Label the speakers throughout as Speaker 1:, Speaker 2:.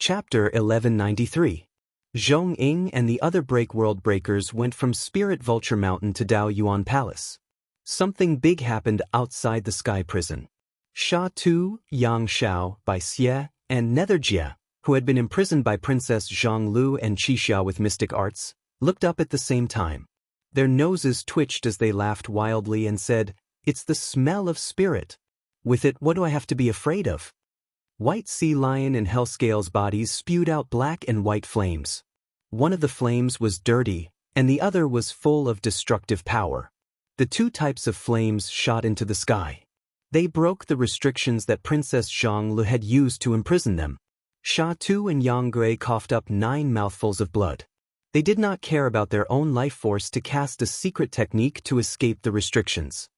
Speaker 1: Chapter 1193. Zhong Ying and the other Break-World Breakers went from Spirit Vulture Mountain to Dao Yuan Palace. Something big happened outside the Sky Prison. Sha Tu, Yang Xiao, Bai Xie, and Netherjia, who had been imprisoned by Princess Zhang Lu and Qixia with mystic arts, looked up at the same time. Their noses twitched as they laughed wildly and said, "It's the smell of spirit. With it, what do I have to be afraid of?" White Sea Lion and Hellscale's bodies spewed out black and white flames. One of the flames was dirty, and the other was full of destructive power. The two types of flames shot into the sky. They broke the restrictions that Princess Zhang Lu had used to imprison them. Sha Tu and Yang Gui coughed up 9 mouthfuls of blood. They did not care about their own life force to cast a secret technique to escape the restrictions.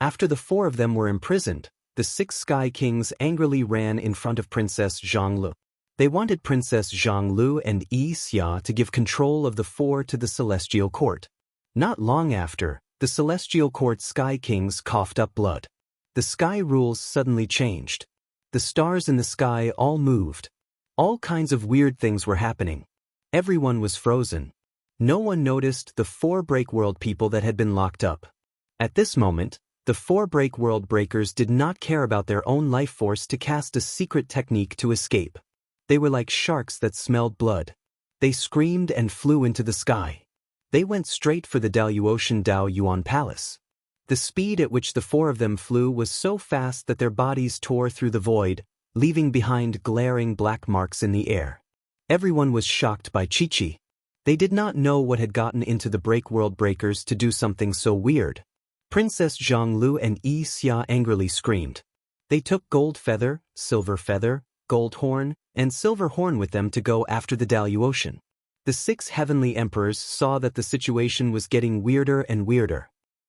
Speaker 1: After the 4 of them were imprisoned, the 6 Sky Kings angrily ran in front of Princess Zhang Lu. They wanted Princess Zhang Lu and Yi Xia to give control of the 4 to the Celestial Court. Not long after, the Celestial Court Sky Kings coughed up blood. The sky rules suddenly changed. The stars in the sky all moved. All kinds of weird things were happening. Everyone was frozen. No one noticed the 4 Break-World people that had been locked up. At this moment, the 4 Break-World Breakers did not care about their own life force to cast a secret technique to escape. They were like sharks that smelled blood. They screamed and flew into the sky. They went straight for the Daluotian Dao Yuan Palace. The speed at which the 4 of them flew was so fast that their bodies tore through the void, leaving behind glaring black marks in the air. Everyone was shocked by Qiqi. They did not know what had gotten into the Break-World Breakers to do something so weird. Princess Zhang Lu and Yi Xia angrily screamed. They took Gold Feather, Silver Feather, Gold Horn, and Silver Horn with them to go after the Daluotian. The 6 heavenly emperors saw that the situation was getting weirder and weirder.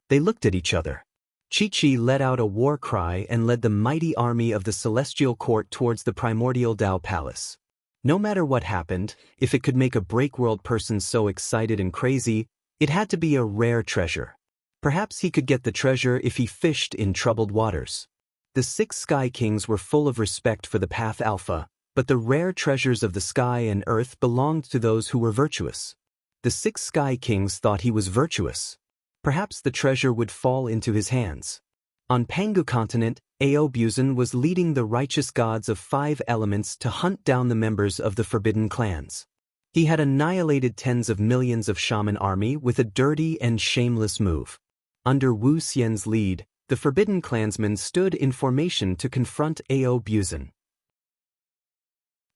Speaker 1: They looked at each other. Qiqi let out a war cry and led the mighty army of the Celestial Court towards the primordial Dao Palace. No matter what happened, if it could make a Break-World person so excited and crazy, it had to be a rare treasure. Perhaps he could get the treasure if he fished in troubled waters. The 6 Sky Kings were full of respect for the Path Alpha, but the rare treasures of the sky and earth belonged to those who were virtuous. The 6 Sky Kings thought he was virtuous. Perhaps the treasure would fall into his hands. On Pangu continent, Aobuzan was leading the righteous gods of 5 elements to hunt down the members of the forbidden clans. He had annihilated tens of millions of shaman army with a dirty and shameless move. Under Wu Xian's lead, the forbidden clansmen stood in formation to confront Aobuzan.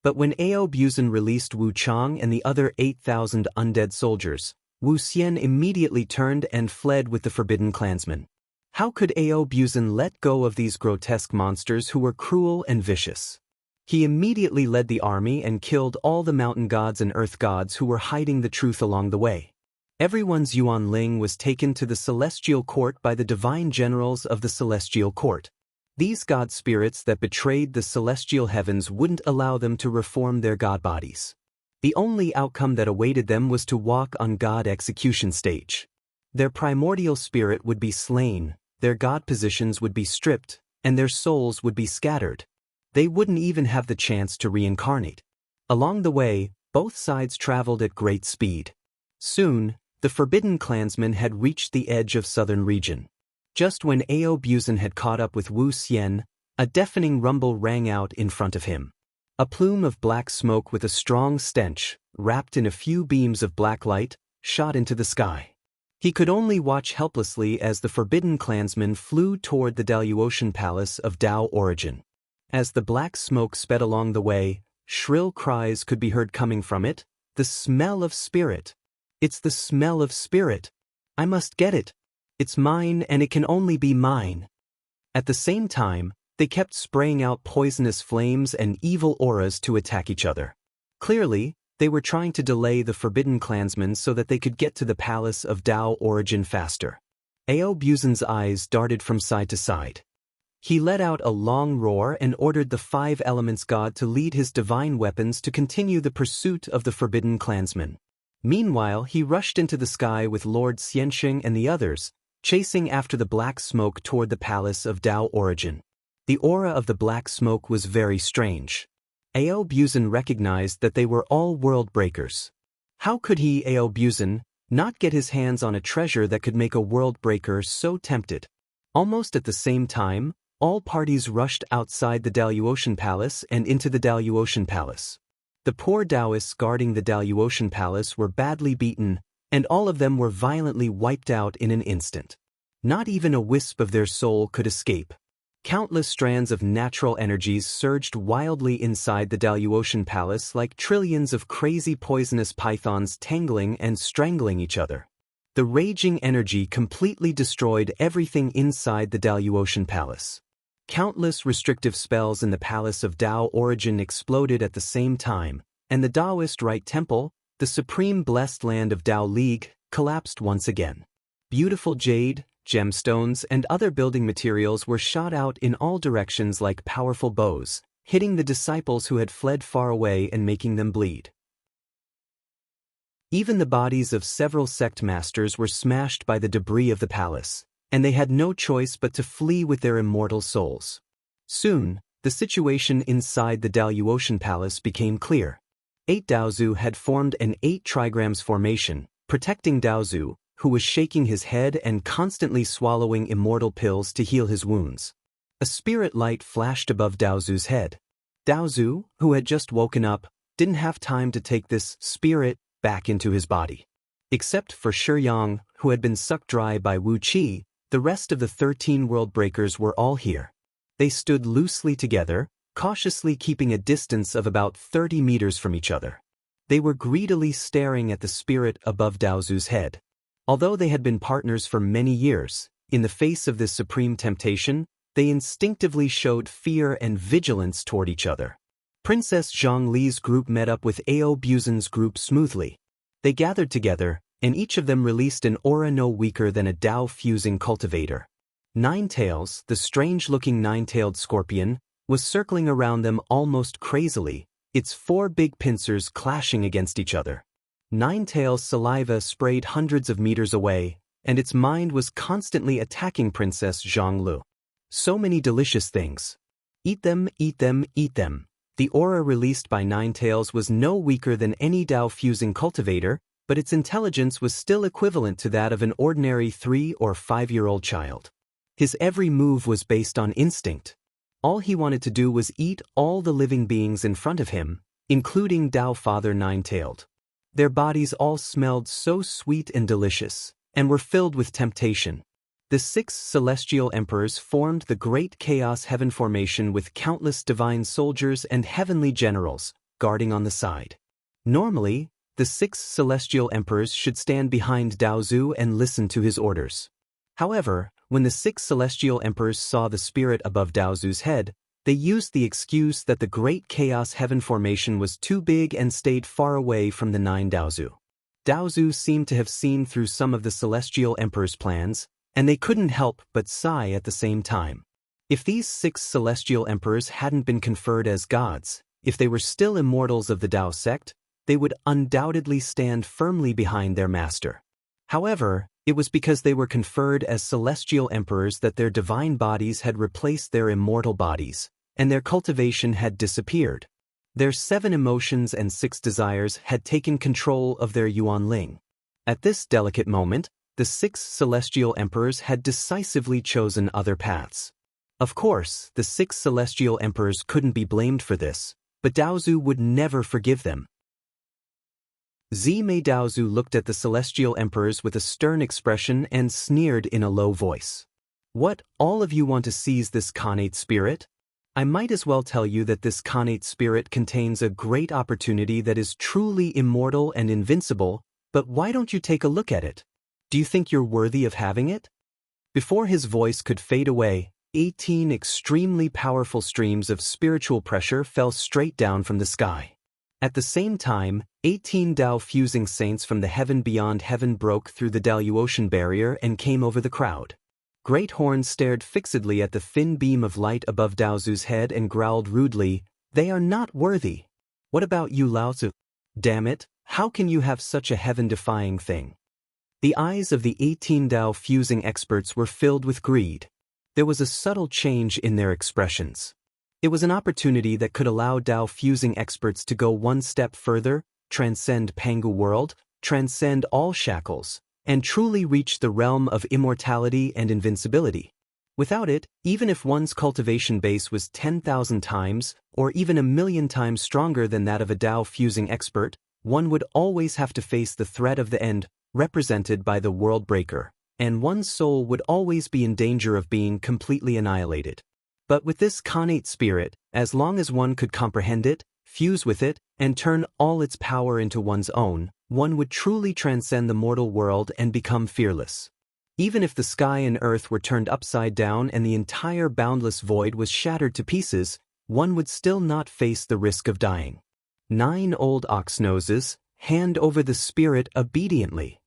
Speaker 1: But when Aobuzan released Wu Chang and the other 8,000 undead soldiers, Wu Xian immediately turned and fled with the forbidden clansmen. How could Aobuzan let go of these grotesque monsters who were cruel and vicious? He immediately led the army and killed all the mountain gods and earth gods who were hiding the truth along the way. Everyone's Yuan Ling was taken to the Celestial Court by the divine generals of the Celestial Court. These god spirits that betrayed the celestial heavens wouldn't allow them to reform their god bodies. The only outcome that awaited them was to walk on god execution stage. Their primordial spirit would be slain, their god positions would be stripped, and their souls would be scattered. They wouldn't even have the chance to reincarnate. Along the way, both sides traveled at great speed. Soon, the forbidden clansmen had reached the edge of southern region. Just when Aobuzan had caught up with Wu Xian, a deafening rumble rang out in front of him. A plume of black smoke with a strong stench, wrapped in a few beams of black light, shot into the sky. He could only watch helplessly as the forbidden clansmen flew toward the Daluotian Palace of Dao Origin. As the black smoke sped along the way, shrill cries could be heard coming from it. "The smell of spirit! It's the smell of spirit! I must get it! It's mine and it can only be mine!" At the same time, they kept spraying out poisonous flames and evil auras to attack each other. Clearly, they were trying to delay the forbidden clansmen so that they could get to the palace of Dao Origin faster. Aobuzan's eyes darted from side to side. He let out a long roar and ordered the 5 elements god to lead his divine weapons to continue the pursuit of the forbidden clansmen. Meanwhile, he rushed into the sky with Lord Xianxing and the others, chasing after the black smoke toward the palace of Dao Origin. The aura of the black smoke was very strange. Ao Buzan recognized that they were all world breakers. How could he, Ao Buzan, not get his hands on a treasure that could make a world breaker so tempted? Almost at the same time, all parties rushed outside the Daluotian Palace and into the Daluotian Palace. The poor Taoists guarding the Daluotian Palace were badly beaten, and all of them were violently wiped out in an instant. Not even a wisp of their soul could escape. Countless strands of natural energies surged wildly inside the Daluotian Palace like trillions of crazy poisonous pythons tangling and strangling each other. The raging energy completely destroyed everything inside the Daluotian Palace. Countless restrictive spells in the Palace of Tao Origin exploded at the same time, and the Taoist Right Temple, the supreme blessed land of Tao League, collapsed once again. Beautiful jade, gemstones, and other building materials were shot out in all directions like powerful bows, hitting the disciples who had fled far away and making them bleed. Even the bodies of several sect masters were smashed by the debris of the palace, and they had no choice but to flee with their immortal souls. Soon, the situation inside the Daluotian Palace became clear. 8 Daozu had formed an 8 trigrams formation, protecting Daozu, who was shaking his head and constantly swallowing immortal pills to heal his wounds. A spirit light flashed above Daozu's head. Daozu, who had just woken up, didn't have time to take this spirit back into his body. Except for Shiyang, who had been sucked dry by Wu Qi, the rest of the 13 world breakers were all here. They stood loosely together, cautiously keeping a distance of about 30 meters from each other. They were greedily staring at the spirit above Daozu's head. Although they had been partners for many years, in the face of this supreme temptation, they instinctively showed fear and vigilance toward each other. Princess Zhongli's group met up with Ao Buzan's group smoothly. They gathered together, and each of them released an aura no weaker than a Tao-fusing cultivator. Ninetails, the strange-looking nine-tailed scorpion, was circling around them almost crazily, its 4 big pincers clashing against each other. Ninetail's saliva sprayed hundreds of meters away, and its mind was constantly attacking Princess Zhonglu. So many delicious things. Eat them, eat them, eat them. The aura released by Ninetails was no weaker than any Tao-fusing cultivator, but its intelligence was still equivalent to that of an ordinary 3- or 5-year-old child. His every move was based on instinct. All he wanted to do was eat all the living beings in front of him, including Tao Father Nine-tailed. Their bodies all smelled so sweet and delicious, and were filled with temptation. The 6 celestial emperors formed the great chaos heaven formation with countless divine soldiers and heavenly generals, guarding on the side. Normally, the 6 celestial emperors should stand behind Daozu and listen to his orders. However, when the 6 celestial emperors saw the spirit above Daozu's head, they used the excuse that the great chaos heaven formation was too big and stayed far away from the 9 Daozu. Daozu seemed to have seen through some of the celestial emperor's plans, and they couldn't help but sigh at the same time. If these 6 celestial emperors hadn't been conferred as gods, if they were still immortals of the Tao sect, they would undoubtedly stand firmly behind their master. However, it was because they were conferred as celestial emperors that their divine bodies had replaced their immortal bodies, and their cultivation had disappeared. Their 7 emotions and 6 desires had taken control of their Yuanling. At this delicate moment, the 6 celestial emperors had decisively chosen other paths. Of course, the 6 celestial emperors couldn't be blamed for this, but Daozu would never forgive them. Zimei Daozu looked at the celestial emperors with a stern expression and sneered in a low voice. What, all of you want to seize this Khanate spirit? I might as well tell you that this Khanate spirit contains a great opportunity that is truly immortal and invincible, but why don't you take a look at it? Do you think you're worthy of having it? Before his voice could fade away, 18 extremely powerful streams of spiritual pressure fell straight down from the sky. At the same time, 18 Tao-fusing saints from the heaven beyond heaven broke through the Daluotian barrier and came over the crowd. Great horns stared fixedly at the thin beam of light above Daozu's head and growled rudely, "They are not worthy. What about you, Laozu? Damn it, how can you have such a heaven-defying thing?" The eyes of the 18 Tao-fusing experts were filled with greed. There was a subtle change in their expressions. It was an opportunity that could allow Dao fusing experts to go one step further, transcend Pangu world, transcend all shackles, and truly reach the realm of immortality and invincibility. Without it, even if one's cultivation base was 10,000 times, or even 1,000,000 times stronger than that of a Dao fusing expert, one would always have to face the threat of the end, represented by the world breaker, and one's soul would always be in danger of being completely annihilated. But with this connate spirit, as long as one could comprehend it, fuse with it, and turn all its power into one's own, one would truly transcend the mortal world and become fearless. Even if the sky and earth were turned upside down and the entire boundless void was shattered to pieces, one would still not face the risk of dying. 9 old ox noses, hand over the spirit obediently.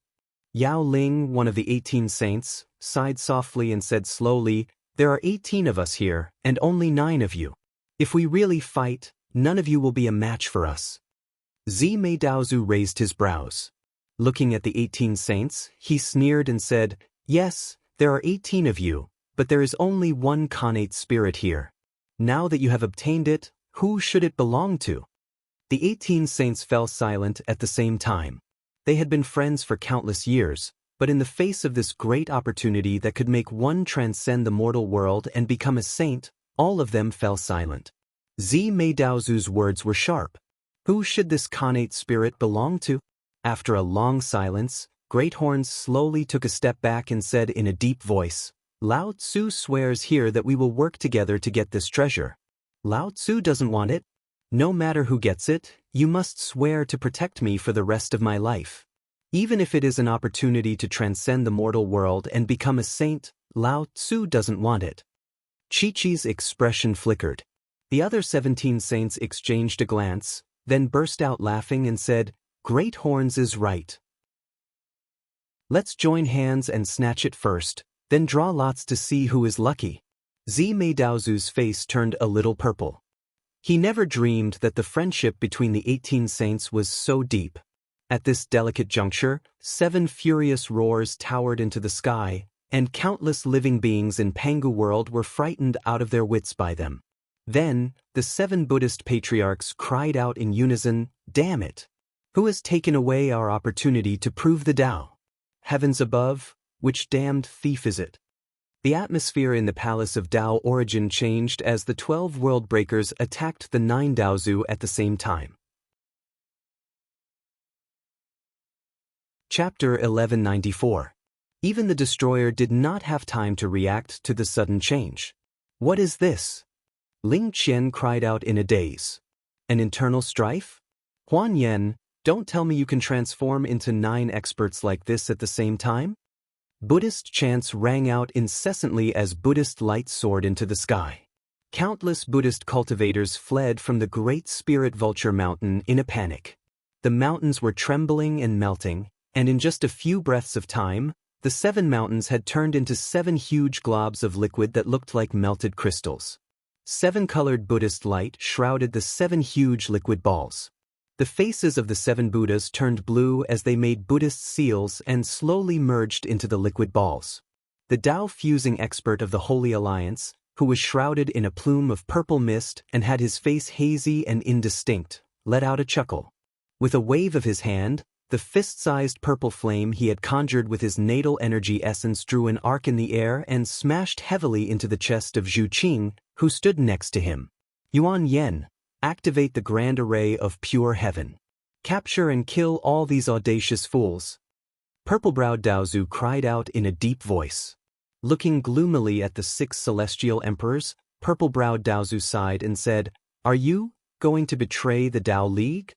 Speaker 1: Yao Ling, one of the 18 saints, sighed softly and said slowly, "There are 18 of us here, and only 9 of you. If we really fight, none of you will be a match for us." Zi Mei Daozu raised his brows. Looking at the 18 saints, he sneered and said, "Yes, there are 18 of you, but there is only one connate spirit here. Now that you have obtained it, who should it belong to?" The 18 saints fell silent at the same time. They had been friends for countless years, but in the face of this great opportunity that could make one transcend the mortal world and become a saint, all of them fell silent. Zi Mei Daozu's words were sharp. Who should this connate spirit belong to? After a long silence, Great Horns slowly took a step back and said in a deep voice, "Lao Tzu swears here that we will work together to get this treasure. Lao Tzu doesn't want it. No matter who gets it, you must swear to protect me for the rest of my life. Even if it is an opportunity to transcend the mortal world and become a saint, Lao Tzu doesn't want it." Chi-Chi's expression flickered. The other 17 saints exchanged a glance, then burst out laughing and said, "Great Horns is right. Let's join hands and snatch it first, then draw lots to see who is lucky." Zi Mei Daozu's face turned a little purple. He never dreamed that the friendship between the 18 saints was so deep. At this delicate juncture, 7 furious roars towered into the sky, and countless living beings in Pangu world were frightened out of their wits by them. Then, the 7 Buddhist patriarchs cried out in unison, "Damn it! Who has taken away our opportunity to prove the Tao? Heavens above, which damned thief is it?" The atmosphere in the Palace of Tao Origin changed as the 12 world breakers attacked the 9 Daozu at the same time. Chapter 1194. Even the destroyer did not have time to react to the sudden change. "What is this?" Ling Qian cried out in a daze. "An internal strife? Huan Yen, don't tell me you can transform into 9 experts like this at the same time?" Buddhist chants rang out incessantly as Buddhist light soared into the sky. Countless Buddhist cultivators fled from the Great Spirit Vulture Mountain in a panic. The mountains were trembling and melting, and in just a few breaths of time, the 7 mountains had turned into 7 huge globs of liquid that looked like melted crystals. 7-colored Buddhist light shrouded the 7 huge liquid balls. The faces of the 7 Buddhas turned blue as they made Buddhist seals and slowly merged into the liquid balls. The Tao fusing expert of the Holy Alliance, who was shrouded in a plume of purple mist and had his face hazy and indistinct, let out a chuckle. With a wave of his hand, the fist-sized purple flame he had conjured with his natal energy essence drew an arc in the air and smashed heavily into the chest of Zhu Qing, who stood next to him. "Yuan Yen, activate the grand array of pure heaven. Capture and kill all these audacious fools." Purple-browed Daozu cried out in a deep voice. Looking gloomily at the 6 celestial emperors, purple-browed Daozu sighed and said, "Are you going to betray the Tao League?"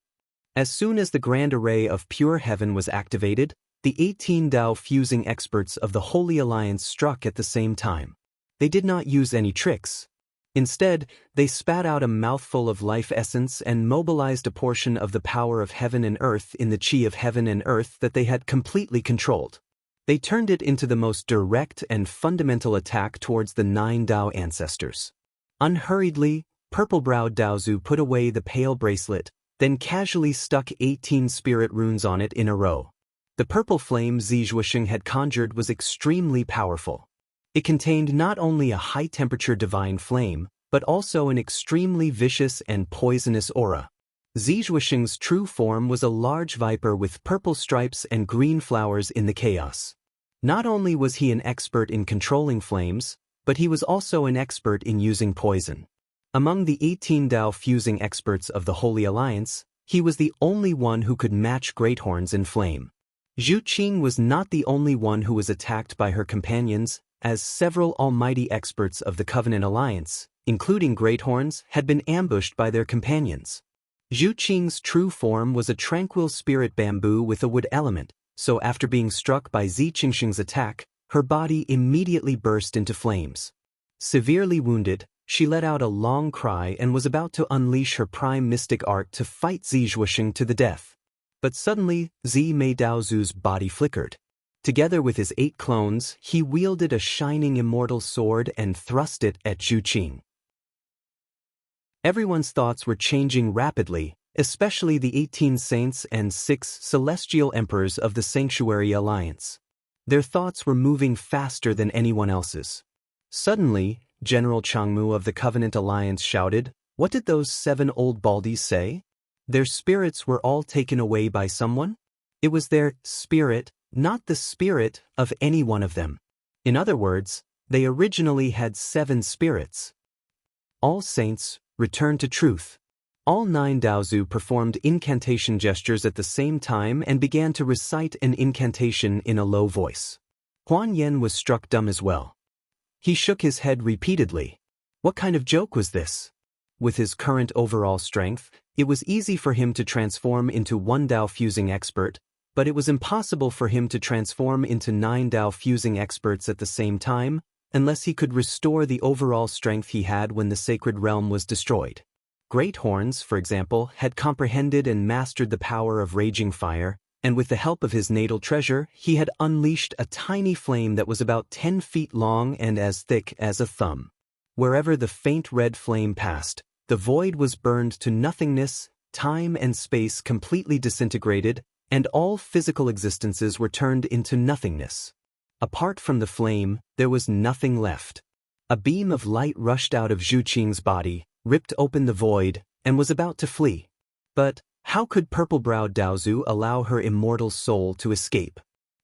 Speaker 1: As soon as the grand array of pure heaven was activated, the 18 Tao fusing experts of the Holy Alliance struck at the same time. They did not use any tricks. Instead, they spat out a mouthful of life essence and mobilized a portion of the power of heaven and earth in the chi of heaven and earth that they had completely controlled. They turned it into the most direct and fundamental attack towards the 9 Tao ancestors. Unhurriedly, purple-browed Daozu put away the pale bracelet, then casually stuck 18 spirit runes on it in a row. The purple flame Zizhuasheng had conjured was extremely powerful. It contained not only a high-temperature divine flame, but also an extremely vicious and poisonous aura. Zizhuisheng's true form was a large viper with purple stripes and green flowers in the chaos. Not only was he an expert in controlling flames, but he was also an expert in using poison. Among the 18 Dao fusing experts of the Holy Alliance, he was the only one who could match great horns in flame. Zhu Qing was not the only one who was attacked by her companions, as several almighty experts of the Covenant Alliance, including great horns, had been ambushed by their companions. Zhu Qing's true form was a tranquil spirit bamboo with a wood element, so after being struck by Zi Qingsheng's attack, her body immediately burst into flames. Severely wounded, she let out a long cry and was about to unleash her prime mystic art to fight Zizhuisheng to the death. But suddenly, Zi Mei Daozu's body flickered. Together with his 8 clones, he wielded a shining immortal sword and thrust it at Zhu Qing. Everyone's thoughts were changing rapidly, especially the 18 saints and 6 celestial emperors of the Sanctuary Alliance. Their thoughts were moving faster than anyone else's. Suddenly, General Changmu of the Covenant Alliance shouted, "What did those 7 old baldies say? Their spirits were all taken away by someone? It was their spirit, not the spirit of any one of them. In other words, they originally had 7 spirits. All saints, return to truth." All 9 Daozu performed incantation gestures at the same time and began to recite an incantation in a low voice. Huan Yen was struck dumb as well. He shook his head repeatedly. What kind of joke was this? With his current overall strength, it was easy for him to transform into 1 Dao fusing expert, but it was impossible for him to transform into 9 Dao fusing experts at the same time, unless he could restore the overall strength he had when the sacred realm was destroyed. Great Horns, for example, had comprehended and mastered the power of raging fire, and with the help of his natal treasure, he had unleashed a tiny flame that was about 10 feet long and as thick as a thumb. Wherever the faint red flame passed, the void was burned to nothingness, time and space completely disintegrated, and all physical existences were turned into nothingness. Apart from the flame, there was nothing left. A beam of light rushed out of Zhu Qing's body, ripped open the void, and was about to flee. But how could purple-browed Daozu allow her immortal soul to escape?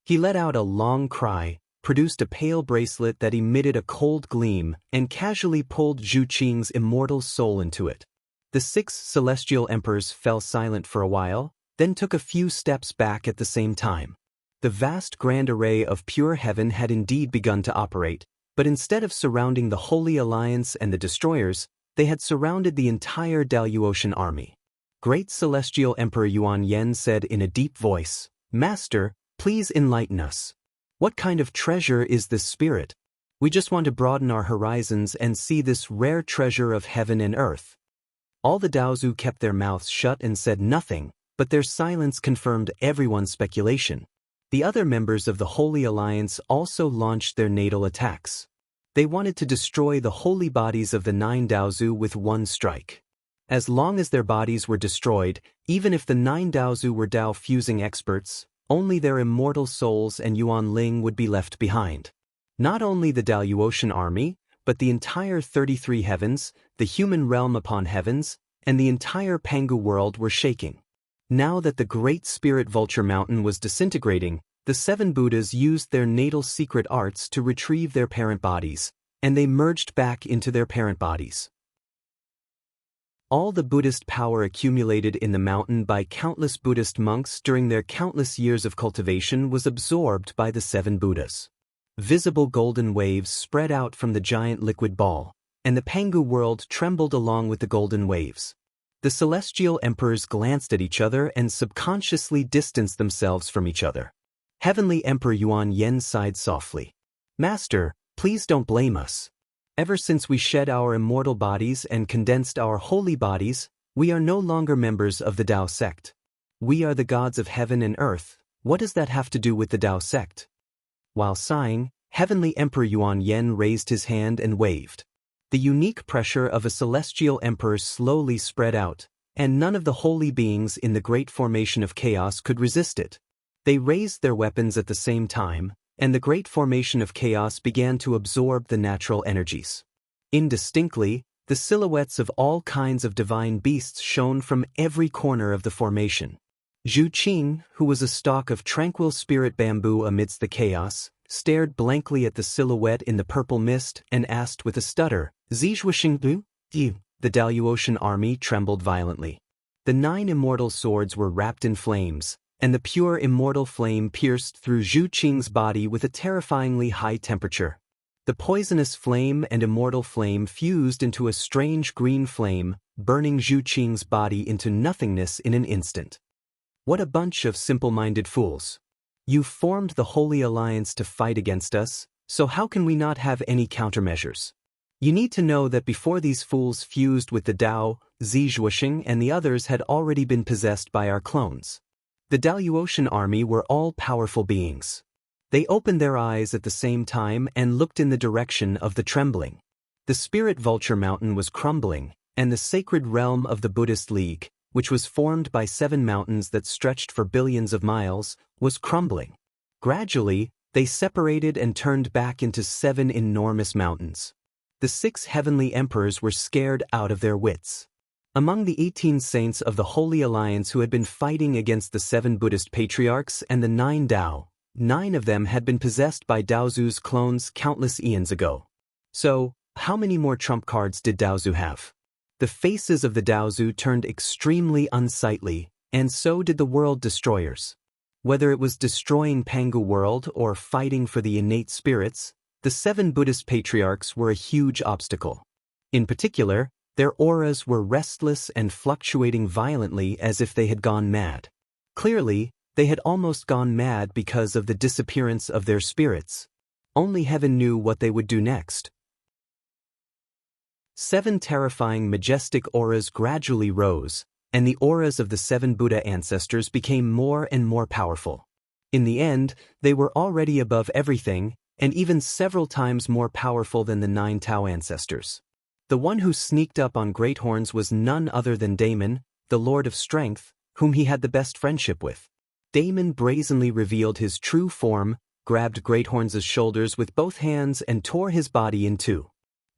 Speaker 1: He let out a long cry, produced a pale bracelet that emitted a cold gleam, and casually pulled Zhu Qing's immortal soul into it. The 6 celestial emperors fell silent for a while, then took a few steps back at the same time. The vast grand array of pure heaven had indeed begun to operate, but instead of surrounding the Holy Alliance and the destroyers, they had surrounded the entire Daoyuotian army. Great Celestial Emperor Yuan Yen said in a deep voice, "Master, please enlighten us. What kind of treasure is this spirit? We just want to broaden our horizons and see this rare treasure of heaven and earth." All the Daozu kept their mouths shut and said nothing, but their silence confirmed everyone's speculation. The other members of the Holy Alliance also launched their natal attacks. They wanted to destroy the holy bodies of the 9 Daozu with 1 strike. As long as their bodies were destroyed, even if the 9 Daozu were Dao fusing experts, only their immortal souls and Yuan Ling would be left behind. Not only the Daoyuotian army, but the entire 33 heavens, the human realm upon heavens, and the entire Pangu world were shaking. Now that the great spirit Vulture Mountain was disintegrating, the 7 Buddhas used their natal secret arts to retrieve their parent bodies, and they merged back into their parent bodies. All the Buddhist power accumulated in the mountain by countless Buddhist monks during their countless years of cultivation was absorbed by the 7 Buddhas. Visible golden waves spread out from the giant liquid ball, and the Pangu world trembled along with the golden waves. The celestial emperors glanced at each other and subconsciously distanced themselves from each other. Heavenly Emperor Yuan Yen sighed softly. "Master, please don't blame us. Ever since we shed our immortal bodies and condensed our holy bodies, we are no longer members of the Dao sect. We are the gods of heaven and earth. What does that have to do with the Dao sect?" While sighing, Heavenly Emperor Yuan Yen raised his hand and waved. The unique pressure of a celestial emperor slowly spread out, and none of the holy beings in the great formation of chaos could resist it. They raised their weapons at the same time, and the great formation of chaos began to absorb the natural energies. Indistinctly, The silhouettes of all kinds of divine beasts shone from every corner of the formation. Zhu Qing, who was a stalk of tranquil spirit bamboo amidst the chaos, stared blankly at the silhouette in the purple mist and asked with a stutter, "Zizhuashingdu?" The Daluotian army trembled violently. The 9 immortal swords were wrapped in flames, and the pure immortal flame pierced through Zhu Qing's body with a terrifyingly high temperature. The poisonous flame and immortal flame fused into a strange green flame, burning Zhu Qing's body into nothingness in an instant. What a bunch of simple-minded fools. You formed the Holy Alliance to fight against us, so how can we not have any countermeasures? You need to know that before these fools fused with the Dao, Zizhuashing and the others had already been possessed by our clones. The Daluotian army were all-powerful beings. They opened their eyes at the same time and looked in the direction of the trembling. The spirit vulture mountain was crumbling, and the sacred realm of the Buddhist League, which was formed by 7 mountains that stretched for billions of miles, was crumbling. Gradually, they separated and turned back into 7 enormous mountains. The 6 heavenly emperors were scared out of their wits. Among the 18 saints of the Holy Alliance who had been fighting against the 7 Buddhist patriarchs and the 9 Dao, 9 of them had been possessed by Daozu's clones countless eons ago. So, how many more trump cards did Daozu have? The faces of the Daozu turned extremely unsightly, and so did the world destroyers. Whether it was destroying Pangu world or fighting for the innate spirits, the 7 Buddhist patriarchs were a huge obstacle. In particular, their auras were restless and fluctuating violently as if they had gone mad. Clearly, they had almost gone mad because of the disappearance of their spirits. Only heaven knew what they would do next. 7 terrifying majestic auras gradually rose, and the auras of the 7 Buddha ancestors became more and more powerful. In the end, they were already above everything, and even several times more powerful than the 9 Tao ancestors. The one who sneaked up on Greathorns was none other than Damon, the Lord of Strength, whom he had the best friendship with. Damon brazenly revealed his true form, grabbed Greathorns' shoulders with both hands and tore his body in 2.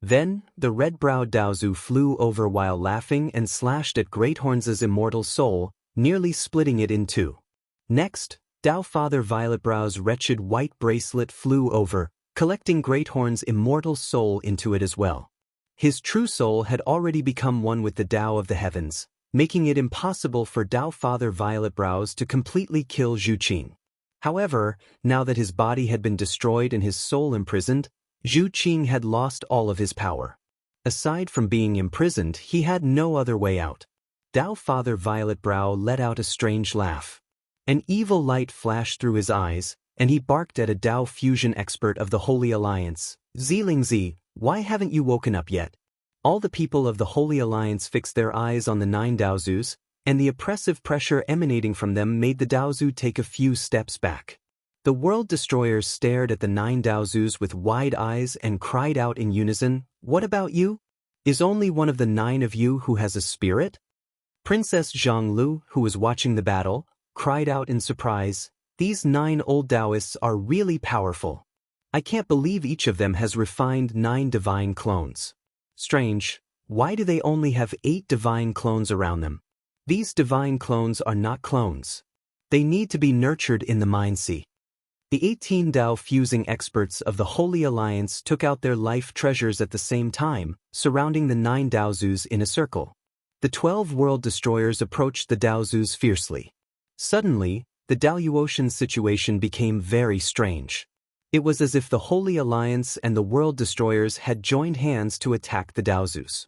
Speaker 1: Then, the red-browed Daozu flew over while laughing and slashed at Greathorns' immortal soul, nearly splitting it in 2. Next, Dao Father Violetbrow's wretched white bracelet flew over, collecting Greathorns' immortal soul into it as well. His true soul had already become one with the Dao of the heavens, making it impossible for Dao Father Violetbrows to completely kill Zhu Qing. However, now that his body had been destroyed and his soul imprisoned, Zhu Qing had lost all of his power. Aside from being imprisoned, he had no other way out. Dao Father Violetbrow let out a strange laugh. An evil light flashed through his eyes, and he barked at a Dao fusion expert of the Holy Alliance. "Zilingzi, why haven't you woken up yet?" All the people of the Holy Alliance fixed their eyes on the 9 Daozus, and the oppressive pressure emanating from them made the Daozu take a few steps back. The world destroyers stared at the 9 Daozus with wide eyes and cried out in unison, "What about you? Is only one of the 9 of you who has a spirit?" Princess Zhonglu, who was watching the battle, cried out in surprise, "These 9 old Daoists are really powerful. I can't believe each of them has refined 9 divine clones. Strange, why do they only have 8 divine clones around them? These divine clones are not clones. They need to be nurtured in the Mind Sea." The 18 Dao fusing experts of the Holy Alliance took out their life treasures at the same time, surrounding the 9 Daozus in a circle. The 12 world destroyers approached the Daozus fiercely. Suddenly, the Daluotian situation became very strange. It was as if the Holy Alliance and the world destroyers had joined hands to attack the Daozus.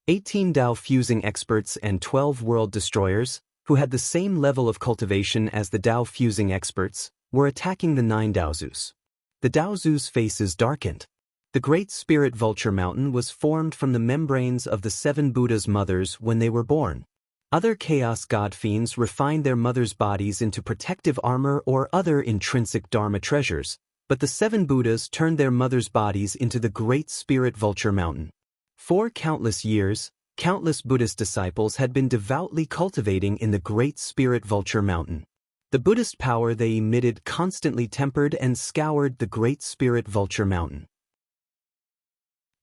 Speaker 1: 18 Dao fusing experts and 12 world destroyers, who had the same level of cultivation as the Dao fusing experts, were attacking the 9 Daozus. The Daozus' faces darkened. The Great Spirit Vulture Mountain was formed from the membranes of the 7 Buddha's mothers when they were born. Other Chaos God fiends refined their mothers' bodies into protective armor or other intrinsic Dharma treasures, but the 7 Buddhas turned their mothers' bodies into the Great Spirit Vulture Mountain. For countless years, countless Buddhist disciples had been devoutly cultivating in the Great Spirit Vulture Mountain. The Buddhist power they emitted constantly tempered and scoured the Great Spirit Vulture Mountain.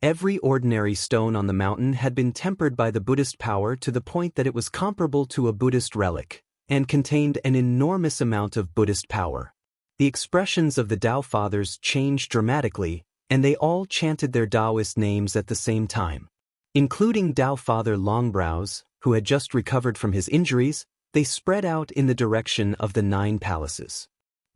Speaker 1: Every ordinary stone on the mountain had been tempered by the Buddhist power to the point that it was comparable to a Buddhist relic, and contained an enormous amount of Buddhist power. The expressions of the Tao Fathers changed dramatically, and they all chanted their Taoist names at the same time. Including Tao Father Longbrows, who had just recovered from his injuries, they spread out in the direction of the 9 palaces.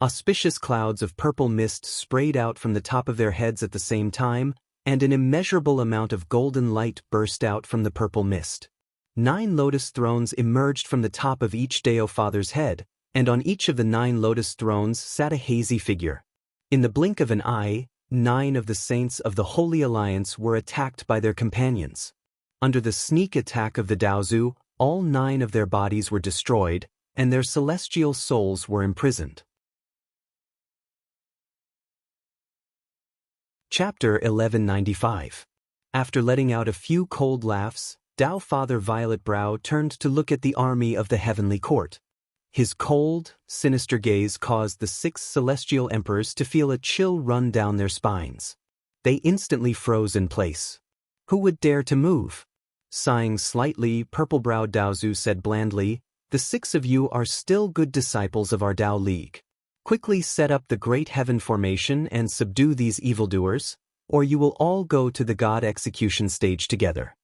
Speaker 1: Auspicious clouds of purple mist sprayed out from the top of their heads at the same time, and an immeasurable amount of golden light burst out from the purple mist. 9 lotus thrones emerged from the top of each Tao Father's head, and on each of the 9 lotus thrones sat a hazy figure. In the blink of an eye, 9 of the saints of the Holy Alliance were attacked by their companions. Under the sneak attack of the Daozu, all 9 of their bodies were destroyed, and their celestial souls were imprisoned. Chapter 1195. After letting out a few cold laughs, Tao Father Violet Brow turned to look at the army of the heavenly court. His cold, sinister gaze caused the 6 celestial emperors to feel a chill run down their spines. They instantly froze in place. Who would dare to move? Sighing slightly, Purple-browed Daozu said blandly, "The 6 of you are still good disciples of our Tao League. Quickly set up the Great Heaven Formation and subdue these evildoers, or you will all go to the God execution stage together."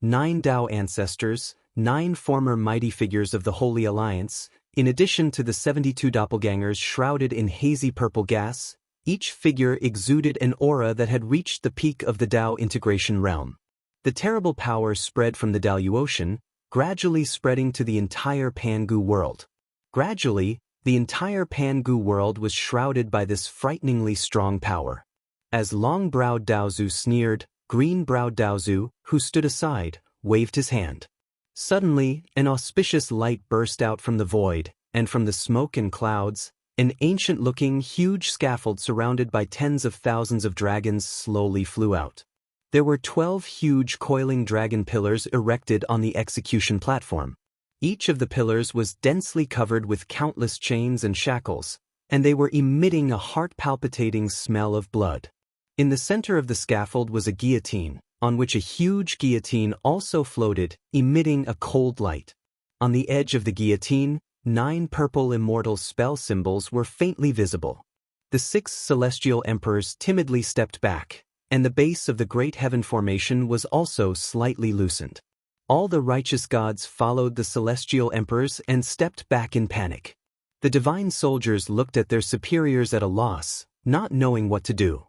Speaker 1: 9 Tao ancestors, 9 former mighty figures of the Holy Alliance, in addition to the 72 doppelgangers shrouded in hazy purple gas, each figure exuded an aura that had reached the peak of the Tao integration realm. The terrible power spread from the Daoyu Ocean, gradually spreading to the entire Pangu world. Gradually, the entire Pangu world was shrouded by this frighteningly strong power. As long-browed Daozu sneered, green-browed Daozu, who stood aside, waved his hand. Suddenly, an auspicious light burst out from the void, and from the smoke and clouds, an ancient-looking, huge scaffold surrounded by tens of thousands of dragons slowly flew out. There were 12 huge coiling dragon pillars erected on the execution platform. Each of the pillars was densely covered with countless chains and shackles, and they were emitting a heart-palpitating smell of blood. In the center of the scaffold was a guillotine, on which a huge guillotine also floated, emitting a cold light. On the edge of the guillotine, 9 purple immortal spell symbols were faintly visible. The 6 celestial emperors timidly stepped back, and the base of the Great Heaven Formation was also slightly loosened. All the righteous gods followed the celestial emperors and stepped back in panic. The divine soldiers looked at their superiors at a loss, not knowing what to do.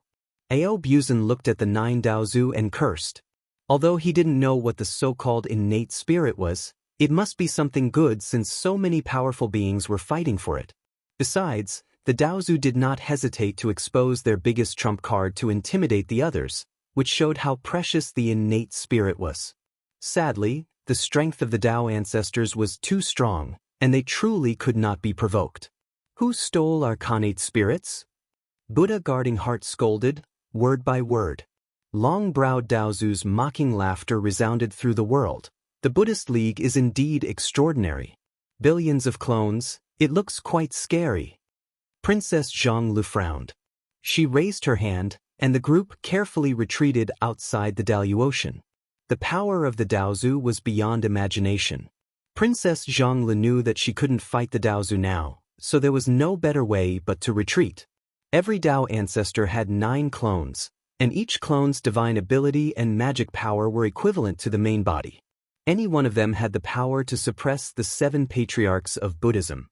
Speaker 1: Ao Buzan looked at the 9 Daozu and cursed. Although he didn't know what the so-called innate spirit was, it must be something good since so many powerful beings were fighting for it. Besides, the Daozu did not hesitate to expose their biggest trump card to intimidate the others, which showed how precious the innate spirit was. Sadly, the strength of the Tao ancestors was too strong, and they truly could not be provoked. Who stole our connate spirits? Buddha Guarding Heart scolded, word by word. Long-browed Daozu's mocking laughter resounded through the world. The Buddhist League is indeed extraordinary. Billions of clones, it looks quite scary. Princess Zhonglu frowned. She raised her hand, and the group carefully retreated outside the Daoyu Ocean. The power of the Daozu was beyond imagination. Princess Zhonglu knew that she couldn't fight the Daozu now, so there was no better way but to retreat. Every Tao ancestor had 9 clones, and each clone's divine ability and magic power were equivalent to the main body. Any one of them had the power to suppress the 7 patriarchs of Buddhism.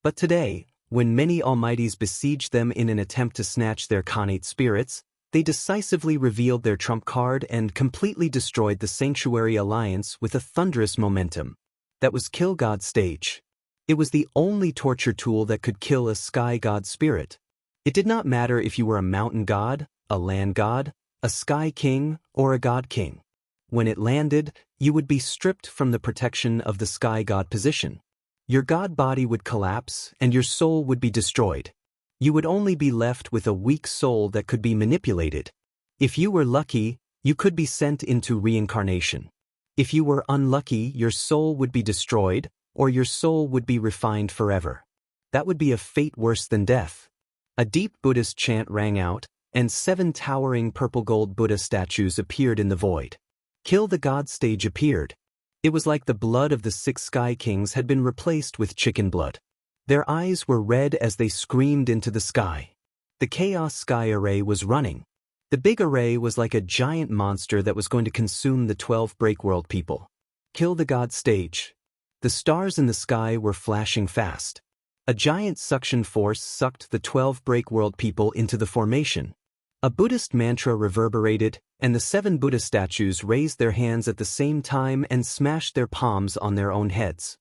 Speaker 1: But today, when many almighties besieged them in an attempt to snatch their connate spirits, they decisively revealed their trump card and completely destroyed the Sanctuary Alliance with a thunderous momentum. That was Kill God stage. It was the only torture tool that could kill a sky god spirit. It did not matter if you were a mountain god, a land god, a sky king, or a god king. When it landed, you would be stripped from the protection of the sky god position. Your god body would collapse and your soul would be destroyed. You would only be left with a weak soul that could be manipulated. If you were lucky, you could be sent into reincarnation. If you were unlucky, your soul would be destroyed, or your soul would be refined forever. That would be a fate worse than death. A deep Buddhist chant rang out, and 7 towering purple-gold Buddha statues appeared in the void. Kill the God stage appeared. It was like the blood of the 6 Sky Kings had been replaced with chicken blood. Their eyes were red as they screamed into the sky. The Chaos Sky Array was running. The big array was like a giant monster that was going to consume the 12 Breakworld people. Kill the God stage. The stars in the sky were flashing fast. A giant suction force sucked the 12 Breakworld people into the formation. A Buddhist mantra reverberated, and the 7 Buddha statues raised their hands at the same time and smashed their palms on their own heads.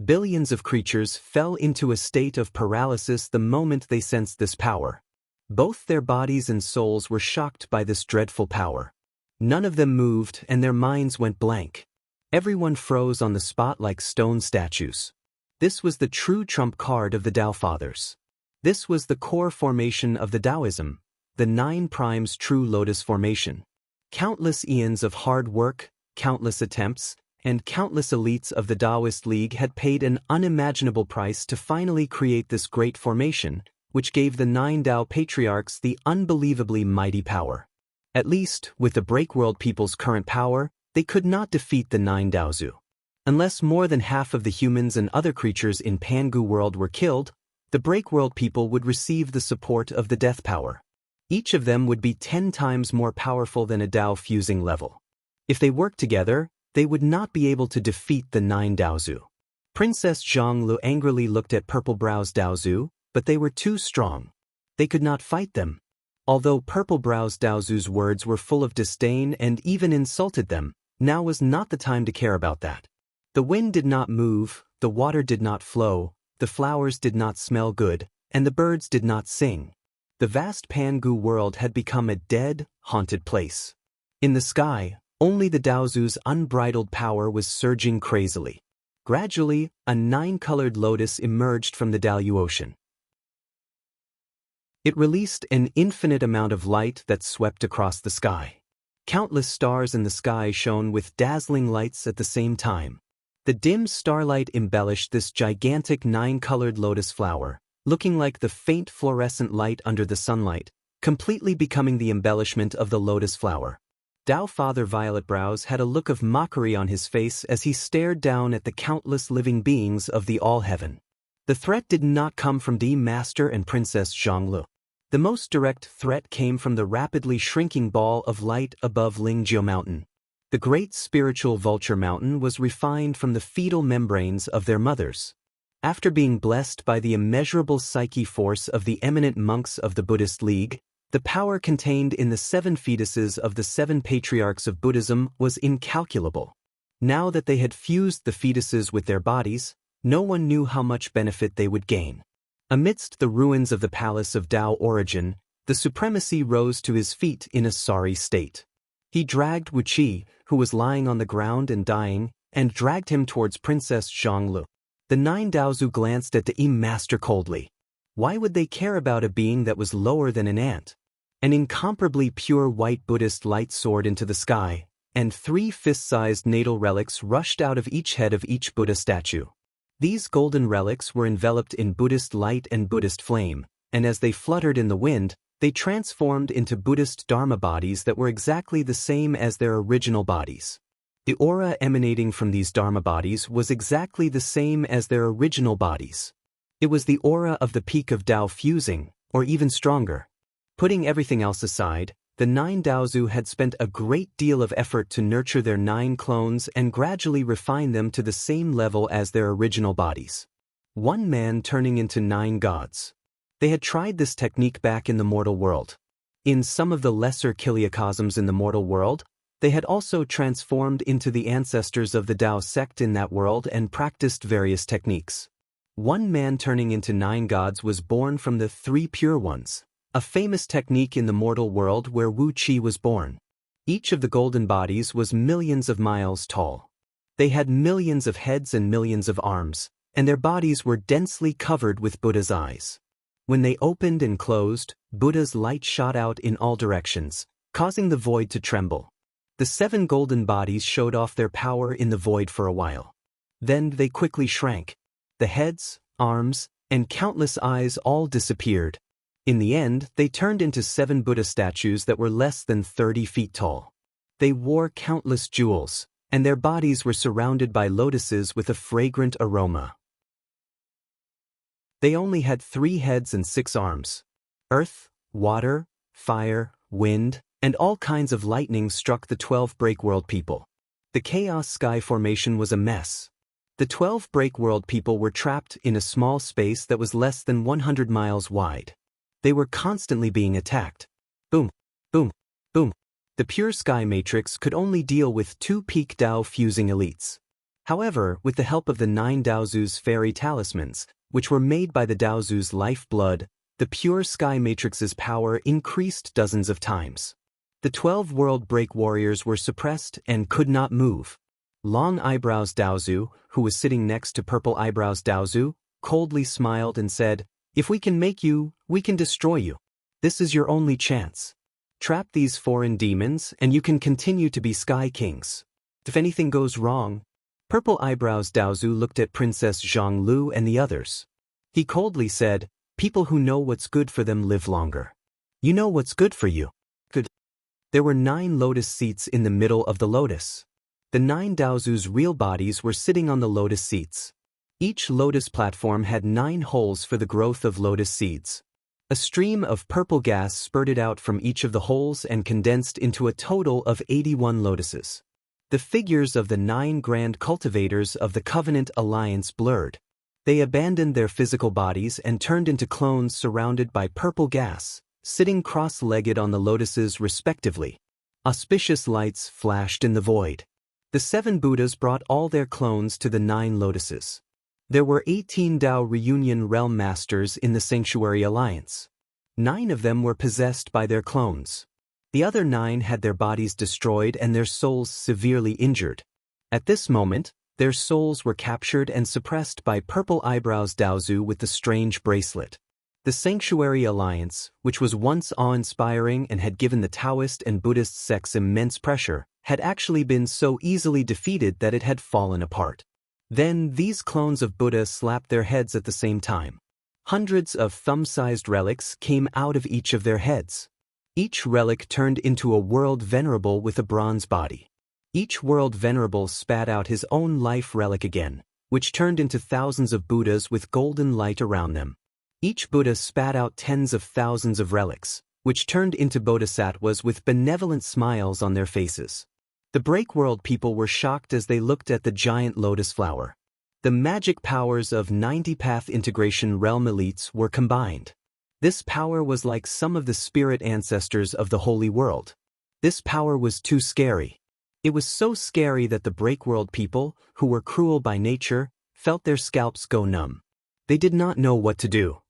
Speaker 1: Billions of creatures fell into a state of paralysis the moment they sensed this power. Both their bodies and souls were shocked by this dreadful power. None of them moved, and their minds went blank. Everyone froze on the spot like stone statues. This was the true trump card of the Tao Fathers. This was the core formation of the Taoism, the 9 Primes True Lotus Formation. Countless eons of hard work, countless attempts, and countless elites of the Taoist League had paid an unimaginable price to finally create this great formation, which gave the 9 Tao Patriarchs the unbelievably mighty power. At least, with the Breakworld people's current power, they could not defeat the 9 Daozu. Unless more than half of the humans and other creatures in Pangu World were killed, the Breakworld people would receive the support of the Death Power. Each of them would be 10 times more powerful than a Tao fusing level. If they worked together, they would not be able to defeat the 9 Daozu. Princess Zhonglu angrily looked at Purple Brow's Daozu, but they were too strong. They could not fight them. Although Purple Brow's Daozu's words were full of disdain and even insulted them, now was not the time to care about that. The wind did not move, the water did not flow, the flowers did not smell good, and the birds did not sing. The vast Pangu world had become a dead, haunted place. In the sky, only the Daozu's unbridled power was surging crazily. Gradually, a 9-colored lotus emerged from the Daoyu Ocean. It released an infinite amount of light that swept across the sky. Countless stars in the sky shone with dazzling lights at the same time. The dim starlight embellished this gigantic 9-colored lotus flower, looking like the faint fluorescent light under the sunlight, completely becoming the embellishment of the lotus flower. Tao Father Violet Brows had a look of mockery on his face as he stared down at the countless living beings of the All-Heaven. The threat did not come from the Master and Princess Zhonglu. The most direct threat came from the rapidly shrinking ball of light above Lingjiu Mountain. The great spiritual vulture mountain was refined from the fetal membranes of their mothers. After being blessed by the immeasurable psyche force of the eminent monks of the Buddhist League, the power contained in the 7 fetuses of the 7 patriarchs of Buddhism was incalculable. Now that they had fused the fetuses with their bodies, no one knew how much benefit they would gain. Amidst the ruins of the palace of Tao Origin, the supremacy rose to his feet in a sorry state. He dragged Wuqi, who was lying on the ground and dying, and dragged him towards Princess Zhonglu. The 9 Daozu glanced at the Master coldly. Why would they care about a being that was lower than an ant? An incomparably pure white Buddhist light soared into the sky, and 3 fist-sized natal relics rushed out of each head of each Buddha statue. These golden relics were enveloped in Buddhist light and Buddhist flame, and as they fluttered in the wind, they transformed into Buddhist Dharma bodies that were exactly the same as their original bodies. The aura emanating from these Dharma bodies was exactly the same as their original bodies. It was the aura of the peak of Tao fusing, or even stronger. Putting everything else aside, the 9 Daozu had spent a great deal of effort to nurture their 9 clones and gradually refine them to the same level as their original bodies. One man turning into 9 gods. They had tried this technique back in the mortal world. In some of the lesser kiliacosms in the mortal world, they had also transformed into the ancestors of the Tao sect in that world and practiced various techniques. One man turning into 9 gods was born from the 3 pure ones, a famous technique in the mortal world where Wu Qi was born. Each of the golden bodies was millions of miles tall. They had millions of heads and millions of arms, and their bodies were densely covered with Buddha's eyes. When they opened and closed, Buddha's light shot out in all directions, causing the void to tremble. The 7 golden bodies showed off their power in the void for a while. Then they quickly shrank. The heads, arms, and countless eyes all disappeared. In the end, they turned into 7 Buddha statues that were less than 30 feet tall. They wore countless jewels, and their bodies were surrounded by lotuses with a fragrant aroma. They only had 3 heads and 6 arms. Earth, water, fire, wind, and all kinds of lightning struck the 12 Breakworld people. The chaos sky formation was a mess. The 12 Breakworld people were trapped in a small space that was less than 100 miles wide. They were constantly being attacked. Boom, boom, boom. The pure sky matrix could only deal with 2 peak Dao fusing elites. However, with the help of the 9 Daozu's fairy talismans, which were made by the Daozu's lifeblood, the pure sky matrix's power increased dozens of times. The 12 world break warriors were suppressed and could not move. Long Eyebrows Daozu, who was sitting next to Purple Eyebrows Daozu, coldly smiled and said, "If we can make you, we can destroy you. This is your only chance. Trap these foreign demons and you can continue to be Sky Kings. If anything goes wrong..." Purple Eyebrows Daozu looked at Princess Zhonglu and the others. He coldly said, "People who know what's good for them live longer. You know what's good for you. Good." There were 9 lotus seats in the middle of the lotus. The 9 Daozu's real bodies were sitting on the lotus seats. Each lotus platform had 9 holes for the growth of lotus seeds. A stream of purple gas spurted out from each of the holes and condensed into a total of 81 lotuses. The figures of the 9 grand cultivators of the Covenant Alliance blurred. They abandoned their physical bodies and turned into clones surrounded by purple gas, sitting cross-legged on the lotuses respectively. Auspicious lights flashed in the void. The 7 Buddhas brought all their clones to the 9 lotuses. There were 18 Dao Reunion Realm Masters in the Sanctuary Alliance. 9 of them were possessed by their clones. The other 9 had their bodies destroyed and their souls severely injured. At this moment, their souls were captured and suppressed by Purple Eyebrows Daozu with the strange bracelet. The Sanctuary Alliance, which was once awe-inspiring and had given the Taoist and Buddhist sects immense pressure, had actually been so easily defeated that it had fallen apart. Then these clones of Buddha slapped their heads at the same time. Hundreds of thumb-sized relics came out of each of their heads. Each relic turned into a world venerable with a bronze body. Each world venerable spat out his own life relic again, which turned into thousands of Buddhas with golden light around them. Each Buddha spat out tens of thousands of relics, which turned into bodhisattvas with benevolent smiles on their faces. The Breakworld people were shocked as they looked at the giant lotus flower. The magic powers of 90-path integration realm elites were combined. This power was like some of the spirit ancestors of the holy world. This power was too scary. It was so scary that the Breakworld people, who were cruel by nature, felt their scalps go numb. They did not know what to do.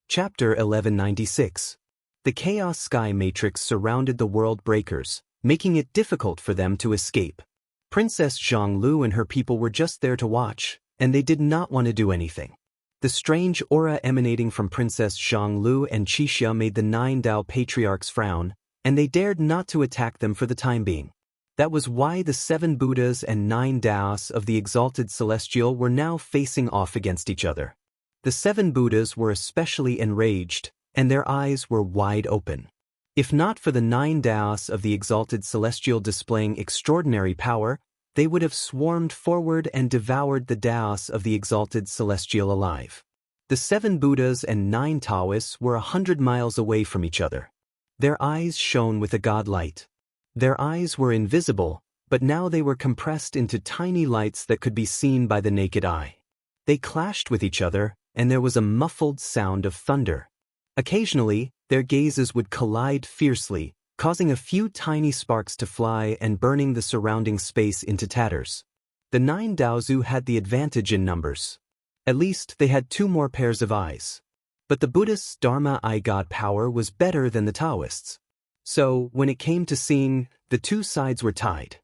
Speaker 1: Chapter 1196. The Chaos Sky Matrix surrounded the World Breakers, making it difficult for them to escape. Princess Zhonglu and her people were just there to watch, and they did not want to do anything. The strange aura emanating from Princess Zhonglu and Qixia made the 9 Dao patriarchs frown, and they dared not to attack them for the time being. That was why the 7 Buddhas and 9 Daos of the Exalted Celestial were now facing off against each other. The 7 Buddhas were especially enraged, and their eyes were wide open. If not for the 9 Daos of the Exalted Celestial displaying extraordinary power, they would have swarmed forward and devoured the Daos of the Exalted Celestial alive. The 7 Buddhas and 9 Taoists were 100 miles away from each other. Their eyes shone with a god light. Their eyes were invisible, but now they were compressed into tiny lights that could be seen by the naked eye. They clashed with each other, and there was a muffled sound of thunder. Occasionally, their gazes would collide fiercely, causing a few tiny sparks to fly and burning the surrounding space into tatters. The 9 Daozu had the advantage in numbers. At least they had 2 more pairs of eyes. But the Buddhist Dharma eye god power was better than the Taoists. So, when it came to seeing, the 2 sides were tied.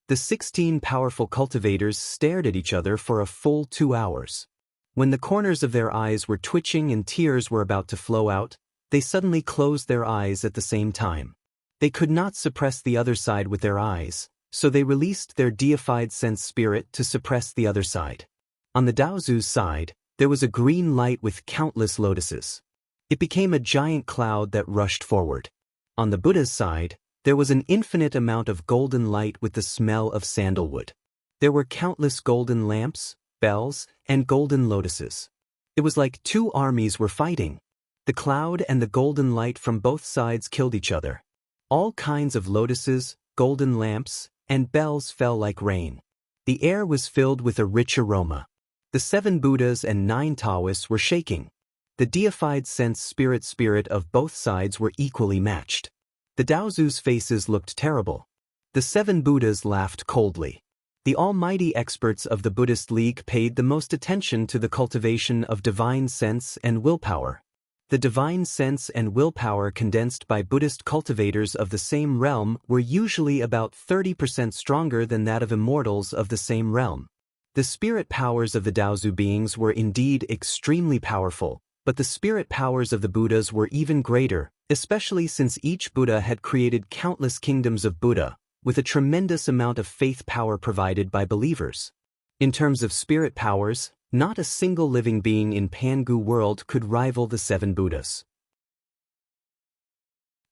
Speaker 1: The 16 powerful cultivators stared at each other for a full 2 hours. When the corners of their eyes were twitching and tears were about to flow out, they suddenly closed their eyes at the same time. They could not suppress the other side with their eyes, so they released their deified sense spirit to suppress the other side. On the Daozu's side, There was a green light with countless lotuses. It became a giant cloud that rushed forward. On the Buddha's side, there was an infinite amount of golden light with the smell of sandalwood. There were countless golden lamps, bells, and golden lotuses. It was like two armies were fighting. The cloud and the golden light from both sides killed each other. All kinds of lotuses, golden lamps, and bells fell like rain. The air was filled with a rich aroma. The 7 Buddhas and 9 Taoists were shaking. The deified sense spirit of both sides were equally matched. The Daozu's faces looked terrible. The 7 Buddhas laughed coldly. The almighty experts of the Buddhist League paid the most attention to the cultivation of divine sense and willpower. The divine sense and willpower condensed by Buddhist cultivators of the same realm were usually about 30% stronger than that of immortals of the same realm. The spirit powers of the Daozu beings were indeed extremely powerful, but the spirit powers of the Buddhas were even greater, especially since each Buddha had created countless kingdoms of Buddha, with a tremendous amount of faith power provided by believers. In terms of spirit powers, not a single living being in Pangu world could rival the 7 Buddhas.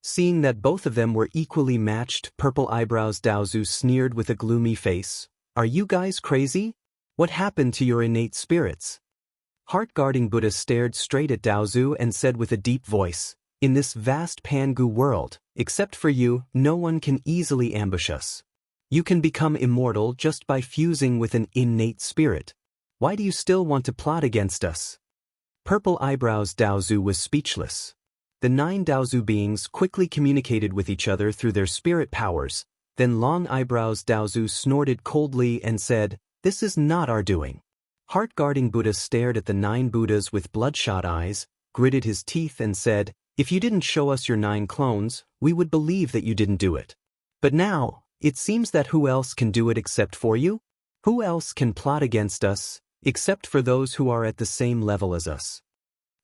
Speaker 1: Seeing that both of them were equally matched, Purple Eyebrows Daozu sneered with a gloomy face. "Are you guys crazy? What happened to your innate spirits?" Heart-guarding Buddha stared straight at Daozu and said with a deep voice, "In this vast Pangu world, except for you, no one can easily ambush us. You can become immortal just by fusing with an innate spirit. Why do you still want to plot against us?" Purple Eyebrows Daozu was speechless. The 9 Daozu beings quickly communicated with each other through their spirit powers, then Long Eyebrows Daozu snorted coldly and said, "This is not our doing." Heart-guarding Buddha stared at the 9 Buddhas with bloodshot eyes, gritted his teeth and said, "If you didn't show us your 9 clones, we would believe that you didn't do it. But now, it seems that who else can do it except for you? Who else can plot against us, except for those who are at the same level as us?"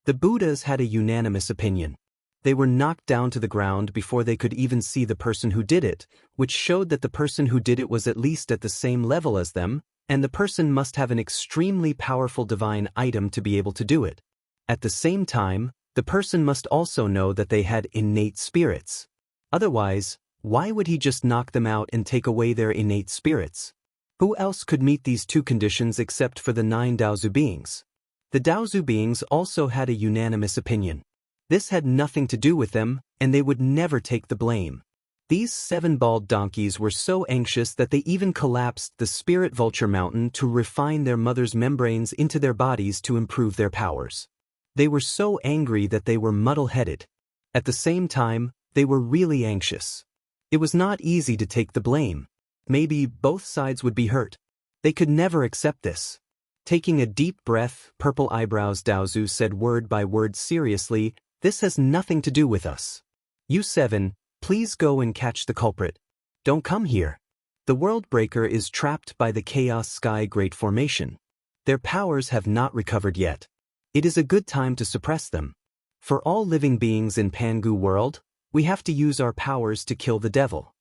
Speaker 1: The Buddhas had a unanimous opinion. They were knocked down to the ground before they could even see the person who did it, which showed that the person who did it was at least at the same level as them, and the person must have an extremely powerful divine item to be able to do it. At the same time, the person must also know that they had innate spirits. Otherwise, why would he just knock them out and take away their innate spirits? Who else could meet these 2 conditions except for the 9 Daozu beings? The Daozu beings also had a unanimous opinion. This had nothing to do with them, and they would never take the blame. These 7 bald donkeys were so anxious that they even collapsed the spirit vulture mountain to refine their mother's membranes into their bodies to improve their powers. They were so angry that they were muddle-headed. At the same time, they were really anxious. It was not easy to take the blame. Maybe both sides would be hurt. They could never accept this. Taking a deep breath, Purple Eyebrows Daozu said word by word seriously, "This has nothing to do with us. You 7, please go and catch the culprit. Don't come here. The World Breaker is trapped by the Chaos Sky Great Formation. Their powers have not recovered yet. It is a good time to suppress them. For all living beings in Pangu world, we have to use our powers to kill the devil."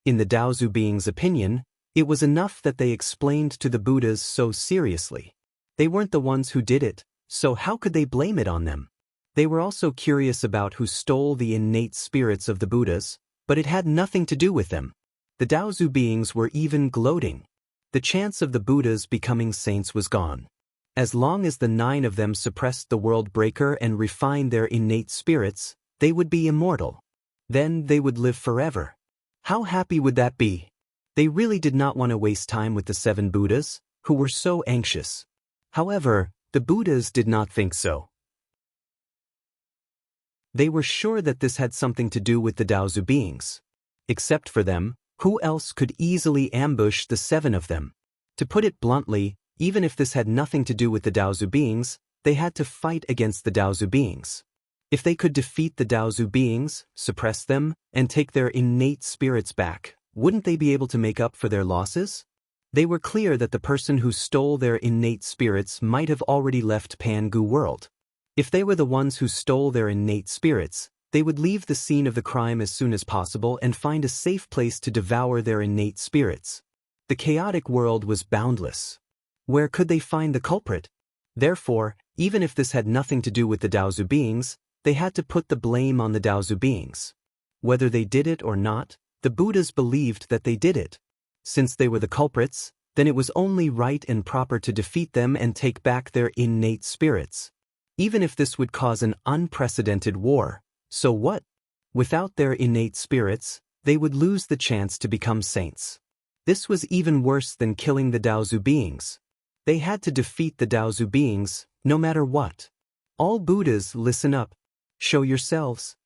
Speaker 1: In the Daozu being's opinion, it was enough that they explained to the Buddhas so seriously. They weren't the ones who did it, so how could they blame it on them? They were also curious about who stole the innate spirits of the Buddhas, but it had nothing to do with them. The Daozu beings were even gloating. The chance of the Buddhas becoming saints was gone. As long as the 9 of them suppressed the World Breaker and refined their innate spirits, they would be immortal. Then they would live forever. How happy would that be? They really did not want to waste time with the 7 Buddhas, who were so anxious. However, the Buddhas did not think so. They were sure that this had something to do with the Daozu beings. Except for them, who else could easily ambush the 7 of them? To put it bluntly, even if this had nothing to do with the Daozu beings, they had to fight against the Daozu beings. If they could defeat the Daozu beings, suppress them, and take their innate spirits back, wouldn't they be able to make up for their losses? They were clear that the person who stole their innate spirits might have already left Pangu world. If they were the ones who stole their innate spirits, they would leave the scene of the crime as soon as possible and find a safe place to devour their innate spirits. The chaotic world was boundless. Where could they find the culprit? Therefore, even if this had nothing to do with the Daozu beings, they had to put the blame on the Daozu beings. Whether they did it or not, the Buddhas believed that they did it. Since they were the culprits, then it was only right and proper to defeat them and take back their innate spirits. Even if this would cause an unprecedented war, so what? Without their innate spirits, they would lose the chance to become saints. This was even worse than killing the Daozu beings. They had to defeat the Daozu beings, no matter what. All Buddhas, listen up. Show yourselves.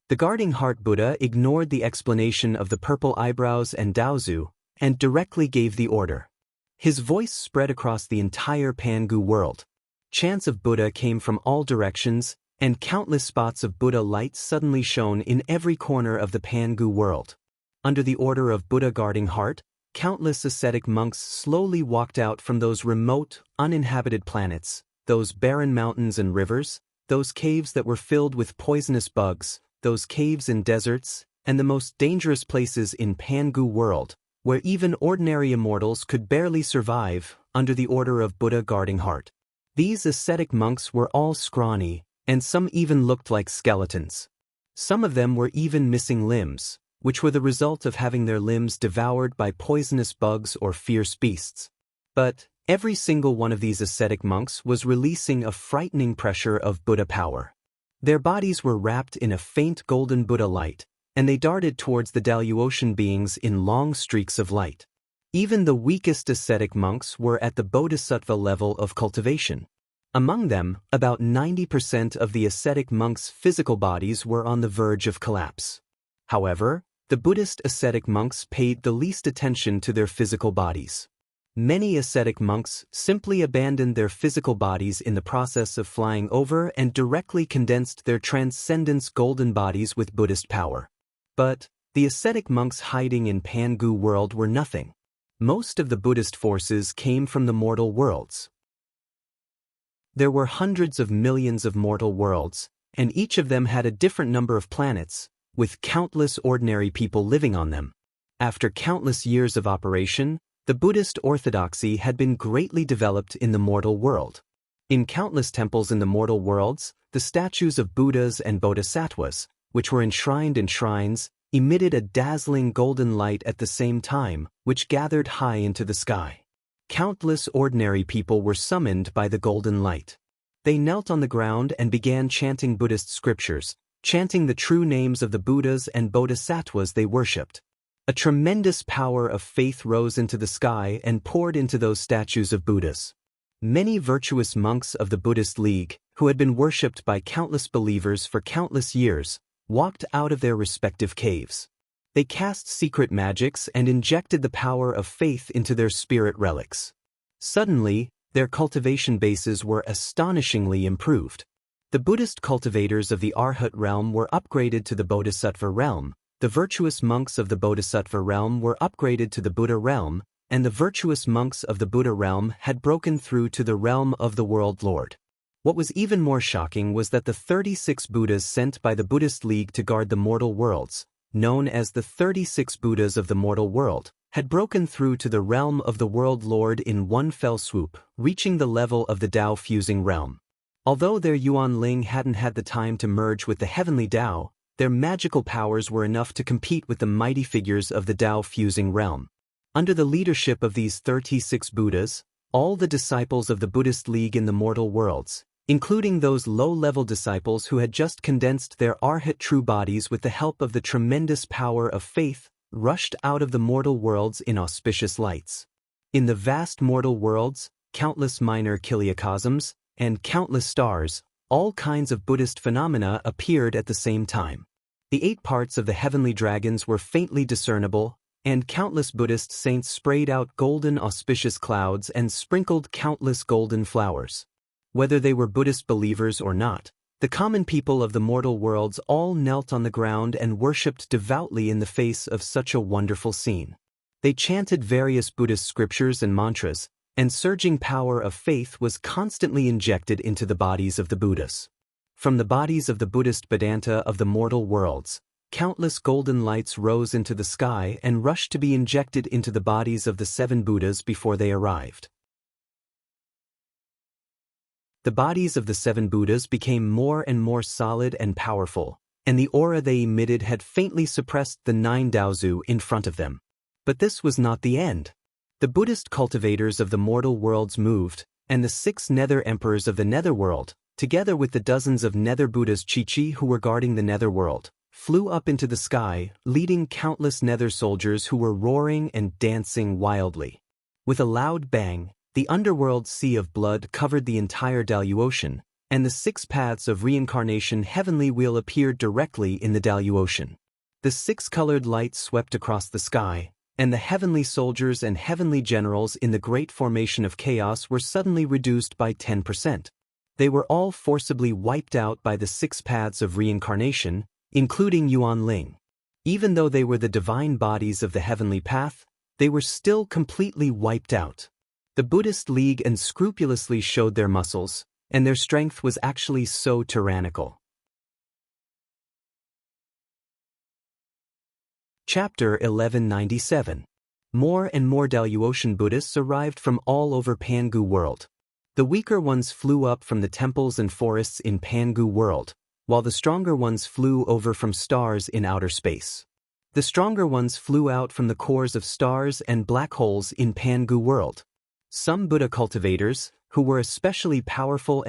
Speaker 1: The guarding heart Buddha ignored the explanation of the purple eyebrows and Daozu, and directly gave the order. His voice spread across the entire Pangu world. Chants of Buddha came from all directions, and countless spots of Buddha light suddenly shone in every corner of the Pangu world. Under the order of Buddha guarding heart, countless ascetic monks slowly walked out from those remote, uninhabited planets, those barren mountains and rivers, those caves that were filled with poisonous bugs, those caves in deserts, and the most dangerous places in Pangu world, where even ordinary immortals could barely survive, under the order of Buddha guarding heart. These ascetic monks were all scrawny, and some even looked like skeletons. Some of them were even missing limbs, which were the result of having their limbs devoured by poisonous bugs or fierce beasts. But every single one of these ascetic monks was releasing a frightening pressure of Buddha power. Their bodies were wrapped in a faint golden Buddha light, and they darted towards the Daluotian beings in long streaks of light. Even the weakest ascetic monks were at the bodhisattva level of cultivation. Among them, about 90% of the ascetic monks' physical bodies were on the verge of collapse. However, the Buddhist ascetic monks paid the least attention to their physical bodies. Many ascetic monks simply abandoned their physical bodies in the process of flying over and directly condensed their transcendence golden bodies with Buddhist power. But the ascetic monks hiding in Pangu world were nothing. Most of the Buddhist forces came from the mortal worlds. There were hundreds of millions of mortal worlds, and each of them had a different number of planets, with countless ordinary people living on them. After countless years of operation, the Buddhist orthodoxy had been greatly developed in the mortal world. In countless temples in the mortal worlds, the statues of Buddhas and Bodhisattvas, which were enshrined in shrines, emitted a dazzling golden light at the same time, which gathered high into the sky. Countless ordinary people were summoned by the golden light. They knelt on the ground and began chanting Buddhist scriptures, chanting the true names of the Buddhas and Bodhisattvas they worshipped. A tremendous power of faith rose into the sky and poured into those statues of Buddhas. Many virtuous monks of the Buddhist League, who had been worshipped by countless believers for countless years, walked out of their respective caves. They cast secret magics and injected the power of faith into their spirit relics. Suddenly, their cultivation bases were astonishingly improved. The Buddhist cultivators of the Arhat realm were upgraded to the Bodhisattva realm, the virtuous monks of the Bodhisattva realm were upgraded to the Buddha realm, and the virtuous monks of the Buddha realm had broken through to the realm of the World Lord. What was even more shocking was that the 36 Buddhas sent by the Buddhist League to guard the mortal worlds, known as the 36 Buddhas of the mortal world, had broken through to the realm of the World Lord in one fell swoop, reaching the level of the Tao fusing realm. Although their Yuan Ling hadn't had the time to merge with the heavenly Tao, their magical powers were enough to compete with the mighty figures of the Tao fusing realm. Under the leadership of these 36 Buddhas, all the disciples of the Buddhist League in the mortal worlds, including those low-level disciples who had just condensed their Arhat true bodies with the help of the tremendous power of faith, rushed out of the mortal worlds in auspicious lights. In the vast mortal worlds, countless minor kiliacosms, and countless stars, all kinds of Buddhist phenomena appeared at the same time. The 8 parts of the heavenly dragons were faintly discernible, and countless Buddhist saints sprayed out golden auspicious clouds and sprinkled countless golden flowers. Whether they were Buddhist believers or not, the common people of the mortal worlds all knelt on the ground and worshipped devoutly in the face of such a wonderful scene. They chanted various Buddhist scriptures and mantras, and surging power of faith was constantly injected into the bodies of the Buddhas. From the bodies of the Buddhist Vedanta of the mortal worlds, countless golden lights rose into the sky and rushed to be injected into the bodies of the 7 Buddhas before they arrived. The bodies of the 7 Buddhas became more and more solid and powerful, and the aura they emitted had faintly suppressed the 9 Daozu in front of them. But this was not the end. The Buddhist cultivators of the mortal worlds moved, and the 6 nether emperors of the netherworld, together with the dozens of nether Buddhas Chi-Chi who were guarding the netherworld, flew up into the sky, leading countless nether soldiers who were roaring and dancing wildly. With a loud bang, the underworld sea of blood covered the entire Daluocean, and the 6 paths of reincarnation heavenly wheel appeared directly in the Daluocean. The 6-colored light swept across the sky, and the heavenly soldiers and heavenly generals in the great formation of chaos were suddenly reduced by 10%. They were all forcibly wiped out by the 6 paths of reincarnation, including Yuan Ling. Even though they were the divine bodies of the heavenly path, they were still completely wiped out. The Buddhist League unscrupulously showed their muscles, and their strength was actually so tyrannical. Chapter 1197. More and more Daluocean Buddhists arrived from all over Pangu world. The weaker ones flew up from the temples and forests in Pangu world, while the stronger ones flew over from stars in outer space. The stronger ones flew out from the cores of stars and black holes in Pangu world. Some Buddha cultivators, who were especially powerful,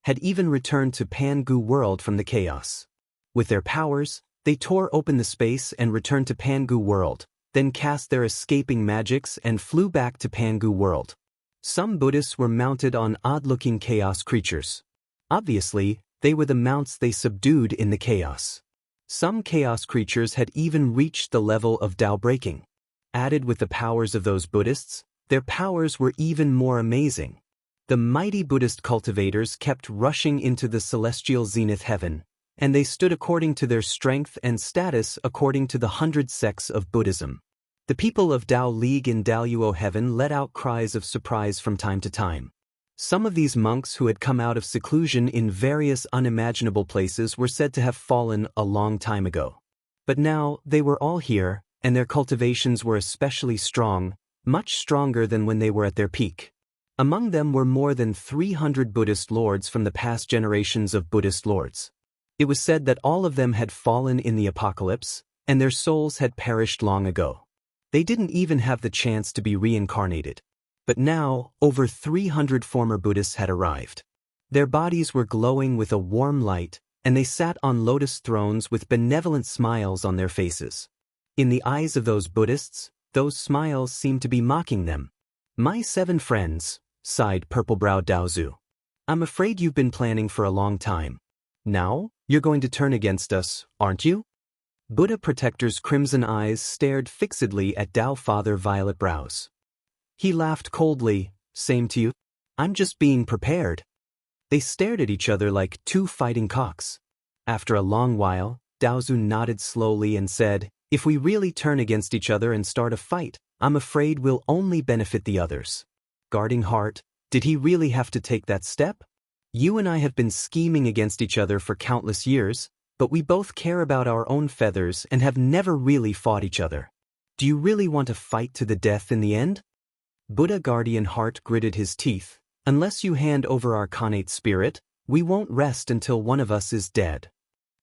Speaker 1: had even returned to Pangu world from the chaos. With their powers, they tore open the space and returned to Pangu world, then cast their escaping magics and flew back to Pangu world. Some Buddhists were mounted on odd-looking chaos creatures. Obviously, they were the mounts they subdued in the chaos. Some chaos creatures had even reached the level of Tao breaking. Added with the powers of those Buddhists, their powers were even more amazing. The mighty Buddhist cultivators kept rushing into the celestial zenith heaven, and they stood according to their strength and status according to the 100 sects of Buddhism. The people of Tao League in Daluo heaven let out cries of surprise from time to time. Some of these monks who had come out of seclusion in various unimaginable places were said to have fallen a long time ago. But now they were all here, and their cultivations were especially strong, much stronger than when they were at their peak. Among them were more than 300 Buddhist lords from the past generations of Buddhist lords. It was said that all of them had fallen in the apocalypse, and their souls had perished long ago. They didn't even have the chance to be reincarnated. But now, over 300 former Buddhists had arrived. Their bodies were glowing with a warm light, and they sat on lotus thrones with benevolent smiles on their faces. In the eyes of those Buddhists, those smiles seemed to be mocking them. "My 7 friends," sighed purple-browed Daozu. "I'm afraid you've been planning for a long time. Now, you're going to turn against us, aren't you?" Buddha Protector's crimson eyes stared fixedly at Tao Father Violet Brows. He laughed coldly. "Same to you. I'm just being prepared." They stared at each other like 2 fighting cocks. After a long while, Daozu nodded slowly and said, "If we really turn against each other and start a fight, I'm afraid we'll only benefit the others." Guarding heart, did he really have to take that step? "You and I have been scheming against each other for countless years, but we both care about our own feathers and have never really fought each other. Do you really want to fight to the death in the end?" Buddha Guardian Heart gritted his teeth. "Unless you hand over our connate spirit, we won't rest until one of us is dead."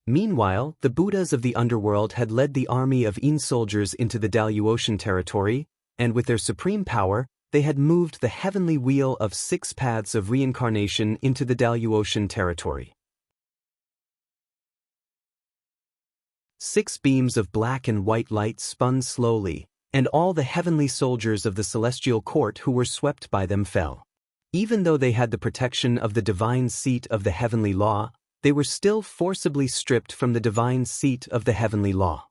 Speaker 1: Meanwhile, the Buddhas of the underworld had led the army of Yin soldiers into the Daluocean territory, and with their supreme power, they had moved the heavenly wheel of 6 paths of reincarnation into the Daluocean territory. 6 beams of black and white light spun slowly, and all the heavenly soldiers of the celestial court who were swept by them fell. Even though they had the protection of the divine seat of the heavenly law, they were still forcibly stripped from the divine seat of the heavenly law.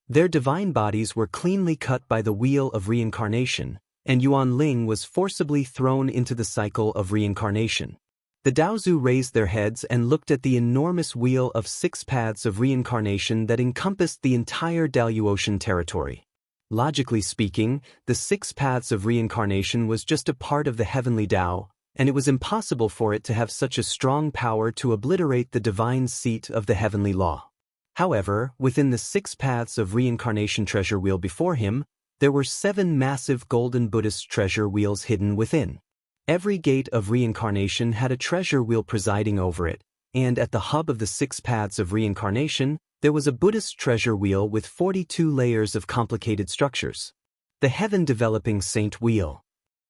Speaker 1: Their divine bodies were cleanly cut by the wheel of reincarnation, and Yuan Ling was forcibly thrown into the cycle of reincarnation. The Daozu raised their heads and looked at the enormous wheel of 6 paths of reincarnation that encompassed the entire Daluocean territory. Logically speaking, the 6 paths of reincarnation was just a part of the heavenly Tao, and it was impossible for it to have such a strong power to obliterate the divine seat of the heavenly law. However, within the 6 paths of reincarnation treasure wheel before him, there were 7 massive golden Buddhist treasure wheels hidden within. Every gate of reincarnation had a treasure wheel presiding over it, and at the hub of the 6 paths of reincarnation, there was a Buddhist treasure wheel with 42 layers of complicated structures. The heaven-developing saint wheel.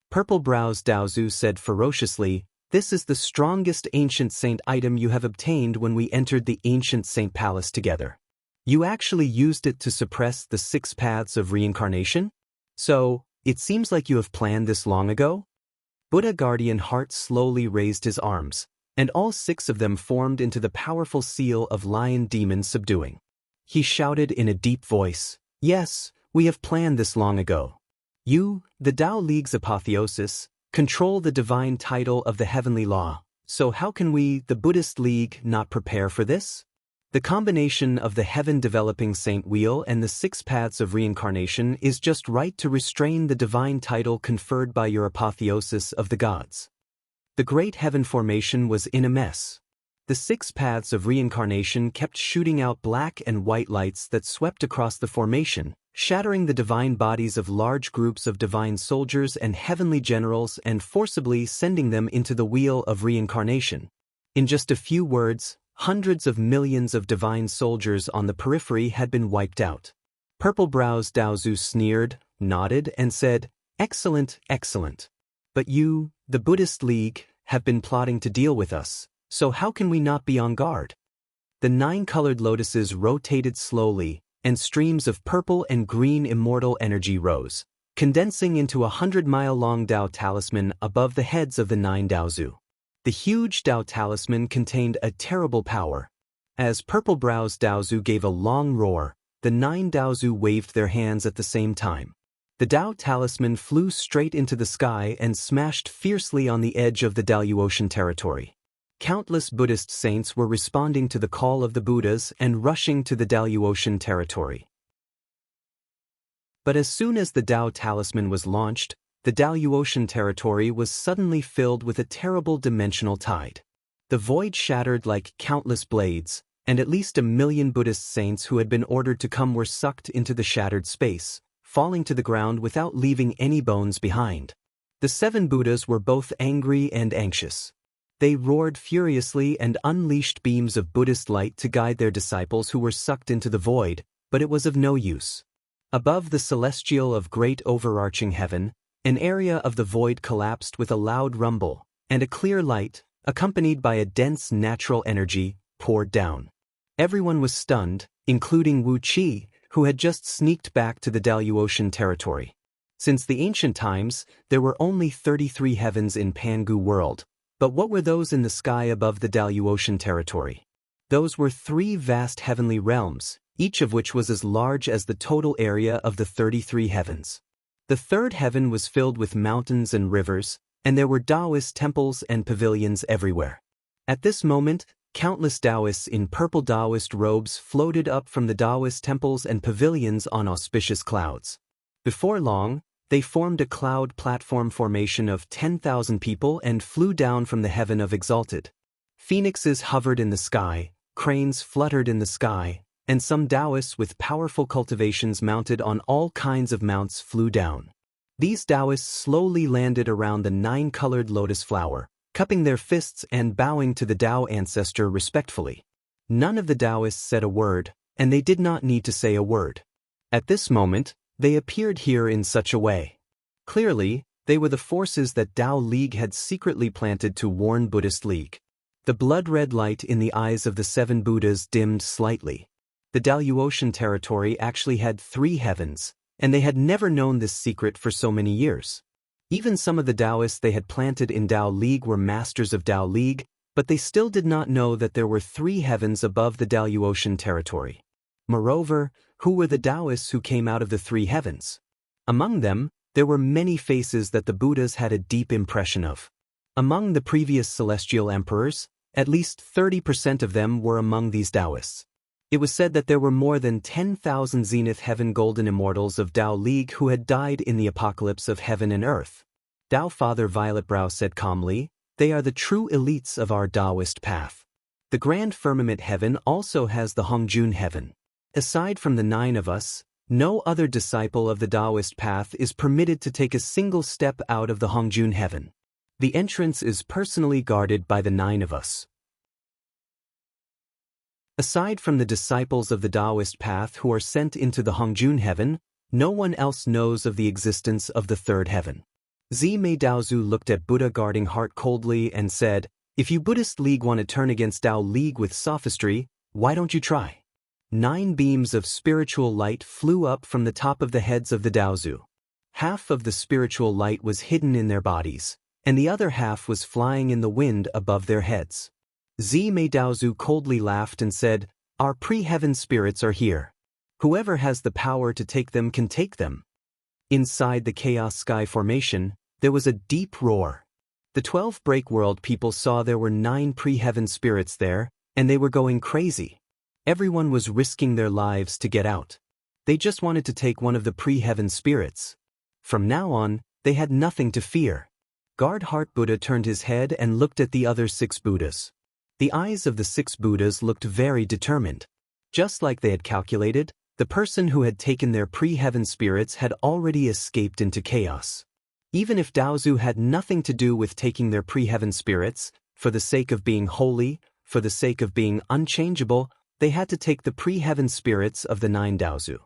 Speaker 1: Purple-browsed Daozu said ferociously, "This is the strongest ancient saint item you have obtained when we entered the ancient saint palace together. You actually used it to suppress the 6 paths of reincarnation? So, it seems like you have planned this long ago?" Buddha Guardian Heart slowly raised his arms, and all 6 of them formed into the powerful seal of Lion Demon Subduing. He shouted in a deep voice, "Yes, we have planned this long ago. You, the Tao League's apotheosis, control the divine title of the heavenly law, so how can we, the Buddhist League, not prepare for this? The combination of the heaven-developing saint wheel and the 6 paths of reincarnation is just right to restrain the divine title conferred by your apotheosis of the gods." The great heaven formation was in a mess. The 6 paths of reincarnation kept shooting out black and white lights that swept across the formation, shattering the divine bodies of large groups of divine soldiers and heavenly generals and forcibly sending them into the wheel of reincarnation. In just a few words, hundreds of millions of divine soldiers on the periphery had been wiped out. Purple-browsed Daozu sneered, nodded, and said, "Excellent, excellent. But you, the Buddhist League, have been plotting to deal with us, so how can we not be on guard?" The 9-colored lotuses rotated slowly, and streams of purple and green immortal energy rose, condensing into a 100-mile-long Tao talisman above the heads of the 9 Daozu. The huge Tao talisman contained a terrible power. As purple-browsed Daozu gave a long roar, the 9 Daozu waved their hands at the same time. The Tao talisman flew straight into the sky and smashed fiercely on the edge of the Daoyuotian territory. Countless Buddhist saints were responding to the call of the Buddhas and rushing to the Daoyuotian territory. But as soon as the Tao talisman was launched, the Daoyuotian territory was suddenly filled with a terrible dimensional tide. The void shattered like countless blades, and at least 1 million Buddhist saints who had been ordered to come were sucked into the shattered space, falling to the ground without leaving any bones behind. The 7 Buddhas were both angry and anxious. They roared furiously and unleashed beams of Buddhist light to guide their disciples who were sucked into the void, but it was of no use. Above the celestial of great overarching heaven, an area of the void collapsed with a loud rumble, and a clear light, accompanied by a dense natural energy, poured down. Everyone was stunned, including Wu Qi, who had just sneaked back to the Daoyuotian territory. Since the ancient times, there were only 33 heavens in Pangu world, but what were those in the sky above the Daoyuotian territory? Those were 3 vast heavenly realms, each of which was as large as the total area of the 33 heavens. The 3rd heaven was filled with mountains and rivers, and there were Taoist temples and pavilions everywhere. At this moment, countless Taoists in purple Taoist robes floated up from the Taoist temples and pavilions on auspicious clouds. Before long, they formed a cloud platform formation of 10,000 people and flew down from the heaven of exalted. Phoenixes hovered in the sky, cranes fluttered in the sky, and some Taoists with powerful cultivations mounted on all kinds of mounts flew down. These Taoists slowly landed around the 9-colored lotus flower, cupping their fists and bowing to the Tao ancestor respectfully. None of the Taoists said a word, and they did not need to say a word. At this moment, they appeared here in such a way. Clearly, they were the forces that Tao League had secretly planted to warn Buddhist League. The blood-red light in the eyes of the 7 Buddhas dimmed slightly. The Daoyuotian territory actually had 3 heavens, and they had never known this secret for so many years. Even some of the Taoists they had planted in Tao League were masters of Tao League, but they still did not know that there were 3 heavens above the Daoyuotian territory. Moreover, who were the Taoists who came out of the 3 heavens? Among them, there were many faces that the Buddhas had a deep impression of. Among the previous celestial emperors, at least 30% of them were among these Taoists. It was said that there were more than 10,000 Zenith Heaven Golden Immortals of Tao League who had died in the apocalypse of heaven and earth. Tao Father Violetbrow said calmly, "They are the true elites of our Taoist path." The Grand Firmament Heaven also has the Hongjun Heaven. Aside from the 9 of us, no other disciple of the Taoist path is permitted to take a single step out of the Hongjun Heaven. The entrance is personally guarded by the 9 of us. Aside from the disciples of the Taoist path who are sent into the Hongjun heaven, no one else knows of the existence of the 3rd heaven. Zimei Daozu looked at Buddha guarding heart coldly and said, "If you Buddhist League want to turn against Tao League with sophistry, why don't you try?" 9 beams of spiritual light flew up from the top of the heads of the Daozu. Half of the spiritual light was hidden in their bodies, and the other half was flying in the wind above their heads. Zimei Daozu coldly laughed and said, "Our pre-heaven spirits are here. Whoever has the power to take them can take them." Inside the chaos sky formation, there was a deep roar. The 12 Breakworld people saw there were 9 pre-heaven spirits there, and they were going crazy. Everyone was risking their lives to get out. They just wanted to take one of the pre-heaven spirits. From now on, they had nothing to fear. Guard Heart Buddha turned his head and looked at the other 6 Buddhas. The eyes of the 6 Buddhas looked very determined. Just like they had calculated, the person who had taken their pre-heaven spirits had already escaped into chaos. Even if Daozu had nothing to do with taking their pre-heaven spirits, for the sake of being holy, for the sake of being unchangeable, they had to take the pre-heaven spirits of the 9 Daozu.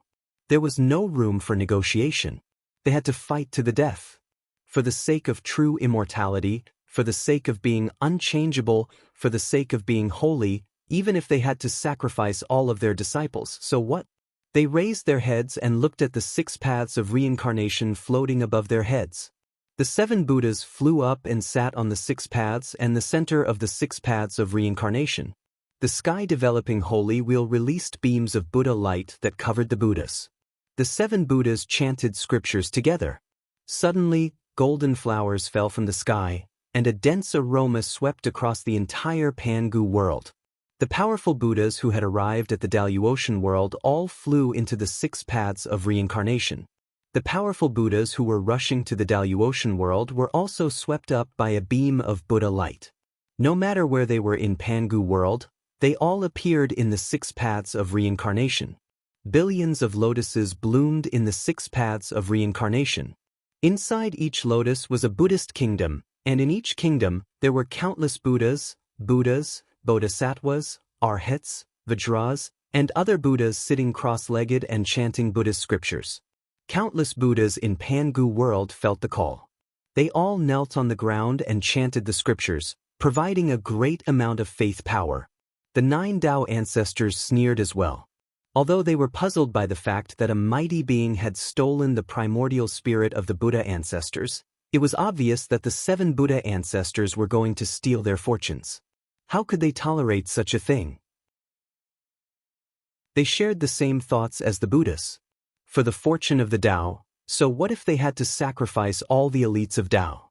Speaker 1: There was no room for negotiation. They had to fight to the death. For the sake of true immortality, for the sake of being unchangeable, for the sake of being holy, even if they had to sacrifice all of their disciples, so what? They raised their heads and looked at the 6 paths of reincarnation floating above their heads. The 7 Buddhas flew up and sat on the 6 paths and the center of the 6 paths of reincarnation. The sky developing holy wheel released beams of Buddha light that covered the Buddhas. The 7 Buddhas chanted scriptures together. Suddenly, golden flowers fell from the sky, and a dense aroma swept across the entire Pangu world. The powerful Buddhas who had arrived at the Daluotian world all flew into the 6 paths of reincarnation. The powerful Buddhas who were rushing to the Daluotian world were also swept up by a beam of Buddha light. No matter where they were in Pangu world, they all appeared in the 6 paths of reincarnation. Billions of lotuses bloomed in the 6 paths of reincarnation. Inside each lotus was a Buddhist kingdom, and in each kingdom there were countless Buddhas, Bodhisattvas, Arhats, Vajras, and other Buddhas sitting cross-legged and chanting Buddhist scriptures. Countless Buddhas in Pangu world felt the call. They all knelt on the ground and chanted the scriptures, providing a great amount of faith power. The 9 Tao ancestors sneered as well. Although they were puzzled by the fact that a mighty being had stolen the primordial spirit of the Buddha ancestors, it was obvious that the 7 Buddha ancestors were going to steal their fortunes. How could they tolerate such a thing? They shared the same thoughts as the Buddhas. For the fortune of the Tao, so what if they had to sacrifice all the elites of Tao?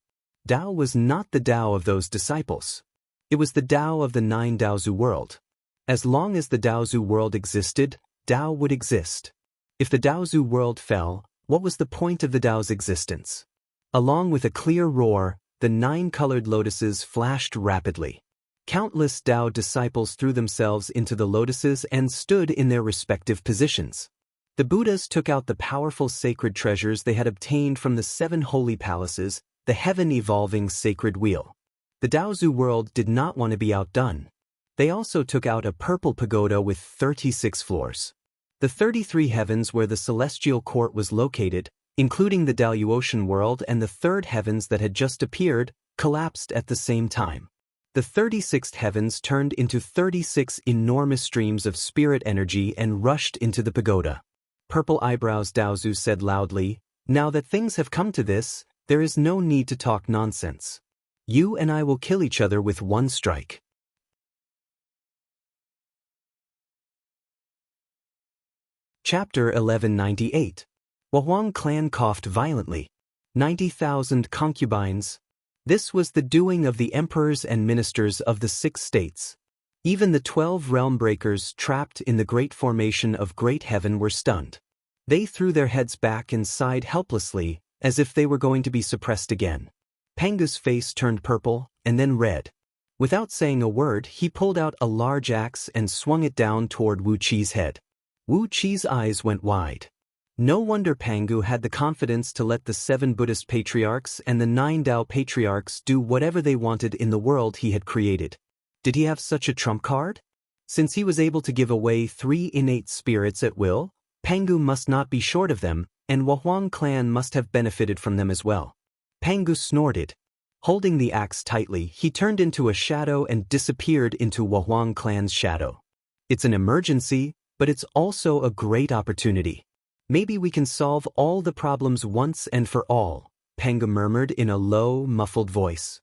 Speaker 1: Tao was not the Tao of those disciples. It was the Tao of the 9 Daozu world. As long as the Daozu world existed, Tao would exist. If the Daozu world fell, what was the point of the Tao's existence? Along with a clear roar, the 9 colored lotuses flashed rapidly. Countless Tao disciples threw themselves into the lotuses and stood in their respective positions. The Buddhas took out the powerful sacred treasures they had obtained from the 7 holy palaces, the heaven-evolving sacred wheel. The Daozu world did not want to be outdone. They also took out a purple pagoda with 36 floors. The 33 heavens where the celestial court was located, including the Daluotian world and the 3rd heavens that had just appeared, collapsed at the same time. The 36th heavens turned into 36 enormous streams of spirit energy and rushed into the pagoda. Purple Eyebrows Daozu said loudly, "Now that things have come to this, there is no need to talk nonsense. You and I will kill each other with one strike." Chapter 1198. Wahuang clan coughed violently. 90,000 concubines. This was the doing of the emperors and ministers of the 6 states. Even the 12 realm breakers trapped in the great formation of Great Heaven were stunned. They threw their heads back and sighed helplessly, as if they were going to be suppressed again. Pangu's face turned purple, and then red. Without saying a word, he pulled out a large axe and swung it down toward Wu Qi's head. Wu Qi's eyes went wide. No wonder Pangu had the confidence to let the 7 Buddhist patriarchs and the 9 Tao patriarchs do whatever they wanted in the world he had created. Did he have such a trump card? Since he was able to give away 3 innate spirits at will, Pangu must not be short of them, and Wahuang clan must have benefited from them as well. Pangu snorted. Holding the axe tightly, he turned into a shadow and disappeared into Wahuang clan's shadow. It's an emergency, but it's also a great opportunity. Maybe we can solve all the problems once and for all, Pangu murmured in a low, muffled voice.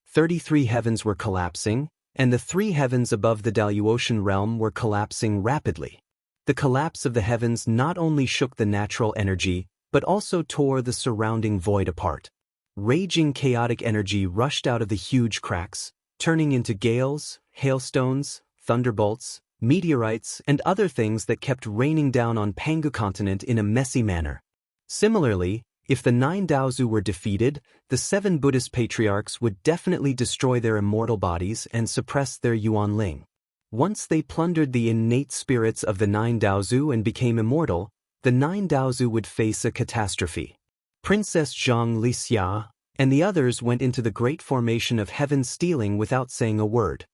Speaker 1: 33 heavens were collapsing, and the 3 heavens above the Daluotian realm were collapsing rapidly. The collapse of the heavens not only shook the natural energy, but also tore the surrounding void apart. Raging chaotic energy rushed out of the huge cracks, turning into gales, hailstones, thunderbolts, meteorites, and other things that kept raining down on Pangu continent in a messy manner. Similarly, if the 9 Daozu were defeated, the 7 Buddhist patriarchs would definitely destroy their immortal bodies and suppress their Yuanling. Once they plundered the innate spirits of the 9 Daozu and became immortal, the 9 Daozu would face a catastrophe. Princess Zhang Lixia and the others went into the great formation of heaven stealing without saying a word.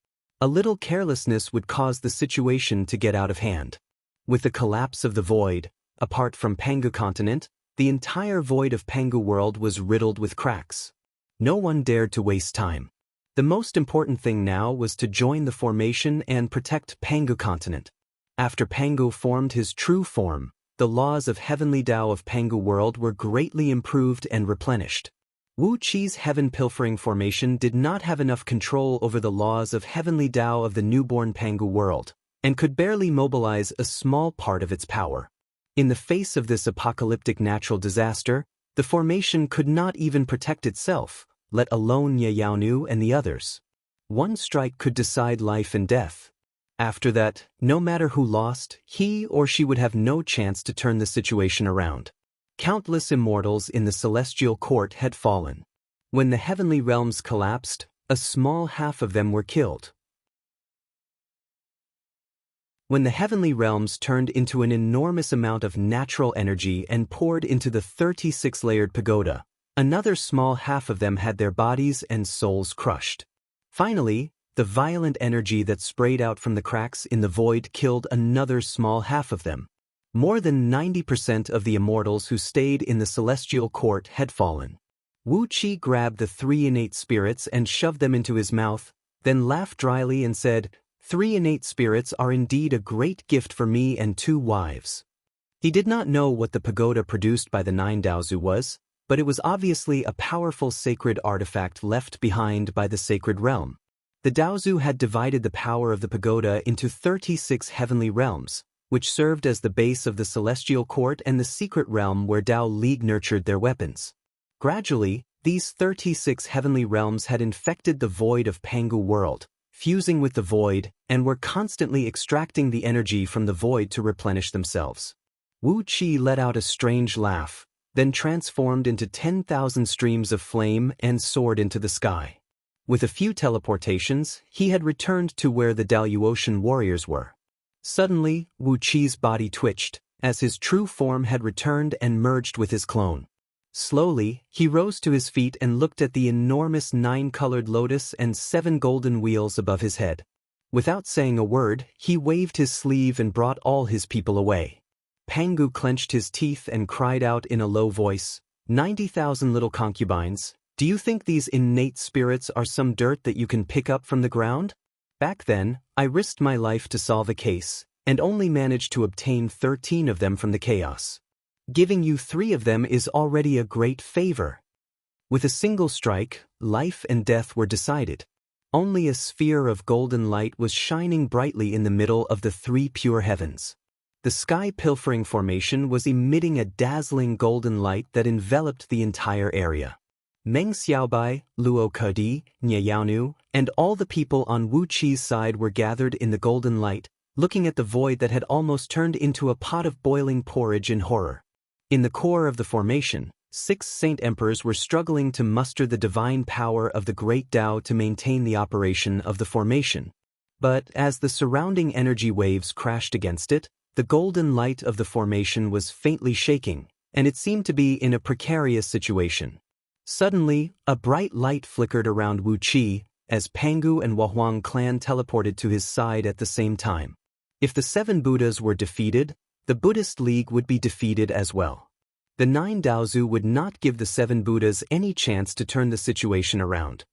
Speaker 1: A little carelessness would cause the situation to get out of hand. With the collapse of the void, apart from Pangu continent, the entire void of Pangu world was riddled with cracks. No one dared to waste time. The most important thing now was to join the formation and protect Pangu continent. After Pangu formed his true form, the laws of heavenly Tao of Pangu world were greatly improved and replenished. Wu Qi's heaven pilfering formation did not have enough control over the laws of heavenly Tao of the newborn Pangu world, and could barely mobilize a small part of its power. In the face of this apocalyptic natural disaster, the formation could not even protect itself, let alone Yaonu and the others. One strike could decide life and death. After that, no matter who lost, he or she would have no chance to turn the situation around. Countless immortals in the celestial court had fallen. When the heavenly realms collapsed, a small half of them were killed. When the heavenly realms turned into an enormous amount of natural energy and poured into the 36-layered pagoda, another small half of them had their bodies and souls crushed. Finally, the violent energy that sprayed out from the cracks in the void killed another small half of them. More than 90% of the immortals who stayed in the celestial court had fallen. Wu Qi grabbed the 3 innate spirits and shoved them into his mouth, then laughed dryly and said, "3 innate spirits are indeed a great gift for me and 2 wives." He did not know what the pagoda produced by the 9 Daozu was, but it was obviously a powerful sacred artifact left behind by the sacred realm. The Daozu had divided the power of the pagoda into 36 heavenly realms, which served as the base of the celestial court and the secret realm where Tao League nurtured their weapons. Gradually, these 36 heavenly realms had infected the void of Pangu world, fusing with the void, and were constantly extracting the energy from the void to replenish themselves. Wu Qi let out a strange laugh, then transformed into 10,000 streams of flame and soared into the sky. With a few teleportations, he had returned to where the Daluotian warriors were. Suddenly, Wu Qi's body twitched, as his true form had returned and merged with his clone. Slowly, he rose to his feet and looked at the enormous 9-colored lotus and 7 golden wheels above his head. Without saying a word, he waved his sleeve and brought all his people away. Pangu clenched his teeth and cried out in a low voice, 90,000 little concubines, do you think these innate spirits are some dirt that you can pick up from the ground? Back then, I risked my life to solve a case, and only managed to obtain 13 of them from the chaos. Giving you 3 of them is already a great favor. With a single strike, life and death were decided. Only a sphere of golden light was shining brightly in the middle of the 3 pure heavens. The sky pilfering formation was emitting a dazzling golden light that enveloped the entire area. Meng Xiaobai, Luo Kedi, Yaonu, and all the people on Wu Qi's side were gathered in the golden light, looking at the void that had almost turned into a pot of boiling porridge in horror. In the core of the formation, 6 saint emperors were struggling to muster the divine power of the great Tao to maintain the operation of the formation. But as the surrounding energy waves crashed against it, The golden light of the formation was faintly shaking, and it seemed to be in a precarious situation. Suddenly, a bright light flickered around Wu Qi, as Pangu and Huang clan teleported to his side at the same time. If the 7 Buddhas were defeated, the Buddhist League would be defeated as well. The 9 Daozu would not give the 7 Buddhas any chance to turn the situation around.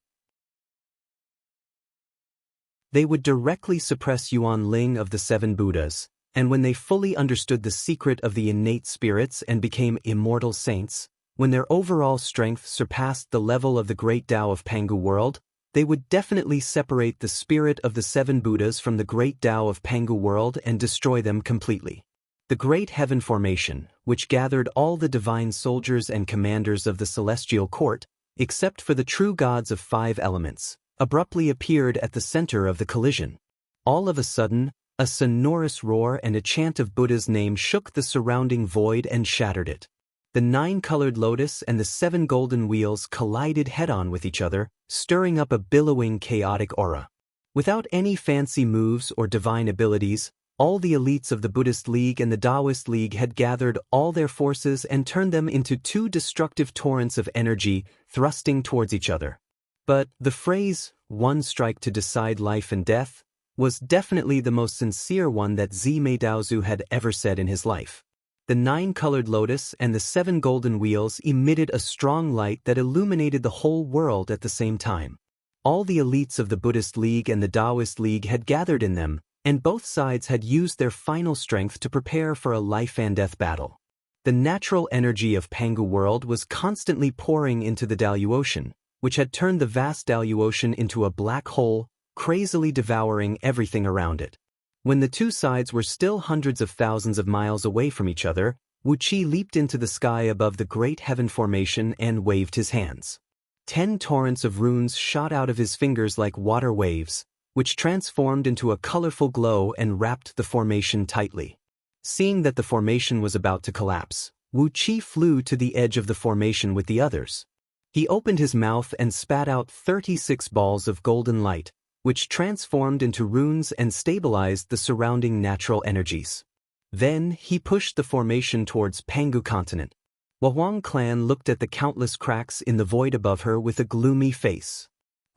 Speaker 1: They would directly suppress Yuan Ling of the 7 Buddhas, and when they fully understood the secret of the innate spirits and became immortal saints, when their overall strength surpassed the level of the great Tao of Pangu world, they would definitely separate the spirit of the 7 Buddhas from the great Tao of Pangu world and destroy them completely. The Great Heaven Formation, which gathered all the divine soldiers and commanders of the celestial court, except for the true gods of 5 elements, abruptly appeared at the center of the collision. All of a sudden, a sonorous roar and a chant of Buddha's name shook the surrounding void and shattered it. The 9-colored lotus and the 7 golden wheels collided head-on with each other, stirring up a billowing chaotic aura. Without any fancy moves or divine abilities, all the elites of the Buddhist League and the Taoist League had gathered all their forces and turned them into 2 destructive torrents of energy, thrusting towards each other. But the phrase, "one strike to decide life and death," was definitely the most sincere one that Zimei Daozu had ever said in his life. The 9-colored lotus and the 7 golden wheels emitted a strong light that illuminated the whole world at the same time. All the elites of the Buddhist League and the Taoist League had gathered in them, and both sides had used their final strength to prepare for a life-and-death battle. The natural energy of Pangu world was constantly pouring into the Daoyu Ocean, which had turned the vast Daoyu Ocean into a black hole, crazily devouring everything around it. When the 2 sides were still hundreds of thousands of miles away from each other, Wu Qi leaped into the sky above the Great Heaven Formation and waved his hands. 10 torrents of runes shot out of his fingers like water waves, which transformed into a colorful glow and wrapped the formation tightly. Seeing that the formation was about to collapse, Wu Qi flew to the edge of the formation with the others. He opened his mouth and spat out 36 balls of golden light, which transformed into runes and stabilized the surrounding natural energies. Then he pushed the formation towards Pangu continent. Huang clan looked at the countless cracks in the void above her with a gloomy face.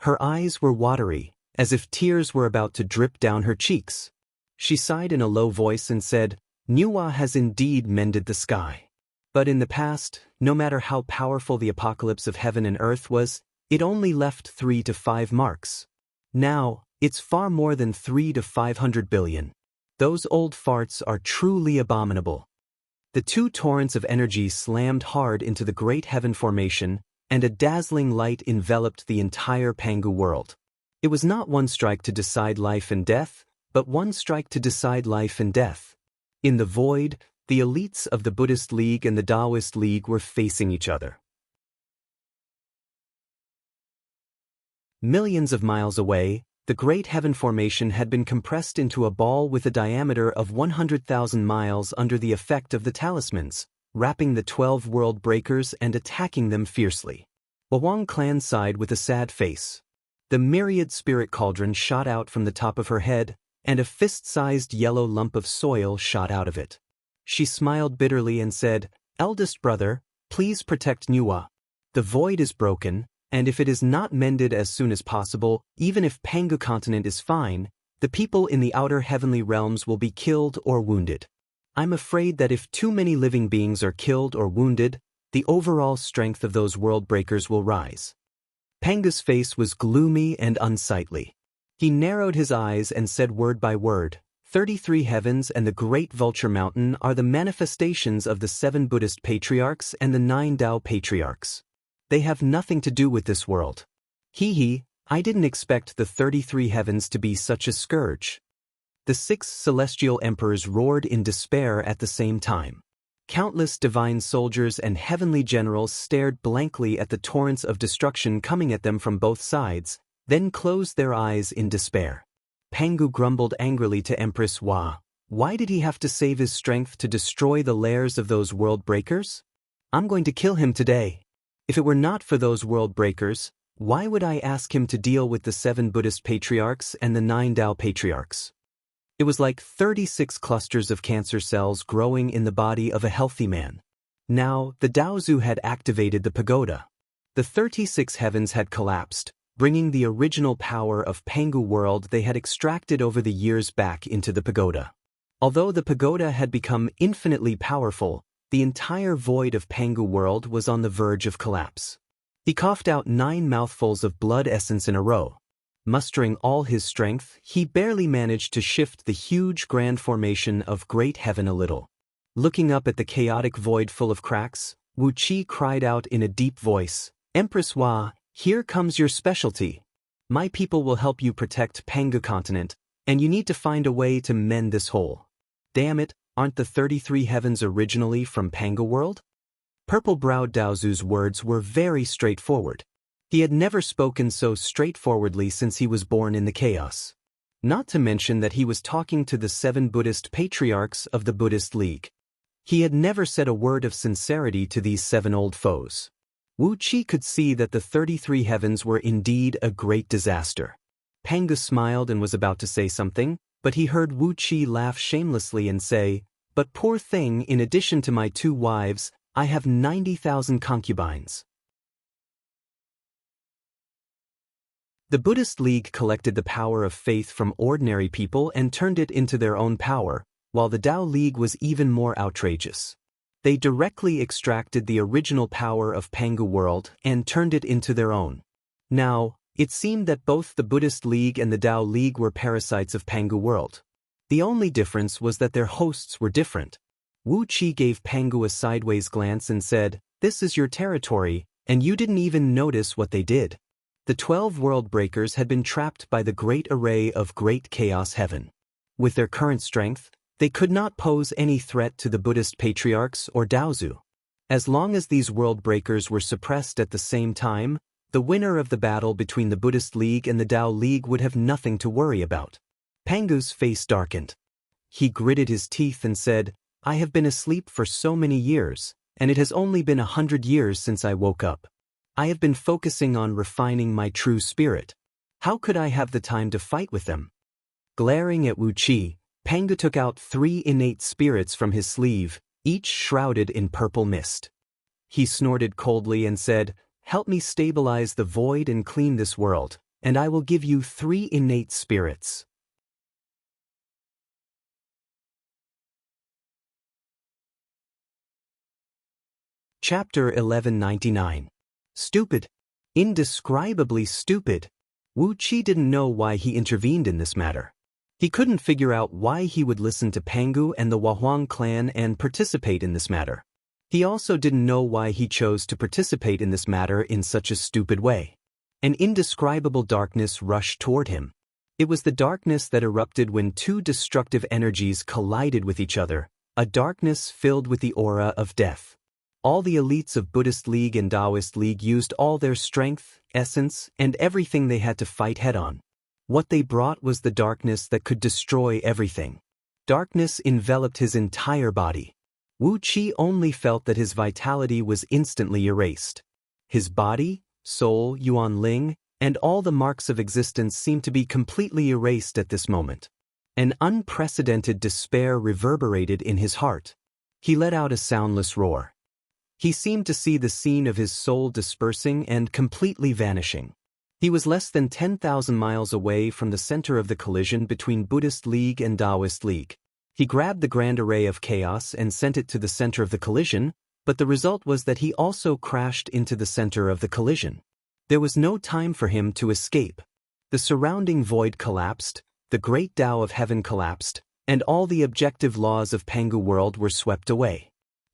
Speaker 1: Her eyes were watery, as if tears were about to drip down her cheeks. She sighed in a low voice and said, "Nuwa has indeed mended the sky. But in the past, no matter how powerful the apocalypse of heaven and earth was, it only left 3 to 5 marks. Now, it's far more than 3 to 500 billion. Those old farts are truly abominable." The 2 torrents of energy slammed hard into the Great Heaven Formation, and a dazzling light enveloped the entire Pangu world. It was not 1 strike to decide life and death, but 1 strike to decide life and death. In the void, the elites of the Buddhist League and the Taoist League were facing each other. Millions of miles away, the Great Heaven Formation had been compressed into a ball with a diameter of 100,000 miles under the effect of the talismans, wrapping the 12 world breakers and attacking them fiercely. Huang clan sighed with a sad face. The myriad spirit cauldron shot out from the top of her head, and a fist-sized yellow lump of soil shot out of it. She smiled bitterly and said, "Eldest brother, please protect Nuwa. The void is broken, and if it is not mended as soon as possible, even if Pangu continent is fine, the people in the outer heavenly realms will be killed or wounded. I'm afraid that if too many living beings are killed or wounded, the overall strength of those world breakers will rise." Pangu's face was gloomy and unsightly. He narrowed his eyes and said word by word, 33 heavens and the Great Vulture Mountain are the manifestations of the 7 Buddhist patriarchs and the 9 Tao patriarchs. They have nothing to do with this world. I didn't expect the 33 heavens to be such a scourge. The 6 celestial emperors roared in despair at the same time. Countless divine soldiers and heavenly generals stared blankly at the torrents of destruction coming at them from both sides, then closed their eyes in despair. Pangu grumbled angrily to Empress Hua. Why did he have to save his strength to destroy the lairs of those world breakers? I'm going to kill him today. If it were not for those world breakers, why would I ask him to deal with the 7 Buddhist patriarchs and the 9 Tao patriarchs? It was like 36 clusters of cancer cells growing in the body of a healthy man. Now, the Daozu had activated the pagoda. The 36 heavens had collapsed, bringing the original power of Pangu world they had extracted over the years back into the pagoda. Although the pagoda had become infinitely powerful, the entire void of Pangu world was on the verge of collapse. He coughed out 9 mouthfuls of blood essence in a row. Mustering all his strength, he barely managed to shift the huge grand formation of great heaven a little. Looking up at the chaotic void full of cracks, Wu Qi cried out in a deep voice, "Empress Hua, here comes your specialty. My people will help you protect Pangu continent, and you need to find a way to mend this hole." Damn it, aren't the 33 heavens originally from Pangu world? Purple-browed Daozu's words were very straightforward. He had never spoken so straightforwardly since he was born in the chaos. Not to mention that he was talking to the 7 Buddhist patriarchs of the Buddhist League. He had never said a word of sincerity to these 7 old foes. Wu Qi could see that the 33 heavens were indeed a great disaster. Pangu smiled and was about to say something, but he heard Wu Qi laugh shamelessly and say, "But poor thing, in addition to my 2 wives, I have 90,000 concubines." The Buddhist League collected the power of faith from ordinary people and turned it into their own power, while the Tao League was even more outrageous. They directly extracted the original power of Pangu world and turned it into their own. Now, it seemed that both the Buddhist League and the Tao League were parasites of Pangu world. The only difference was that their hosts were different. Wu Qi gave Pangu a sideways glance and said, "This is your territory, and you didn't even notice what they did." The 12 world breakers had been trapped by the great array of great chaos heaven. With their current strength, they could not pose any threat to the Buddhist patriarchs or Daozu. As long as these world breakers were suppressed at the same time, the winner of the battle between the Buddhist League and the Tao League would have nothing to worry about. Pangu's face darkened. He gritted his teeth and said, "I have been asleep for so many years, and it has only been 100 years since I woke up. I have been focusing on refining my true spirit. How could I have the time to fight with them?" Glaring at Wu Qi, Pangu took out 3 innate spirits from his sleeve, each shrouded in purple mist. He snorted coldly and said, "Help me stabilize the void and clean this world, and I will give you 3 innate spirits." Chapter 1199. Stupid. Indescribably stupid. Wu Qi didn't know why he intervened in this matter. He couldn't figure out why he would listen to Pangu and the Wahuang clan and participate in this matter. He also didn't know why he chose to participate in this matter in such a stupid way. An indescribable darkness rushed toward him. It was the darkness that erupted when 2 destructive energies collided with each other, a darkness filled with the aura of death. All the elites of Buddhist League and Taoist League used all their strength, essence, and everything they had to fight head-on. What they brought was the darkness that could destroy everything. Darkness enveloped his entire body. Wu Qi only felt that his vitality was instantly erased. His body, soul, Yuan Ling, and all the marks of existence seemed to be completely erased at this moment. An unprecedented despair reverberated in his heart. He let out a soundless roar. He seemed to see the scene of his soul dispersing and completely vanishing. He was less than 10,000 miles away from the center of the collision between Buddhist League and Taoist League. He grabbed the grand array of chaos and sent it to the center of the collision, but the result was that he also crashed into the center of the collision. There was no time for him to escape. The surrounding void collapsed, the great Tao of heaven collapsed, and all the objective laws of Pangu world were swept away.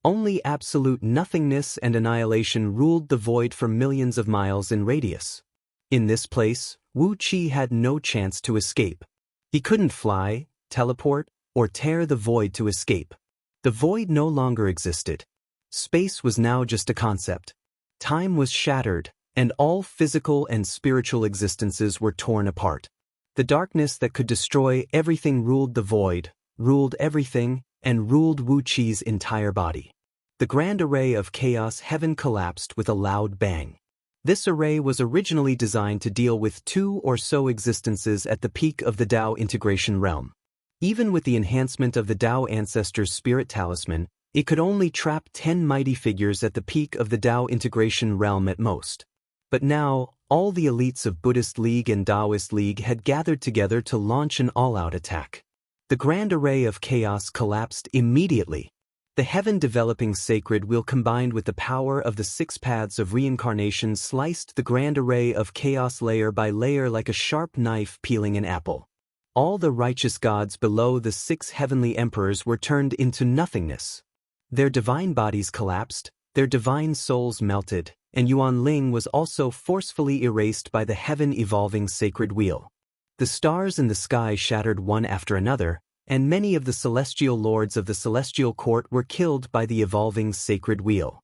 Speaker 1: Only absolute nothingness and annihilation ruled the void for millions of miles in radius. In this place, Wu Qi had no chance to escape. He couldn't fly, teleport, or tear the void to escape. The void no longer existed. Space was now just a concept. Time was shattered, and all physical and spiritual existences were torn apart. The darkness that could destroy everything ruled the void, ruled everything, and ruled Wu Qi's entire body. The grand array of chaos heaven collapsed with a loud bang. This array was originally designed to deal with 2 or so existences at the peak of the Tao integration realm. Even with the enhancement of the Tao Ancestors' Spirit Talisman, it could only trap 10 mighty figures at the peak of the Tao integration realm at most. But now, all the elites of Buddhist League and Taoist League had gathered together to launch an all-out attack. The grand array of chaos collapsed immediately. The heaven-developing sacred wheel combined with the power of the 6 paths of reincarnation sliced the grand array of chaos layer by layer like a sharp knife peeling an apple. All the righteous gods below the 6 heavenly emperors were turned into nothingness. Their divine bodies collapsed, their divine souls melted, and Yuan Ling was also forcefully erased by the heaven-evolving sacred wheel. The stars in the sky shattered one after another, and many of the celestial lords of the celestial court were killed by the evolving sacred wheel.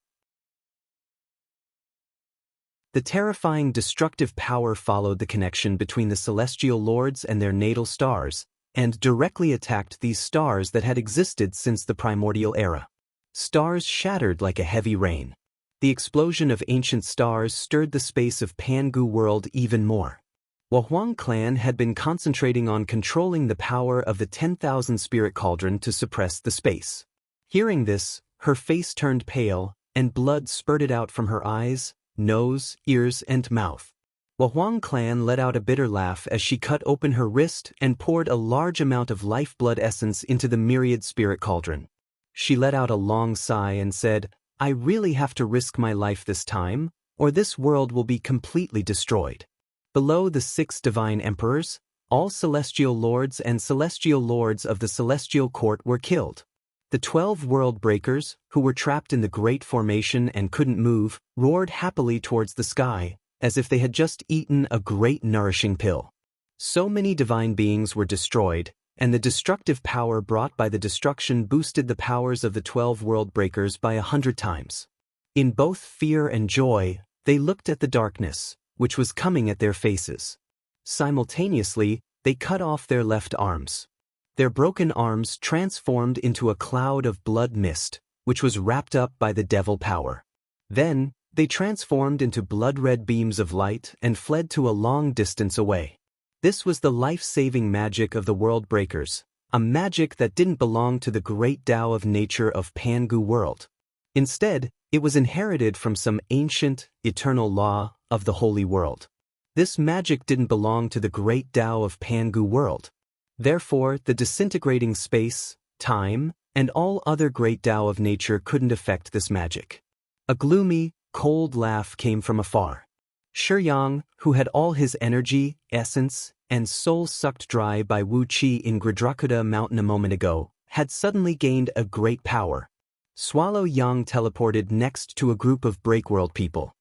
Speaker 1: The terrifying destructive power followed the connection between the celestial lords and their natal stars, and directly attacked these stars that had existed since the primordial era. Stars shattered like a heavy rain. The explosion of ancient stars stirred the space of Pangu world even more. While Huang clan had been concentrating on controlling the power of the 10,000 spirit cauldron to suppress the space. Hearing this, her face turned pale, and blood spurted out from her eyes, nose, ears, and mouth. While Huang clan let out a bitter laugh as she cut open her wrist and poured a large amount of lifeblood essence into the myriad spirit cauldron. She let out a long sigh and said, "I really have to risk my life this time, or this world will be completely destroyed." Below the 6 divine emperors, all celestial lords and celestial lords of the celestial court were killed. The 12 world breakers, who were trapped in the great formation and couldn't move, roared happily towards the sky, as if they had just eaten a great nourishing pill. So many divine beings were destroyed, and the destructive power brought by the destruction boosted the powers of the 12 world breakers by 100 times. In both fear and joy, they looked at the darkness, which was coming at their faces. Simultaneously, they cut off their left arms. Their broken arms transformed into a cloud of blood mist, which was wrapped up by the devil power. Then, they transformed into blood-red beams of light and fled to a long distance away. This was the life-saving magic of the world breakers, a magic that didn't belong to the great Tao of nature of Pangu world. Instead, it was inherited from some ancient, eternal law of the holy world. This magic didn't belong to the great Tao of Pangu world. Therefore, the disintegrating space, time, and all other great Tao of nature couldn't affect this magic. A gloomy, cold laugh came from afar. Shiyang, who had all his energy, essence, and soul sucked dry by Wu Qi in Gridrakuta Mountain a moment ago, had suddenly gained a great power. Swallow Yang teleported next to a group of Breakworld people.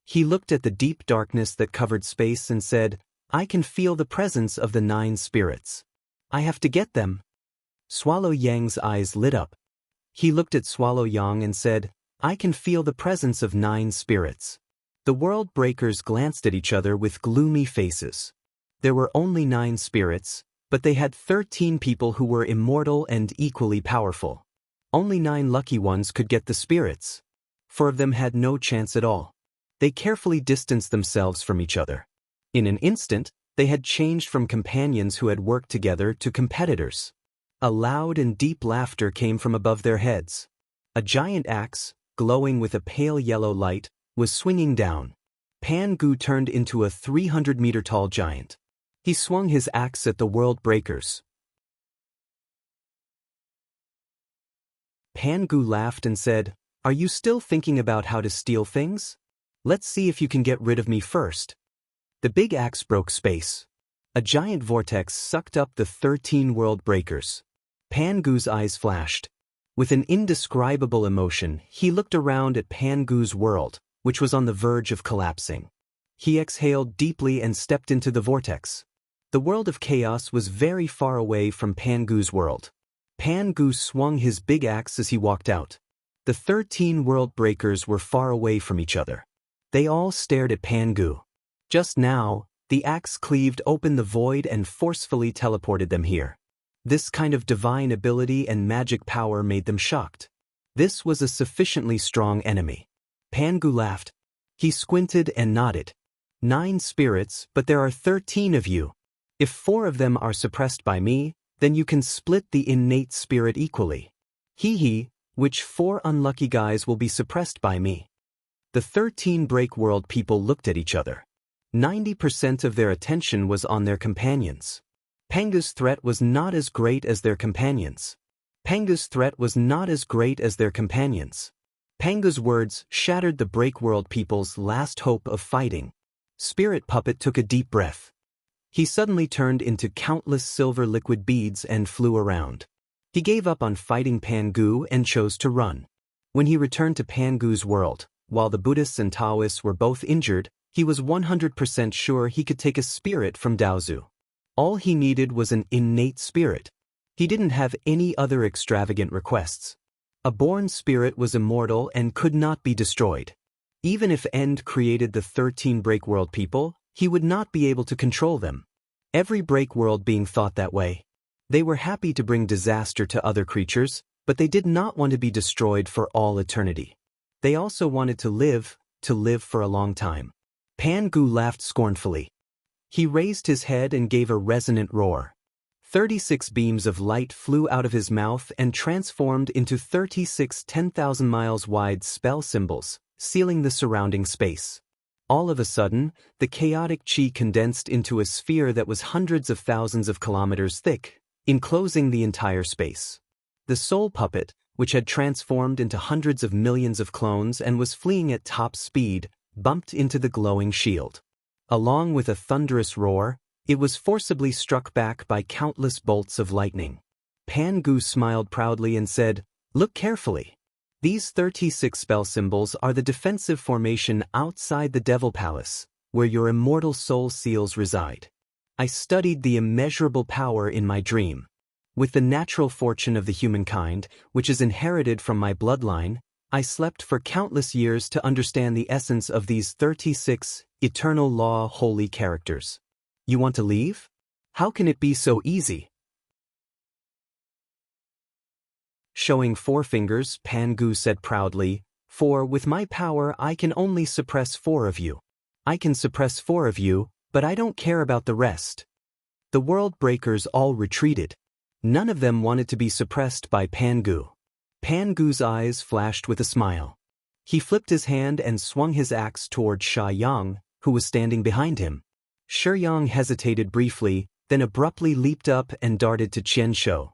Speaker 1: He looked at the deep darkness that covered space and said, "I can feel the presence of the 9 spirits. I have to get them." Swallow Yang's eyes lit up. He looked at Swallow Yang and said, "I can feel the presence of 9 spirits." The world breakers glanced at each other with gloomy faces. There were only 9 spirits, but they had 13 people who were immortal and equally powerful. Only 9 lucky ones could get the spirits. 4 of them had no chance at all. They carefully distanced themselves from each other. In an instant, they had changed from companions who had worked together to competitors. A loud and deep laughter came from above their heads. A giant axe, glowing with a pale yellow light, was swinging down. Pangu turned into a 300-meter-tall giant. He swung his axe at the world breakers. Pangu laughed and said, "Are you still thinking about how to steal things? Let's see if you can get rid of me first." The big axe broke space. A giant vortex sucked up the 13 world breakers. Pangu's eyes flashed. With an indescribable emotion, he looked around at Pangu's world, which was on the verge of collapsing. He exhaled deeply and stepped into the vortex. The world of chaos was very far away from Pangu's world. Pangu swung his big axe as he walked out. The 13 world breakers were far away from each other. They all stared at Pangu. Just now, the axe cleaved open the void and forcefully teleported them here. This kind of divine ability and magic power made them shocked. This was a sufficiently strong enemy. Pangu laughed. He squinted and nodded. 9 spirits, but there are 13 of you. If 4 of them are suppressed by me, Then you can split the innate spirit equally. Hee, which 4 unlucky guys will be suppressed by me? The 13 break world people looked at each other. 90% of their attention was on their companions. Pangu's threat was not as great as their companions. Pangu's threat was not as great as their companions. Pangu's words shattered the break world people's last hope of fighting. Spirit Puppet took a deep breath. He suddenly turned into countless silver liquid beads and flew around. He gave up on fighting Pangu and chose to run. When he returned to Pangu's world, while the Buddhists and Taoists were both injured, he was 100% sure he could take a spirit from Daozu. All he needed was an innate spirit. He didn't have any other extravagant requests. A born spirit was immortal and could not be destroyed. Even if End created the 13 break world people, he would not be able to control them. Every break world being thought that way. They were happy to bring disaster to other creatures, but they did not want to be destroyed for all eternity. They also wanted to live for a long time. Pangu laughed scornfully. He raised his head and gave a resonant roar. 36 beams of light flew out of his mouth and transformed into 36 10,000 miles wide spell symbols, sealing the surrounding space. All of a sudden, the chaotic chi condensed into a sphere that was hundreds of thousands of kilometers thick, enclosing the entire space. The soul puppet, which had transformed into hundreds of millions of clones and was fleeing at top speed, bumped into the glowing shield. Along with a thunderous roar, it was forcibly struck back by countless bolts of lightning. Pangu smiled proudly and said, "Look carefully. These 36 spell symbols are the defensive formation outside the Devil Palace, where your immortal soul seals reside. I studied the immeasurable power in my dream. With the natural fortune of the humankind, which is inherited from my bloodline, I slept for countless years to understand the essence of these 36 eternal law holy characters. You want to leave? How can it be so easy?" Showing 4 fingers, Pangu said proudly, "For with my power I can only suppress 4 of you. I can suppress 4 of you, but I don't care about the rest." The world breakers all retreated. None of them wanted to be suppressed by Pangu. Pangu's eyes flashed with a smile. He flipped his hand and swung his axe toward Sha Yang, who was standing behind him. Shi Yang hesitated briefly, then abruptly leaped up and darted to Qian Shou.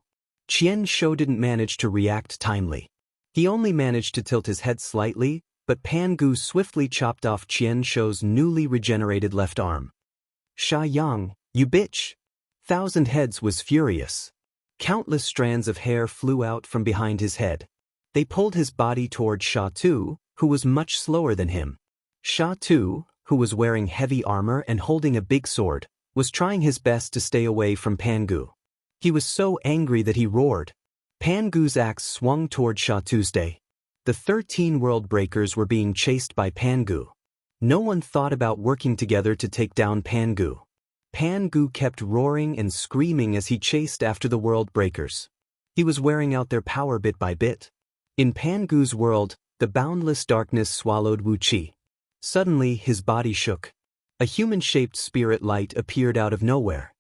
Speaker 1: Qian Shou didn't manage to react timely. He only managed to tilt his head slightly, but Pangu swiftly chopped off Qian Shou's newly regenerated left arm. "Sha Yang, you bitch!" Thousand Heads was furious. Countless strands of hair flew out from behind his head. They pulled his body toward Sha Tu, who was much slower than him. Sha Tu, who was wearing heavy armor and holding a big sword, was trying his best to stay away from Pangu. He was so angry that he roared. Pangu's axe swung toward Sha Tuesday. The 13 world breakers were being chased by Pangu. No one thought about working together to take down Pangu. Pangu kept roaring and screaming as he chased after the world breakers. He was wearing out their power bit by bit. In Pangu's world, the boundless darkness swallowed Wu Qi. Suddenly, his body shook. A human-shaped spirit light appeared out of nowhere.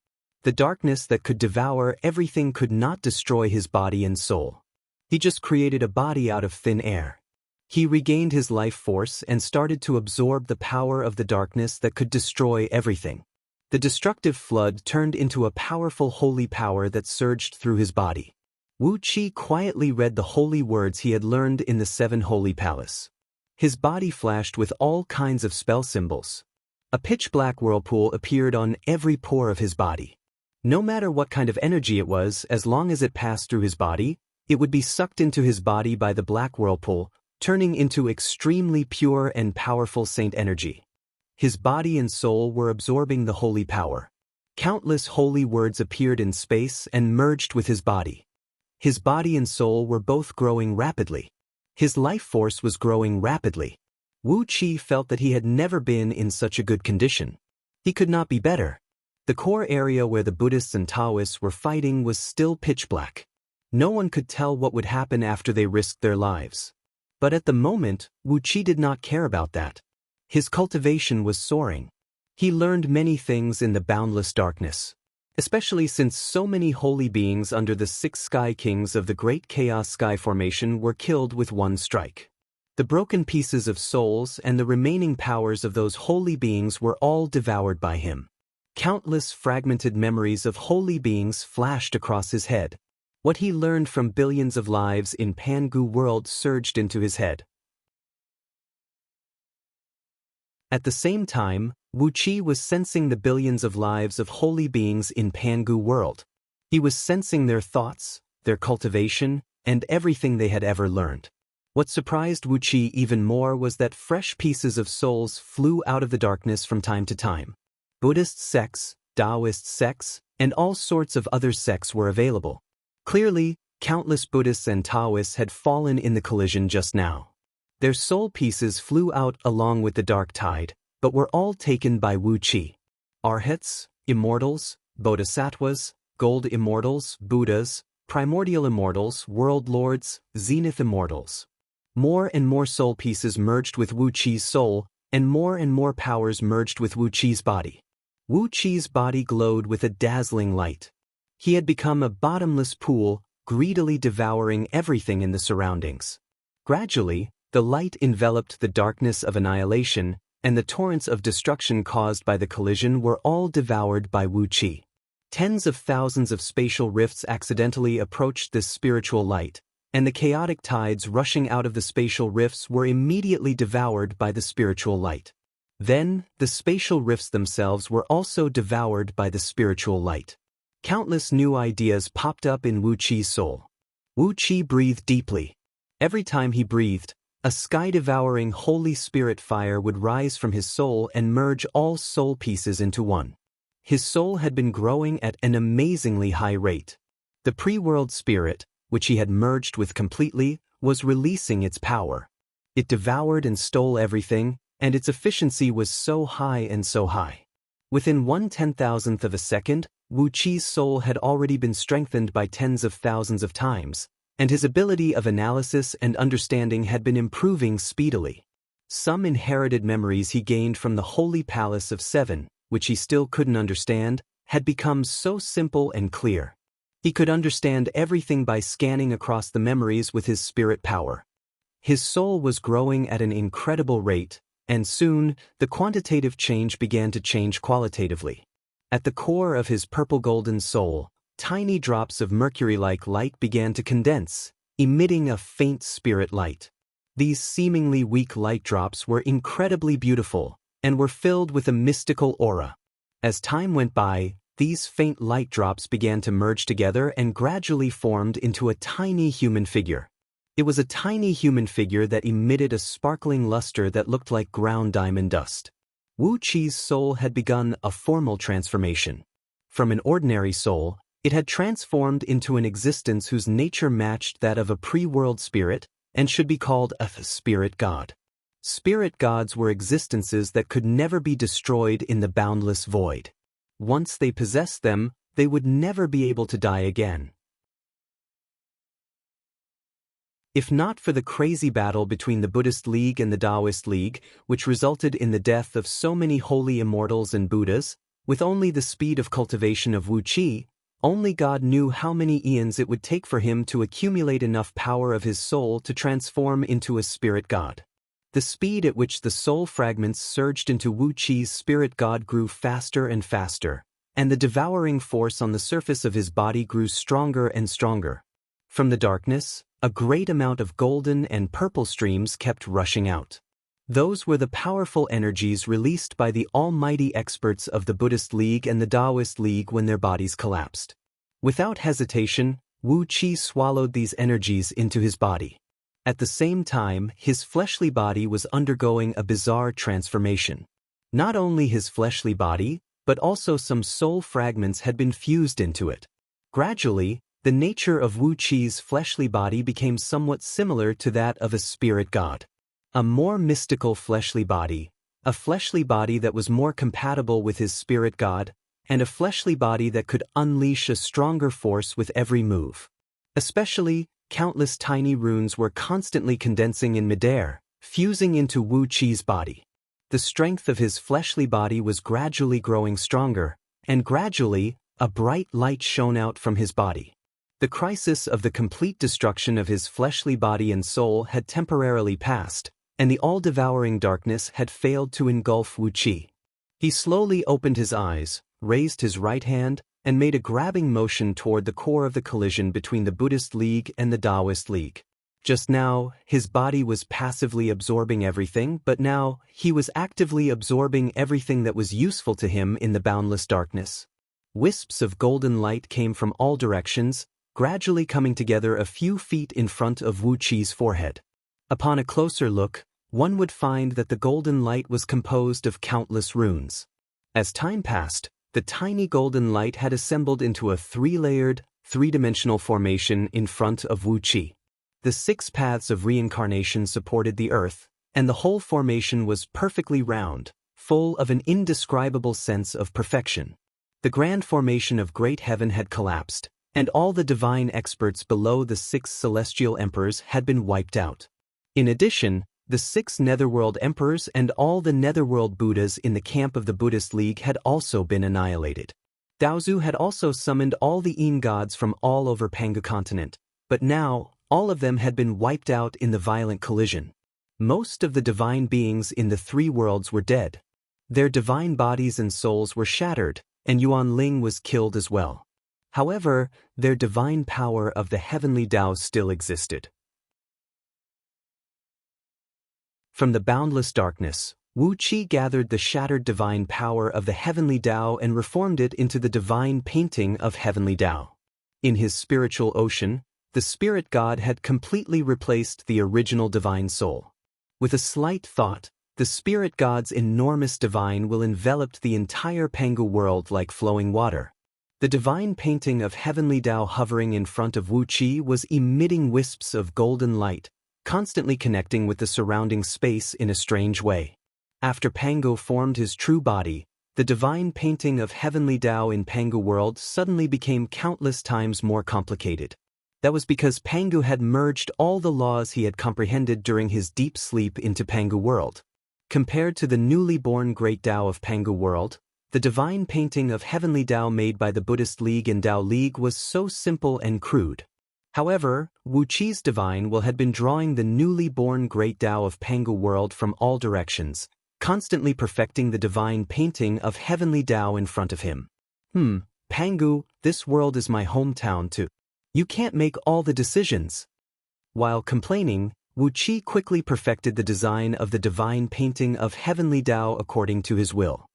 Speaker 1: The darkness that could devour everything could not destroy his body and soul. He just created a body out of thin air. He regained his life force and started to absorb the power of the darkness that could destroy everything. The destructive flood turned into a powerful holy power that surged through his body. Wu Qi quietly read the holy words he had learned in the 7 Holy Palace. His body flashed with all kinds of spell symbols. A pitch-black whirlpool appeared on every pore of his body. No matter what kind of energy it was, as long as it passed through his body, it would be sucked into his body by the black whirlpool, turning into extremely pure and powerful saint energy. His body and soul were absorbing the holy power. Countless holy words appeared in space and merged with his body. His body and soul were both growing rapidly. His life force was growing rapidly. Wu Qi felt that he had never been in such a good condition. He could not be better. The core area where the Buddhists and Taoists were fighting was still pitch black. No one could tell what would happen after they risked their lives. But at the moment, Wu Qi did not care about that. His cultivation was soaring. He learned many things in the boundless darkness. especially since so many holy beings under the 6 Sky Kings of the Great Chaos Sky Formation were killed with one strike. The broken pieces of souls and the remaining powers of those holy beings were all devoured by him. Countless fragmented memories of holy beings flashed across his head. What he learned from billions of lives in Pangu world surged into his head. At the same time, Wu Qi was sensing the billions of lives of holy beings in Pangu world. He was sensing their thoughts, their cultivation, and everything they had ever learned. What surprised Wu Qi even more was that fresh pieces of souls flew out of the darkness from time to time. Buddhist sects, Taoist sects, and all sorts of other sects were available. Clearly, countless Buddhists and Taoists had fallen in the collision just now. Their soul pieces flew out along with the dark tide, but were all taken by Wu Qi. Arhats, immortals, bodhisattvas, gold immortals, Buddhas, primordial immortals, world lords, zenith immortals. More and more soul pieces merged with Wu Qi's soul, and more powers merged with Wu Qi's body. Wu Qi's body glowed with a dazzling light. He had become a bottomless pool, greedily devouring everything in the surroundings. Gradually, the light enveloped the darkness of annihilation, and the torrents of destruction caused by the collision were all devoured by Wu Qi. Tens of thousands of spatial rifts accidentally approached this spiritual light, and the chaotic tides rushing out of the spatial rifts were immediately devoured by the spiritual light. Then, the spatial rifts themselves were also devoured by the spiritual light. Countless new ideas popped up in Wu Qi's soul. Wu Qi breathed deeply. Every time he breathed, a sky-devouring Holy Spirit fire would rise from his soul and merge all soul pieces into one. His soul had been growing at an amazingly high rate. The pre-world spirit, which he had merged with completely, was releasing its power. It devoured and stole everything, and its efficiency was so high and so high. Within 1/10,000th of a second, Wu Qi's soul had already been strengthened by tens of thousands of times, and his ability of analysis and understanding had been improving speedily. Some inherited memories he gained from the Holy Palace of Seven, which he still couldn't understand, had become so simple and clear. He could understand everything by scanning across the memories with his spirit power. His soul was growing at an incredible rate, and soon, the quantitative change began to change qualitatively. At the core of his purple-golden soul, tiny drops of mercury-like light began to condense, emitting a faint spirit light. These seemingly weak light drops were incredibly beautiful, and were filled with a mystical aura. As time went by, these faint light drops began to merge together and gradually formed into a tiny human figure. It was a tiny human figure that emitted a sparkling luster that looked like ground diamond dust. Wu Qi's soul had begun a formal transformation. From an ordinary soul, it had transformed into an existence whose nature matched that of a pre-world spirit and should be called a spirit god. Spirit gods were existences that could never be destroyed in the boundless void. Once they possessed them, they would never be able to die again. If not for the crazy battle between the Buddhist League and the Taoist League, which resulted in the death of so many holy immortals and Buddhas, with only the speed of cultivation of Wu Qi, only God knew how many eons it would take for him to accumulate enough power of his soul to transform into a spirit god. The speed at which the soul fragments surged into Wu Qi's spirit god grew faster and faster, and the devouring force on the surface of his body grew stronger and stronger. From the darkness, a great amount of golden and purple streams kept rushing out. Those were the powerful energies released by the almighty experts of the Buddhist League and the Taoist League when their bodies collapsed. Without hesitation, Wu Qi swallowed these energies into his body. At the same time, his fleshly body was undergoing a bizarre transformation. Not only his fleshly body, but also some soul fragments had been fused into it. Gradually, the nature of Wu Qi's fleshly body became somewhat similar to that of a spirit god. A more mystical fleshly body, a fleshly body that was more compatible with his spirit god, and a fleshly body that could unleash a stronger force with every move. Especially, countless tiny runes were constantly condensing in midair, fusing into Wu Qi's body. The strength of his fleshly body was gradually growing stronger, and gradually, A bright light shone out from his body. The crisis of the complete destruction of his fleshly body and soul had temporarily passed, and the all-devouring darkness had failed to engulf Wu Qi. He slowly opened his eyes, raised his right hand, and made a grabbing motion toward the core of the collision between the Buddhist League and the Taoist League. Just now, his body was passively absorbing everything, but now, he was actively absorbing everything that was useful to him in the boundless darkness. Wisps of golden light came from all directions, gradually coming together a few feet in front of Wu Qi's forehead. Upon a closer look, one would find that the golden light was composed of countless runes. As time passed, the tiny golden light had assembled into a three-layered, three-dimensional formation in front of Wu Qi. The 6 paths of reincarnation supported the earth, and the whole formation was perfectly round, full of an indescribable sense of perfection. The grand formation of great heaven had collapsed, and all the divine experts below the 6 celestial emperors had been wiped out. In addition, the 6 netherworld emperors and all the netherworld Buddhas in the camp of the Buddhist League had also been annihilated. Daozu had also summoned all the Yin gods from all over Pangu continent, but now, all of them had been wiped out in the violent collision. Most of the divine beings in the 3 worlds were dead. Their divine bodies and souls were shattered, and Yuan Ling was killed as well. However, their divine power of the heavenly Tao still existed. From the boundless darkness, Wu Qi gathered the shattered divine power of the heavenly Tao and reformed it into the divine painting of heavenly Tao. In his spiritual ocean, the spirit god had completely replaced the original divine soul. With a slight thought, the spirit god's enormous divine will envelop the entire Pangu world like flowing water. The divine painting of heavenly Tao hovering in front of Wu Qi was emitting wisps of golden light, constantly connecting with the surrounding space in a strange way. After Pangu formed his true body, the divine painting of heavenly Tao in Pangu world suddenly became countless times more complicated. That was because Pangu had merged all the laws he had comprehended during his deep sleep into Pangu world. Compared to the newly born great Tao of Pangu world, the divine painting of heavenly Tao made by the Buddhist League and Tao League was so simple and crude. However, Wu Qi's divine will had been drawing the newly born great Tao of Pangu world from all directions, constantly perfecting the divine painting of heavenly Tao in front of him. Pangu, this world is my hometown too. You can't make all the decisions. While complaining, Wu Qi quickly perfected the design of the divine painting of heavenly Tao according to his will.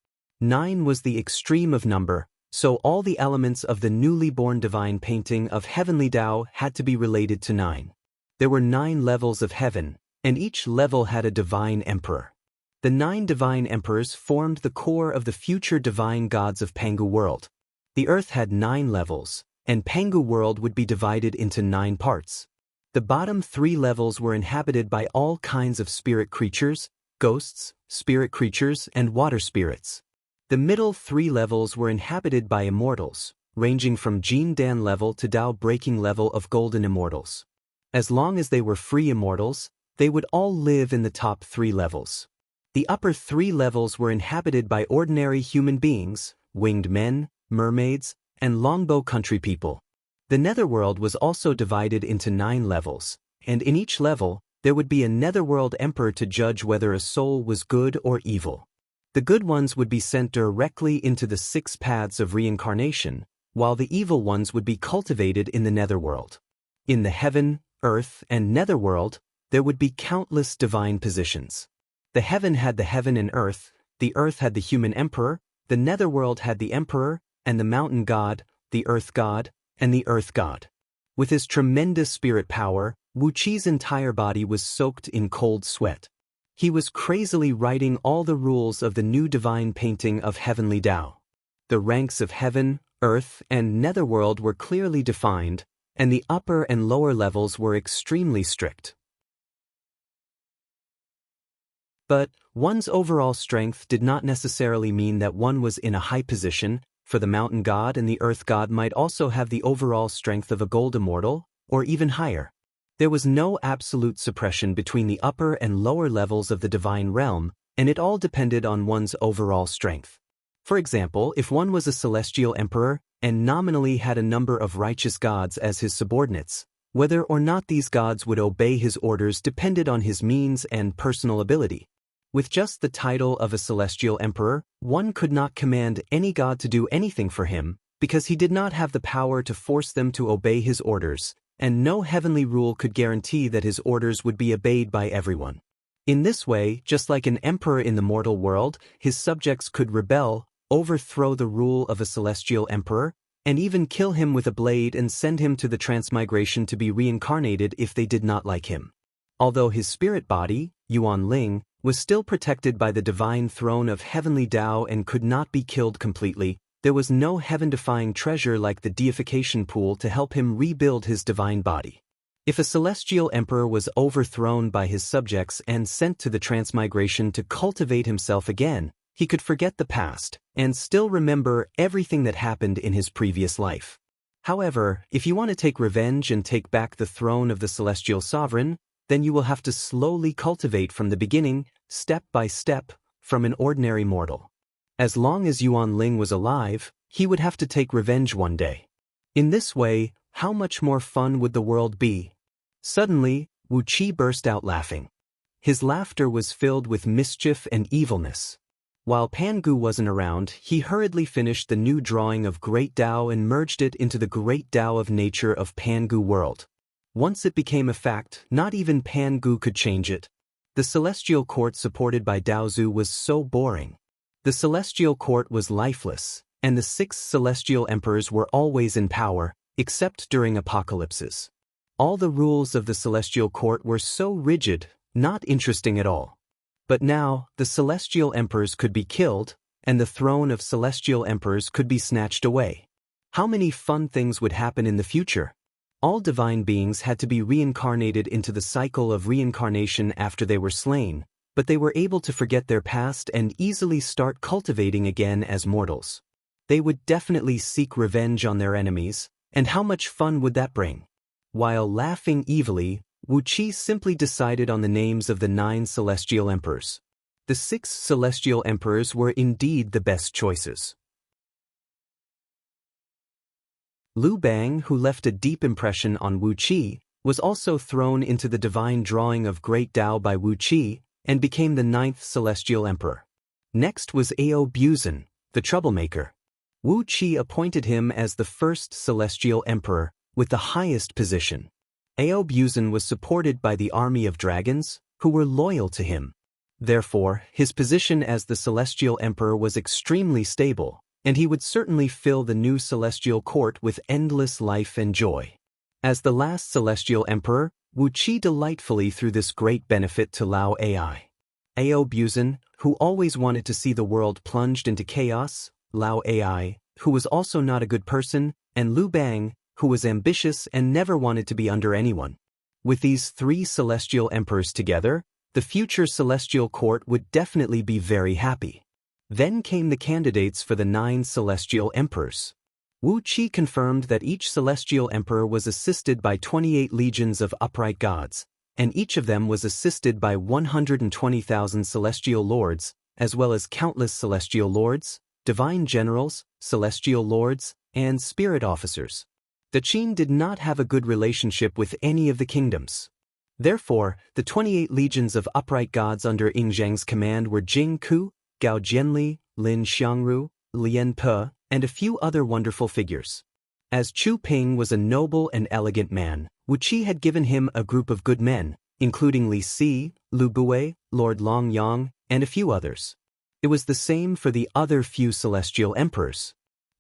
Speaker 1: 9 was the extreme of number, so all the elements of the newly born divine painting of heavenly Tao had to be related to 9. There were 9 levels of heaven, and each level had a divine emperor. The 9 divine emperors formed the core of the future divine gods of Pangu world. The earth had 9 levels, and Pangu world would be divided into 9 parts. The bottom 3 levels were inhabited by all kinds of spirit creatures, ghosts, spirit creatures, and water spirits. The middle 3 levels were inhabited by immortals, ranging from Jin Dan level to Tao breaking level of golden immortals. As long as they were free immortals, they would all live in the top 3 levels. The upper 3 levels were inhabited by ordinary human beings, winged men, mermaids, and longbow country people. The netherworld was also divided into 9 levels, and in each level, there would be a netherworld emperor to judge whether a soul was good or evil. The good ones would be sent directly into the 6 paths of reincarnation, while the evil ones would be cultivated in the netherworld. In the heaven, earth, and netherworld, there would be countless divine positions. The heaven had the heaven and earth, the earth had the human emperor, the netherworld had the emperor, and the mountain god, the earth god, and the earth god. With his tremendous spirit power, Wu Qi's entire body was soaked in cold sweat. He was crazily writing all the rules of the new divine painting of heavenly Tao. The ranks of heaven, earth, and netherworld were clearly defined, and the upper and lower levels were extremely strict. But one's overall strength did not necessarily mean that one was in a high position, for the mountain god and the earth god might also have the overall strength of a gold immortal, or even higher. There was no absolute suppression between the upper and lower levels of the divine realm, and it all depended on one's overall strength. For example, if one was a celestial emperor, and nominally had a number of righteous gods as his subordinates. Whether or not these gods would obey his orders depended on his means and personal ability. With just the title of a celestial emperor, one could not command any god to do anything for him, because he did not have the power to force them to obey his orders, and no heavenly rule could guarantee that his orders would be obeyed by everyone. In this way, just like an emperor in the mortal world, his subjects could rebel, overthrow the rule of a celestial emperor, and even kill him with a blade and send him to the transmigration to be reincarnated if they did not like him. Although his spirit body, Yuan Ling, was still protected by the divine throne of heavenly Tao and could not be killed completely, there was no heaven-defying treasure like the deification pool to help him rebuild his divine body. If a celestial emperor was overthrown by his subjects and sent to the transmigration to cultivate himself again, he could forget the past and still remember everything that happened in his previous life. However, if you want to take revenge and take back the throne of the celestial sovereign, then you will have to slowly cultivate from the beginning, step by step, from an ordinary mortal. As long as Yuan Ling was alive, he would have to take revenge one day. In this way, how much more fun would the world be? Suddenly, Wu Qi burst out laughing. His laughter was filled with mischief and evilness. While Pangu wasn't around, he hurriedly finished the new drawing of Great Tao and merged it into the Great Tao of Nature of Pangu World. Once it became a fact, not even Pangu could change it. The celestial court supported by Daozu was so boring. The celestial court was lifeless, and the 6 celestial emperors were always in power, except during apocalypses. All the rules of the celestial court were so rigid, not interesting at all. But now, the celestial emperors could be killed, and the throne of celestial emperors could be snatched away. How many fun things would happen in the future? All divine beings had to be reincarnated into the cycle of reincarnation after they were slain, but they were able to forget their past and easily start cultivating again as mortals. They would definitely seek revenge on their enemies, and how much fun would that bring? While laughing evilly, Wu Qi simply decided on the names of the 9 celestial emperors. The 6 celestial emperors were indeed the best choices. Lu Bang, who left a deep impression on Wu Qi, was also thrown into the divine drawing of Great Tao by Wu Qi and became the 9th celestial emperor. Next was Ao Buzan, the troublemaker. Wu Qi appointed him as the 1st celestial emperor, with the highest position. Ao Buzan was supported by the army of dragons, who were loyal to him. Therefore, his position as the celestial emperor was extremely stable, and he would certainly fill the new celestial court with endless life and joy. As the last celestial emperor, Wu Qi delightfully threw this great benefit to Lao Ai. Ao Buzan, who always wanted to see the world plunged into chaos, Lao Ai, who was also not a good person, and Lu Bang, who was ambitious and never wanted to be under anyone. With these 3 celestial emperors together, the future celestial court would definitely be very happy. Then came the candidates for the 9 celestial emperors. Wu Qi confirmed that each celestial emperor was assisted by 28 legions of upright gods, and each of them was assisted by 120,000 celestial lords, as well as countless celestial lords, divine generals, celestial lords, and spirit officers. The Qin did not have a good relationship with any of the kingdoms. Therefore, the 28 legions of upright gods under Ing Zhang's command were Jing Ku, Gao Jianli, Lin Xiangru, Lian Pe, and a few other wonderful figures. As Chu Ping was a noble and elegant man, Wu Qi had given him a group of good men, including Li Si, Lu Bue, Lord Long Yang, and a few others. It was the same for the other few celestial emperors.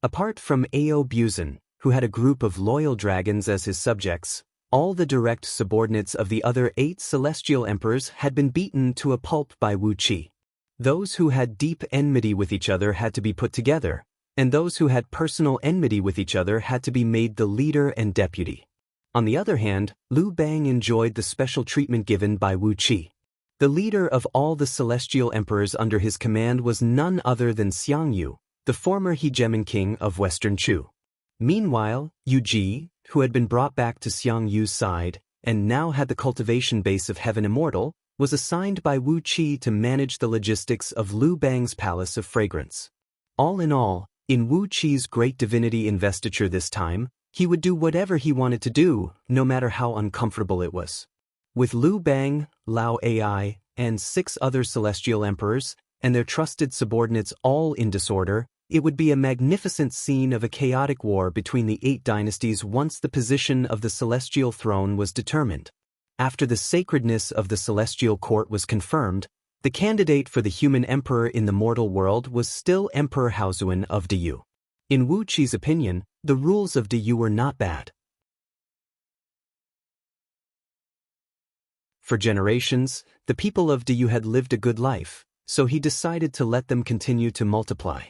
Speaker 1: Apart from Ao Buzan, who had a group of loyal dragons as his subjects, all the direct subordinates of the other 8 celestial emperors had been beaten to a pulp by Wu Qi. Those who had deep enmity with each other had to be put together, and those who had personal enmity with each other had to be made the leader and deputy. On the other hand, Lu Bang enjoyed the special treatment given by Wu Qi. The leader of all the celestial emperors under his command was none other than Xiang Yu, the former hegemon king of Western Chu. Meanwhile, Yu Ji, who had been brought back to Xiang Yu's side, and now had the cultivation base of Heaven Immortal, was assigned by Wu Qi to manage the logistics of Lu Bang's Palace of Fragrance. All in all, In Wu Qi's great divinity investiture this time, he would do whatever he wanted to do, no matter how uncomfortable it was. With Liu Bang, Lao Ai, and 6 other celestial emperors, and their trusted subordinates all in disorder, it would be a magnificent scene of a chaotic war between the 8 dynasties once the position of the celestial throne was determined. After the sacredness of the celestial court was confirmed, the candidate for the human emperor in the mortal world was still Emperor Haozuan of Diyu. In Wu Qi's opinion, the rules of Diyu were not bad. For generations, the people of Diyu had lived a good life, so he decided to let them continue to multiply.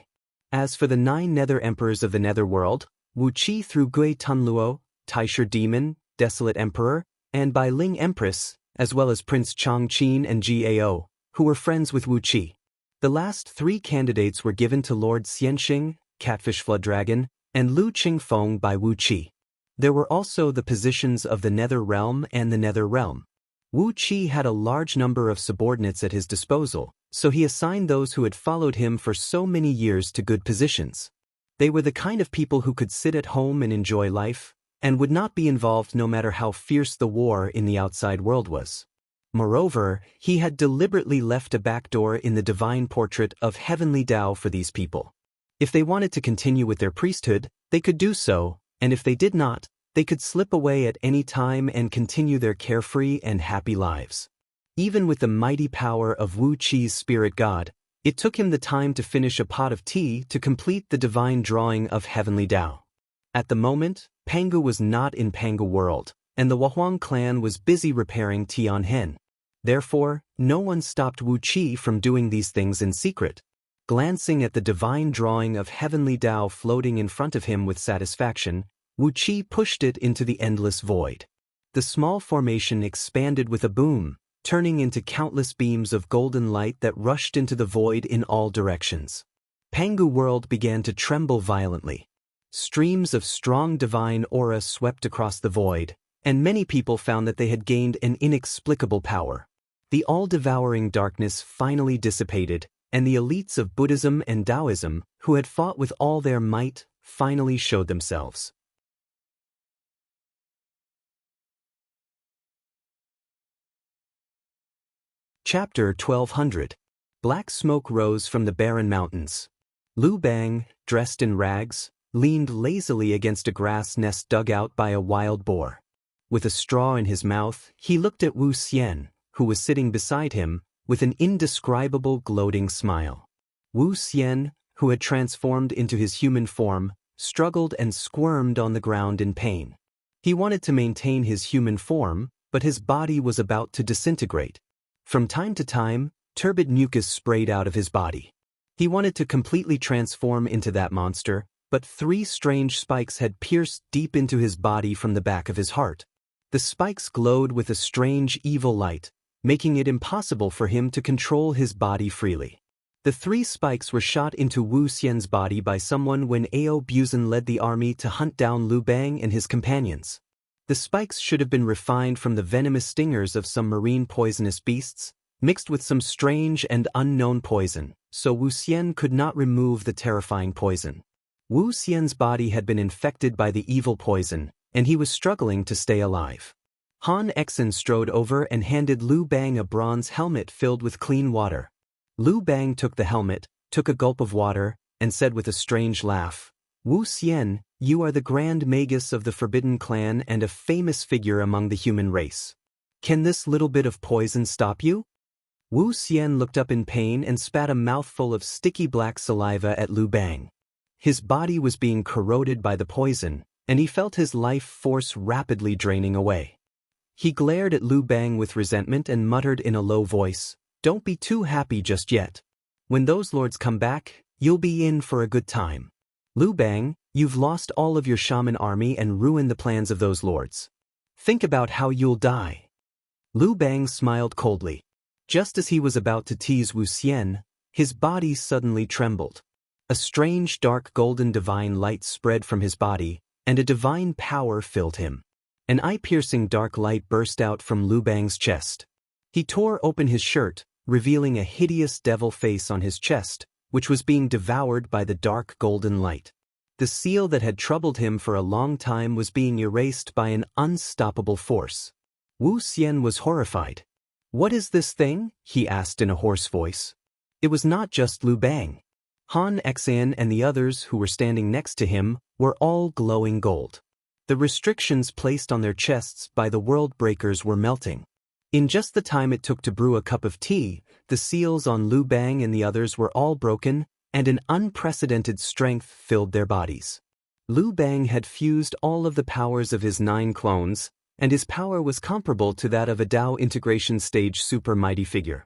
Speaker 1: As for the 9 nether emperors of the netherworld, Wu Qi through Gui Tunluo, Taisher Demon, Desolate Emperor, and Bai Ling Empress, as well as Prince Chongqing and Gao, who were friends with Wu Qi. The last 3 candidates were given to Lord Xianxing, Catfish Flood Dragon, and Lu Qingfeng by Wu Qi. There were also the positions of the Nether Realm and the Nether Realm. Wu Qi had a large number of subordinates at his disposal, so he assigned those who had followed him for so many years to good positions. They were the kind of people who could sit at home and enjoy life, and would not be involved no matter how fierce the war in the outside world was. Moreover, he had deliberately left a back door in the divine portrait of heavenly Tao for these people. If they wanted to continue with their priesthood, they could do so, and if they did not, they could slip away at any time and continue their carefree and happy lives. Even with the mighty power of Wu Qi's spirit god, it took him the time to finish a pot of tea to complete the divine drawing of heavenly Tao. At the moment, Pangu was not in Pangu world, and the Wahuang clan was busy repairing Tianhen. Therefore, no one stopped Wu Qi from doing these things in secret. Glancing at the divine drawing of heavenly Tao floating in front of him with satisfaction, Wu Qi pushed it into the endless void. The small formation expanded with a boom, turning into countless beams of golden light that rushed into the void in all directions. Pangu world began to tremble violently. Streams of strong divine aura swept across the void, and many people found that they had gained an inexplicable power. The all-devouring darkness finally dissipated, and the elites of Buddhism and Taoism, who had fought with all their might, finally showed themselves. Chapter 1200. Black smoke rose from the barren mountains. Liu Bang, dressed in rags, leaned lazily against a grass nest dug out by a wild boar. With a straw in his mouth, he looked at Wu Xian, who was sitting beside him, with an indescribable gloating smile. Wu Xian, who had transformed into his human form, struggled and squirmed on the ground in pain. He wanted to maintain his human form, but his body was about to disintegrate. From time to time, turbid mucus sprayed out of his body. He wanted to completely transform into that monster, but 3 strange spikes had pierced deep into his body from the back of his heart. The spikes glowed with a strange evil light, making it impossible for him to control his body freely. The 3 spikes were shot into Wu Xian's body by someone when Ao Buzan led the army to hunt down Liu Bang and his companions. The spikes should have been refined from the venomous stingers of some marine poisonous beasts, mixed with some strange and unknown poison, so Wu Xian could not remove the terrifying poison. Wu Xian's body had been infected by the evil poison, and he was struggling to stay alive. Han Exen strode over and handed Liu Bang a bronze helmet filled with clean water. Liu Bang took the helmet, took a gulp of water, and said with a strange laugh, "Wu Xian, you are the Grand Magus of the Forbidden Clan and a famous figure among the human race. Can this little bit of poison stop you?" Wu Xian looked up in pain and spat a mouthful of sticky black saliva at Liu Bang. His body was being corroded by the poison, and he felt his life force rapidly draining away. He glared at Liu Bang with resentment and muttered in a low voice, "Don't be too happy just yet. When those lords come back, you'll be in for a good time. Liu Bang, you've lost all of your shaman army and ruined the plans of those lords. Think about how you'll die." Liu Bang smiled coldly. Just as he was about to tease Wu Xian, his body suddenly trembled. A strange dark golden divine light spread from his body, and a divine power filled him. An eye-piercing dark light burst out from Liu Bang's chest. He tore open his shirt, revealing a hideous devil face on his chest, which was being devoured by the dark golden light. The seal that had troubled him for a long time was being erased by an unstoppable force. Wu Xian was horrified. "What is this thing?" he asked in a hoarse voice. It was not just Lu Bang. Han Xian and the others who were standing next to him were all glowing gold. The restrictions placed on their chests by the world breakers were melting. In just the time it took to brew a cup of tea, the seals on Lu Bang and the others were all broken, and an unprecedented strength filled their bodies. Lu Bang had fused all of the powers of his 9 clones, and his power was comparable to that of a Dao integration stage super mighty figure.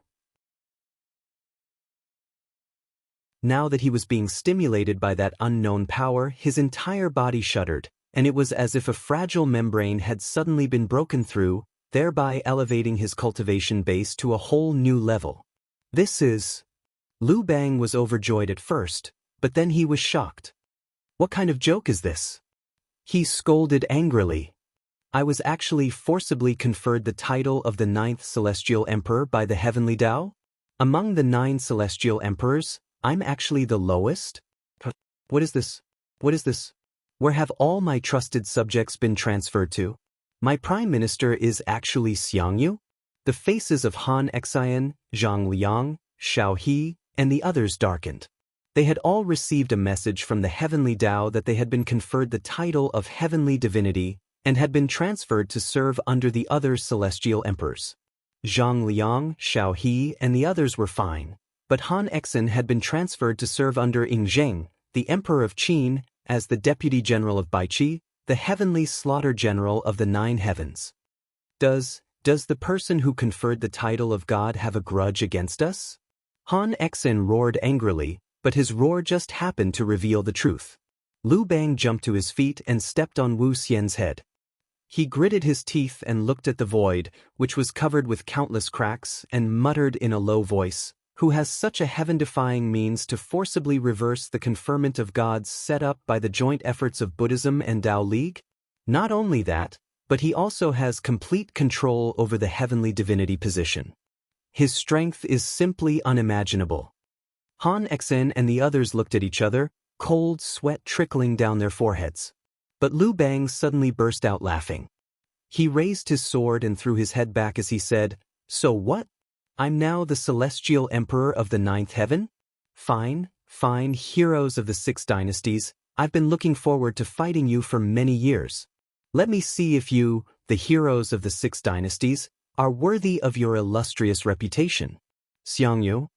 Speaker 1: Now that he was being stimulated by that unknown power, his entire body shuddered, and it was as if a fragile membrane had suddenly been broken through, thereby elevating his cultivation base to a whole new level. This is... Lu Bang was overjoyed at first, but then he was shocked. What kind of joke is this? He scolded angrily. I was actually forcibly conferred the title of the 9th Celestial Emperor by the Heavenly Dao? Among the 9 Celestial Emperors, I'm actually the lowest? What is this? What is this? Where have all my trusted subjects been transferred to? My Prime Minister is actually Xiangyu? The faces of Han Xian, Zhang Liang, Xiao He, and the others darkened. They had all received a message from the Heavenly Dao that they had been conferred the title of Heavenly Divinity and had been transferred to serve under the other Celestial Emperors. Zhang Liang, Xiao He, and the others were fine, but Han Xian had been transferred to serve under Ying Zheng, the Emperor of Qin, as the Deputy General of Baiqi, the Heavenly Slaughter General of the 9 Heavens. Does the person who conferred the title of God have a grudge against us? Han Xian roared angrily, but his roar just happened to reveal the truth. Lu Bang jumped to his feet and stepped on Wu Xian's head. He gritted his teeth and looked at the void, which was covered with countless cracks, and muttered in a low voice, "Who has such a heaven-defying means to forcibly reverse the conferment of gods set up by the joint efforts of Buddhism and Tao League? Not only that, but he also has complete control over the heavenly divinity position. His strength is simply unimaginable." Han Xian and the others looked at each other, cold sweat trickling down their foreheads. But Lu Bang suddenly burst out laughing. He raised his sword and threw his head back as he said, "So what? I'm now the Celestial Emperor of the 9th Heaven? Fine, fine, heroes of the 6 dynasties, I've been looking forward to fighting you for many years. Let me see if you, the heroes of the 6 dynasties, are worthy of your illustrious reputation. Xiangyu,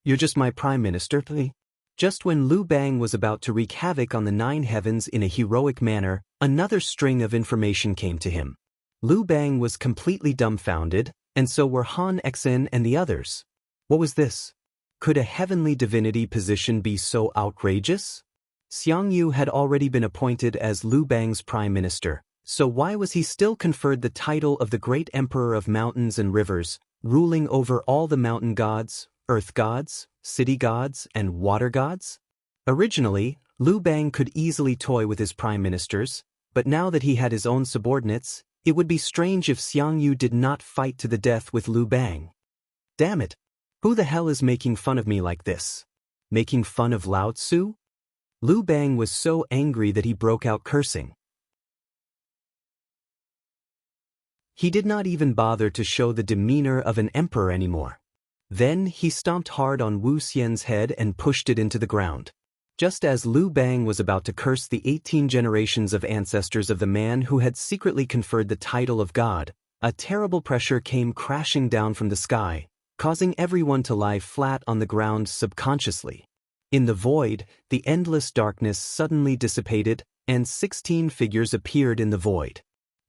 Speaker 1: you're just my Prime Minister, please." Just when Lu Bang was about to wreak havoc on the 9 heavens in a heroic manner, another string of information came to him. Lu Bang was completely dumbfounded, and so were Han Xian and the others. What was this? Could a heavenly divinity position be so outrageous? Xiangyu had already been appointed as Lu Bang's Prime Minister, so why was he still conferred the title of the Great Emperor of Mountains and Rivers, ruling over all the mountain gods, earth gods, city gods, and water gods? Originally, Lu Bang could easily toy with his prime ministers, but now that he had his own subordinates, it would be strange if Xiangyu did not fight to the death with Lu Bang. Damn it! Who the hell is making fun of me like this? Making fun of Lao Tzu? Lu Bang was so angry that he broke out cursing. He did not even bother to show the demeanor of an emperor anymore. Then he stomped hard on Wu Xian's head and pushed it into the ground. Just as Lu Bang was about to curse the 18 generations of ancestors of the man who had secretly conferred the title of God, a terrible pressure came crashing down from the sky, causing everyone to lie flat on the ground subconsciously. In the void, the endless darkness suddenly dissipated, and 16 figures appeared in the void.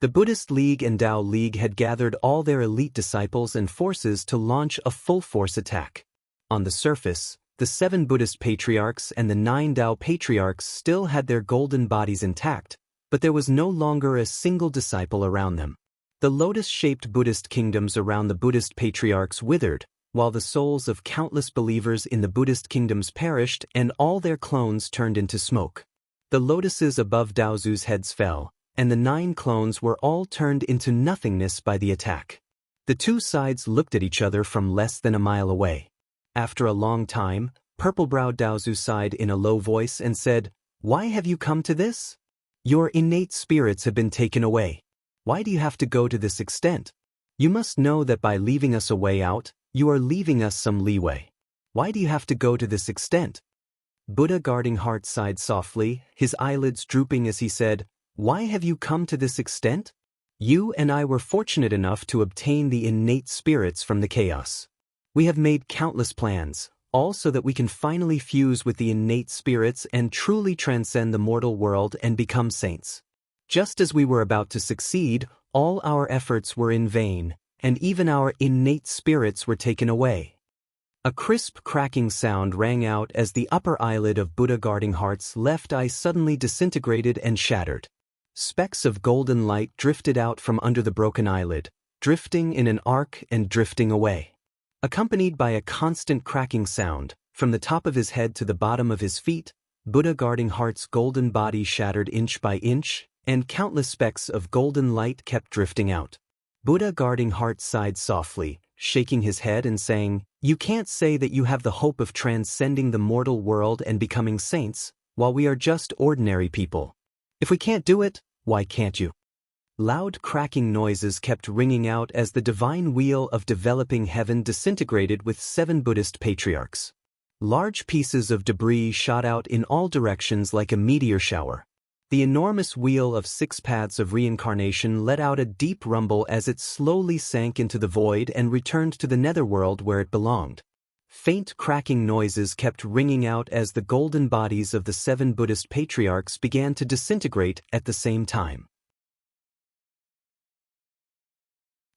Speaker 1: The Buddhist League and Tao League had gathered all their elite disciples and forces to launch a full-force attack. On the surface, the 7 Buddhist patriarchs and the 9 Tao patriarchs still had their golden bodies intact, but there was no longer a single disciple around them. The lotus-shaped Buddhist kingdoms around the Buddhist patriarchs withered, while the souls of countless believers in the Buddhist kingdoms perished and all their clones turned into smoke. The lotuses above Daozu's heads fell, and the 9 clones were all turned into nothingness by the attack. The two sides looked at each other from less than a mile away. After a long time, Purple-browed Daozu sighed in a low voice and said, "Why have you come to this? Your innate spirits have been taken away. Why do you have to go to this extent? You must know that by leaving us a way out, you are leaving us some leeway. Why do you have to go to this extent?" Buddha guarding heart sighed softly, his eyelids drooping as he said, "Why have you come to this extent? You and I were fortunate enough to obtain the innate spirits from the chaos. We have made countless plans, all so that we can finally fuse with the innate spirits and truly transcend the mortal world and become saints. Just as we were about to succeed, all our efforts were in vain, and even our innate spirits were taken away." A crisp cracking sound rang out as the upper eyelid of Buddha guarding heart's left eye suddenly disintegrated and shattered. Specks of golden light drifted out from under the broken eyelid, drifting in an arc and drifting away. Accompanied by a constant cracking sound, from the top of his head to the bottom of his feet, Buddha guarding heart's golden body shattered inch by inch, and countless specks of golden light kept drifting out. Buddha guarding heart sighed softly, shaking his head and saying, "You can't say that you have the hope of transcending the mortal world and becoming saints, while we are just ordinary people. If we can't do it, why can't you?" Loud cracking noises kept ringing out as the divine wheel of developing heaven disintegrated with 7 Buddhist patriarchs. Large pieces of debris shot out in all directions like a meteor shower. The enormous wheel of 6 paths of reincarnation let out a deep rumble as it slowly sank into the void and returned to the netherworld where it belonged. Faint cracking noises kept ringing out as the golden bodies of the 7 Buddhist patriarchs began to disintegrate at the same time.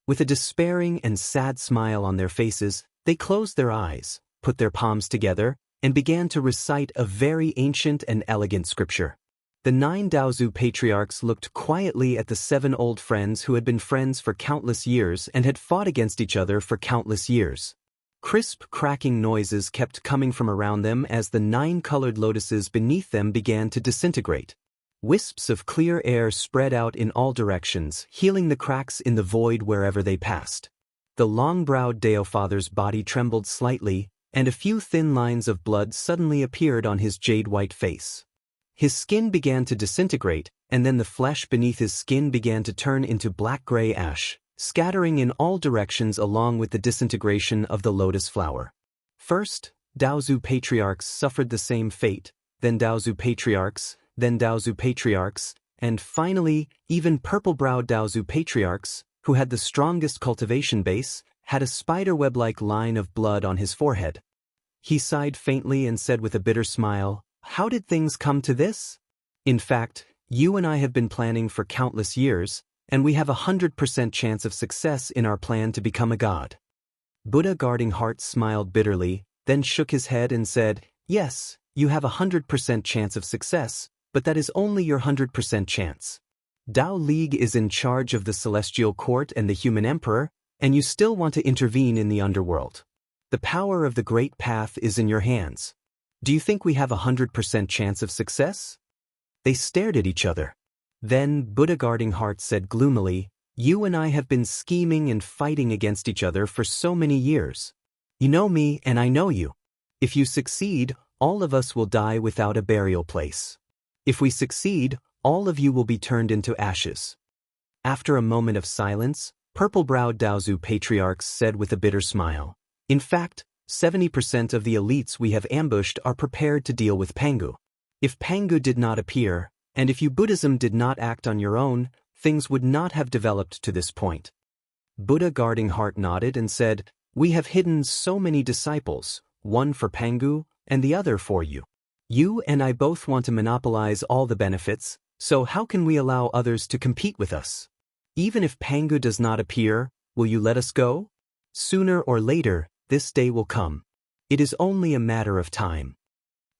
Speaker 1: With a despairing and sad smile on their faces, they closed their eyes, put their palms together, and began to recite a very ancient and elegant scripture. The 9 Daozu patriarchs looked quietly at the 7 old friends who had been friends for countless years and had fought against each other for countless years. Crisp cracking noises kept coming from around them as the 9 colored lotuses beneath them began to disintegrate. Wisps of clear air spread out in all directions, healing the cracks in the void wherever they passed. The long-browed Dao Father's body trembled slightly, and a few thin lines of blood suddenly appeared on his jade-white face. His skin began to disintegrate, and then the flesh beneath his skin began to turn into black-gray ash, scattering in all directions along with the disintegration of the lotus flower. First, Daozu patriarchs suffered the same fate, then Daozu patriarchs, and finally, even purple-browed Daozu patriarchs, who had the strongest cultivation base, had a spiderweb-like line of blood on his forehead. He sighed faintly and said with a bitter smile, "How did things come to this? In fact, you and I have been planning for countless years, and we have 100% chance of success in our plan to become a god." Buddha guarding heart smiled bitterly, then shook his head and said, "Yes, you have 100% chance of success, but that is only your 100% chance. Dao League is in charge of the celestial court and the human emperor, and you still want to intervene in the underworld. The power of the great path is in your hands. Do you think we have 100% chance of success?" They stared at each other. Then Buddha guarding heart said gloomily, "You and I have been scheming and fighting against each other for so many years. You know me and I know you. If you succeed, all of us will die without a burial place. If we succeed, all of you will be turned into ashes." After a moment of silence, purple-browed Daozu patriarchs said with a bitter smile, "In fact, 70% of the elites we have ambushed are prepared to deal with Pangu. If Pangu did not appear, and if you Buddhism did not act on your own, things would not have developed to this point." Buddha guarding heart nodded and said, "We have hidden so many disciples, one for Pangu and the other for you. You and I both want to monopolize all the benefits, so how can we allow others to compete with us? Even if Pangu does not appear, will you let us go? Sooner or later, this day will come. It is only a matter of time."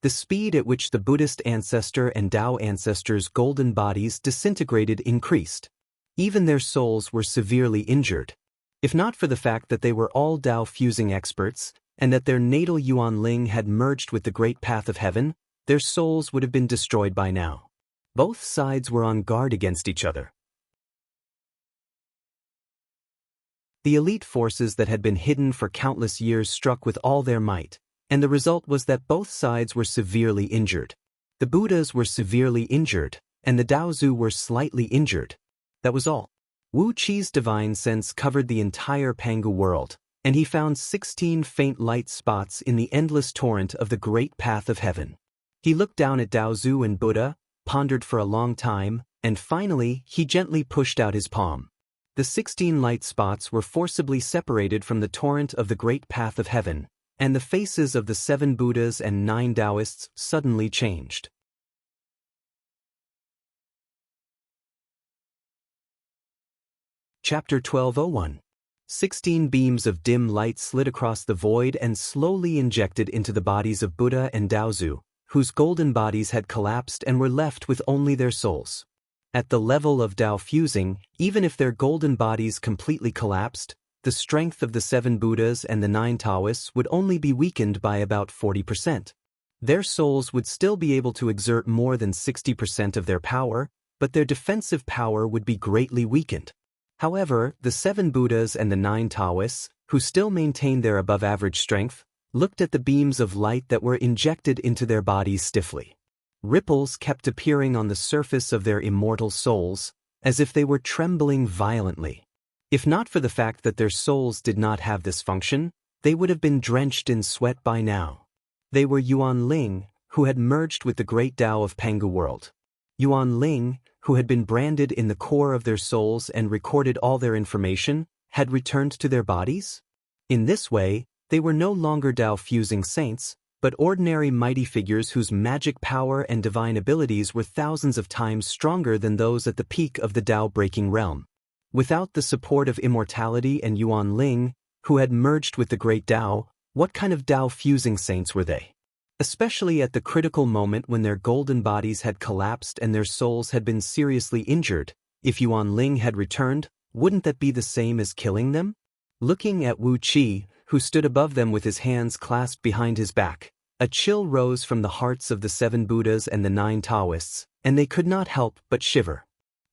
Speaker 1: The speed at which the Buddhist ancestor and Tao ancestors' golden bodies disintegrated increased. Even their souls were severely injured. If not for the fact that they were all Tao fusing experts, and that their natal Yuan Ling had merged with the great path of heaven, their souls would have been destroyed by now. Both sides were on guard against each other. The elite forces that had been hidden for countless years struck with all their might, And the result was that both sides were severely injured. The Buddhas were severely injured, and the Daozu were slightly injured. That was all. Wu Qi's divine sense covered the entire Pangu world, and he found 16 faint light spots in the endless torrent of the great path of heaven. He looked down at Daozu and Buddha, pondered for a long time, and finally he gently pushed out his palm. The 16 light spots were forcibly separated from the torrent of the great path of heaven, and the faces of the 7 Buddhas and 9 Taoists suddenly changed. Chapter 1201. 16 beams of dim light slid across the void and slowly injected into the bodies of Buddha and Daozu, whose golden bodies had collapsed and were left with only their souls. At the level of Tao fusing, even if their golden bodies completely collapsed, the strength of the 7 Buddhas and the 9 Taoists would only be weakened by about 40%. Their souls would still be able to exert more than 60% of their power, but their defensive power would be greatly weakened. However, the 7 Buddhas and the 9 Taoists, who still maintained their above-average strength, looked at the beams of light that were injected into their bodies stiffly. Ripples kept appearing on the surface of their immortal souls, as if they were trembling violently. If not for the fact that their souls did not have this function, they would have been drenched in sweat by now. They were Yuan Ling, who had merged with the great Tao of Pangu world. Yuan Ling, who had been branded in the core of their souls and recorded all their information, had returned to their bodies? In this way, they were no longer Tao-fusing saints, but ordinary mighty figures whose magic power and divine abilities were thousands of times stronger than those at the peak of the Tao-breaking realm. Without the support of immortality and Yuan Ling, who had merged with the great Tao, what kind of Tao-fusing saints were they? Especially at the critical moment when their golden bodies had collapsed and their souls had been seriously injured, if Yuan Ling had returned, wouldn't that be the same as killing them? Looking at Wu Qi, who stood above them with his hands clasped behind his back, a chill rose from the hearts of the 7 Buddhas and the 9 Taoists, and they could not help but shiver.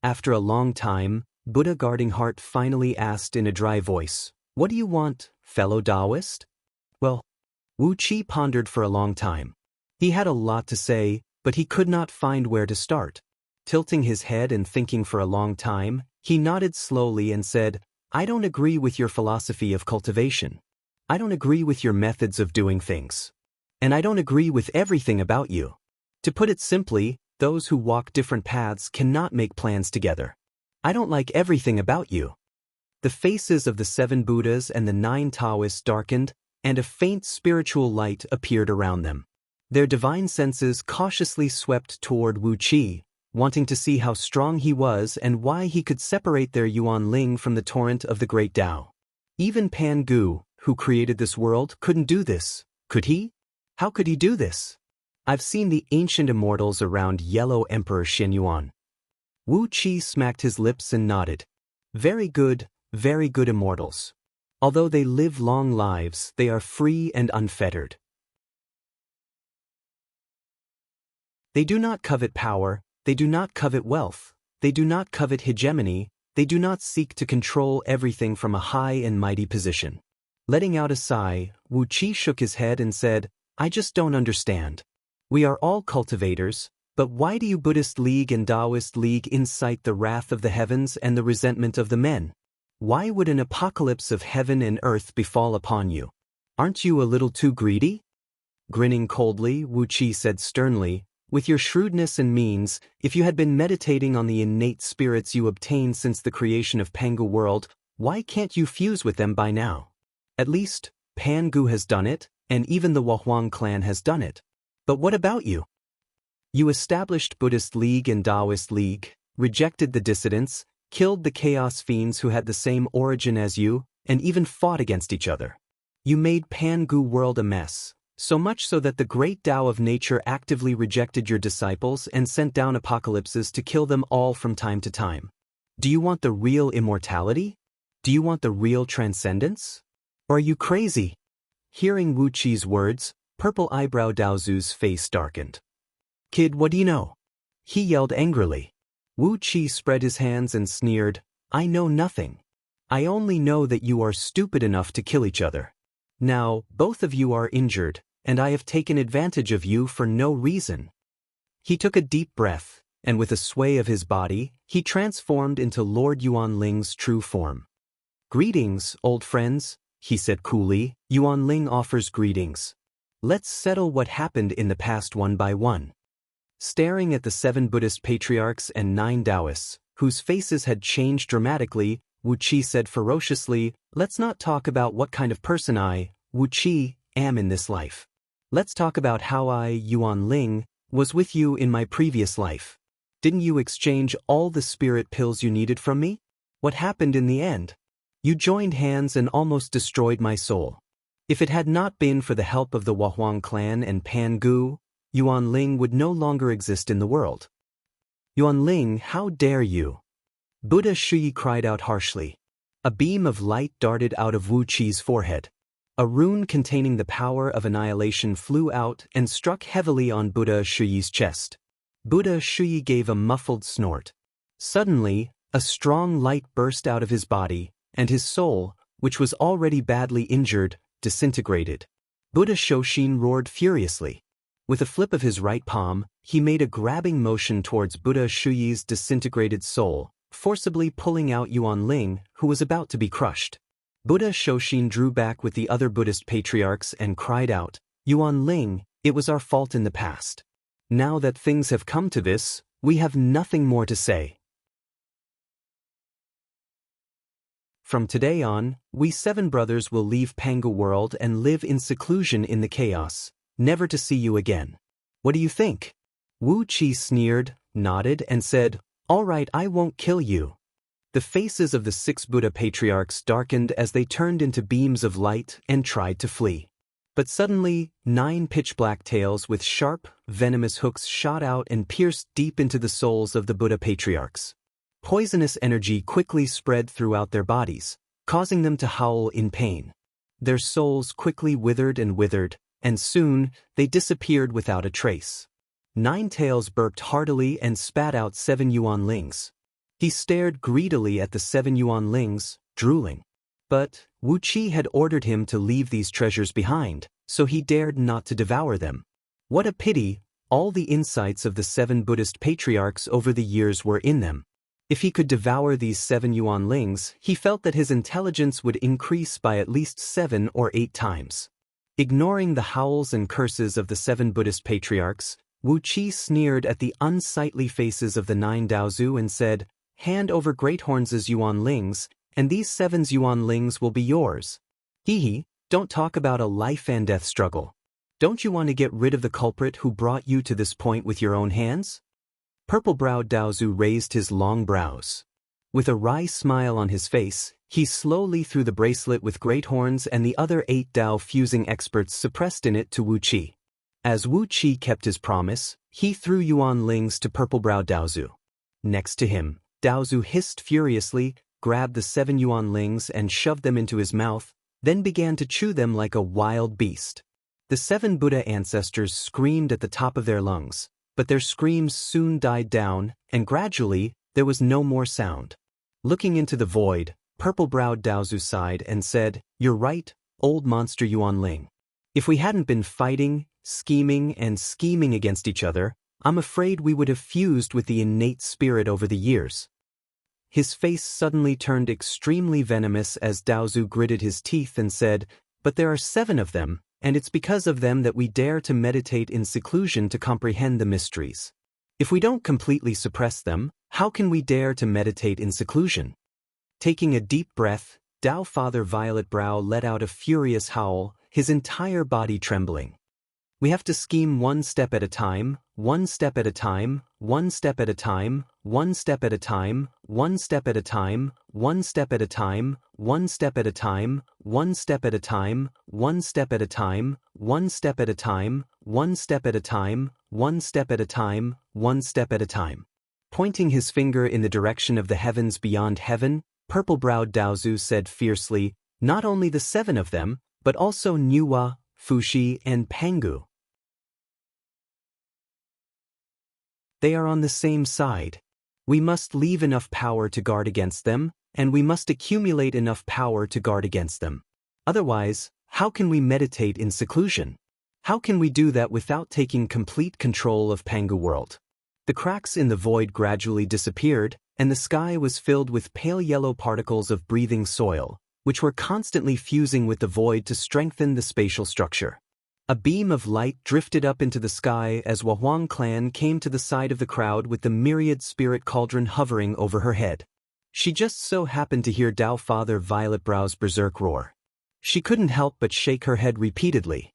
Speaker 1: After a long time, Buddha Guarding Heart finally asked in a dry voice, "What do you want, fellow Taoist?" Well, Wu Qi pondered for a long time. He had a lot to say, but he could not find where to start. Tilting his head and thinking for a long time, he nodded slowly and said, "I don't agree with your philosophy of cultivation. I don't agree with your methods of doing things. And I don't agree with everything about you. To put it simply, those who walk different paths cannot make plans together. I don't like everything about you." The faces of the 7 Buddhas and the 9 Taoists darkened, and a faint spiritual light appeared around them. Their divine senses cautiously swept toward Wu Qi, wanting to see how strong he was and why he could separate their Yuan Ling from the torrent of the great Tao. Even Pan Gu, who created this world, couldn't do this, could he? How could he do this? I've seen the ancient immortals around Yellow Emperor Xinyuan. Wu Qi smacked his lips and nodded. Very good immortals. Although they live long lives, they are free and unfettered. They do not covet power, they do not covet wealth, they do not covet hegemony, they do not seek to control everything from a high and mighty position. Letting out a sigh, Wu Qi shook his head and said, "I just don't understand. We are all cultivators, but why do you Buddhist League and Taoist League incite the wrath of the heavens and the resentment of the men? Why would an apocalypse of heaven and earth befall upon you? Aren't you a little too greedy?" Grinning coldly, Wu Qi said sternly, "With your shrewdness and means, if you had been meditating on the innate spirits you obtained since the creation of Pangu world, why can't you fuse with them by now? At least, Pangu has done it, and even the Wahuang clan has done it. But what about you? You established Buddhist League and Taoist League, rejected the dissidents, killed the chaos fiends who had the same origin as you, and even fought against each other. You made Pangu world a mess, so much so that the great Tao of nature actively rejected your disciples and sent down apocalypses to kill them all from time to time. Do you want the real immortality? Do you want the real transcendence? Or are you crazy?" Hearing Wu Qi's words, Purple Eyebrow Daozu's face darkened. "Kid, what do you know?" he yelled angrily. Wu Qi spread his hands and sneered, "I know nothing. I only know that you are stupid enough to kill each other. Now, both of you are injured, and I have taken advantage of you for no reason." He took a deep breath, and with a sway of his body, he transformed into Lord Yuanling's true form. "Greetings, old friends," he said coolly. "Yuanling offers greetings. Let's settle what happened in the past one by one." Staring at the 7 Buddhist patriarchs and 9 Taoists, whose faces had changed dramatically, Wu Qi said ferociously, "Let's not talk about what kind of person I, Wu Qi, am in this life. Let's talk about how I, Yuanling, was with you in my previous life. Didn't you exchange all the spirit pills you needed from me? What happened in the end? You joined hands and almost destroyed my soul. If it had not been for the help of the Wahuang clan and Pan Gu, Yuanling would no longer exist in the world." "Yuanling, how dare you?" Buddha Shuyi cried out harshly. A beam of light darted out of Wu Qi's forehead. A rune containing the power of annihilation flew out and struck heavily on Buddha Shuyi's chest. Buddha Shuyi gave a muffled snort. Suddenly, a strong light burst out of his body, and his soul, which was already badly injured, disintegrated. Buddha Shoshin roared furiously. With a flip of his right palm, he made a grabbing motion towards Buddha Shuyi's disintegrated soul, forcibly pulling out Yuanling, who was about to be crushed. Buddha Shoshin drew back with the other Buddhist patriarchs and cried out, "Yuanling, it was our fault in the past. Now that things have come to this, we have nothing more to say. From today on, we 7 brothers will leave Pangu world and live in seclusion in the chaos, never to see you again. What do you think?" Wu Qi sneered, nodded, and said, "All right, I won't kill you." The faces of the 6 Buddha patriarchs darkened as they turned into beams of light and tried to flee. But suddenly, 9 pitch-black tails with sharp, venomous hooks shot out and pierced deep into the souls of the Buddha patriarchs. Poisonous energy quickly spread throughout their bodies, causing them to howl in pain. Their souls quickly withered, and soon, they disappeared without a trace. 9 Tails burped heartily and spat out 7 Yuanlings. He stared greedily at the 7 Yuanlings, drooling. But Wu Qi had ordered him to leave these treasures behind, so he dared not to devour them. What a pity, all the insights of the 7 Buddhist patriarchs over the years were in them. If he could devour these 7 Yuanlings, he felt that his intelligence would increase by at least 7 or 8 times. Ignoring the howls and curses of the 7 Buddhist patriarchs, Wu Qi sneered at the unsightly faces of the 9 Daozu and said, "Hand over Great Horns' Yuanlings, and these 7's Yuanlings will be yours. Hee, don't talk about a life and death struggle. Don't you want to get rid of the culprit who brought you to this point with your own hands?" Purple-browed Daozu raised his long brows. With a wry smile on his face, he slowly threw the bracelet with Great Horns and the other 8 Dao fusing experts suppressed in it to Wu Qi. As Wu Qi kept his promise, he threw Yuanlings to purple-browed Daozu. Next to him, Daozu hissed furiously, grabbed the 7 Yuanlings and shoved them into his mouth, then began to chew them like a wild beast. The 7 Buddha ancestors screamed at the top of their lungs, but their screams soon died down, and gradually, there was no more sound. Looking into the void, purple-browed Daozu sighed and said, "You're right, old monster Yuanling. If we hadn't been fighting, scheming against each other, I'm afraid we would have fused with the innate spirit over the years." His face suddenly turned extremely venomous as Daozu gritted his teeth and said, "But there are 7 of them, and it's because of them that we dare to meditate in seclusion to comprehend the mysteries. If we don't completely suppress them, how can we dare to meditate in seclusion?" Taking a deep breath, Dao Father Violet Brow let out a furious howl, his entire body trembling. "We have to scheme one step at a time, one step at a time, one step at a time, one step at a time, one step at a time, one step at a time, one step at a time, one step at a time, one step at a time, one step at a time, one step at a time, one step at a time, one step at a time." Pointing his finger in the direction of the heavens beyond heaven, purple-browed Daozu said fiercely, "Not only the 7 of them, but also Nuwa, Fushi, and Pangu. They are on the same side. We must leave enough power to guard against them, and we must accumulate enough power to guard against them. Otherwise, how can we meditate in seclusion? How can we do that without taking complete control of Pangu world? The cracks in the void gradually disappeared, and the sky was filled with pale yellow particles of breathing soil, which were constantly fusing with the void to strengthen the spatial structure. A beam of light drifted up into the sky as Wahuang clan came to the side of the crowd with the myriad spirit cauldron hovering over her head. She just so happened to hear Dao Father Violet Brow's berserk roar. She couldn't help but shake her head repeatedly.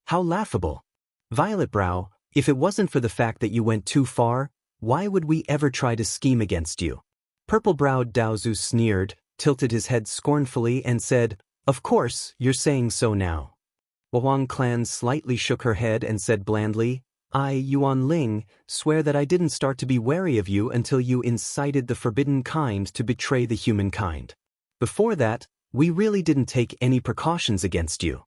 Speaker 1: How laughable! Violet Brow, if it wasn't for the fact that you went too far, why would we ever try to scheme against you? Purple-browed Daozu sneered, tilted his head scornfully and said, "Of course, you're saying so now." Wahuang clan slightly shook her head and said blandly, "I, Yuan Ling, swear that I didn't start to be wary of you until you incited the forbidden kind to betray the humankind. Before that, we really didn't take any precautions against you."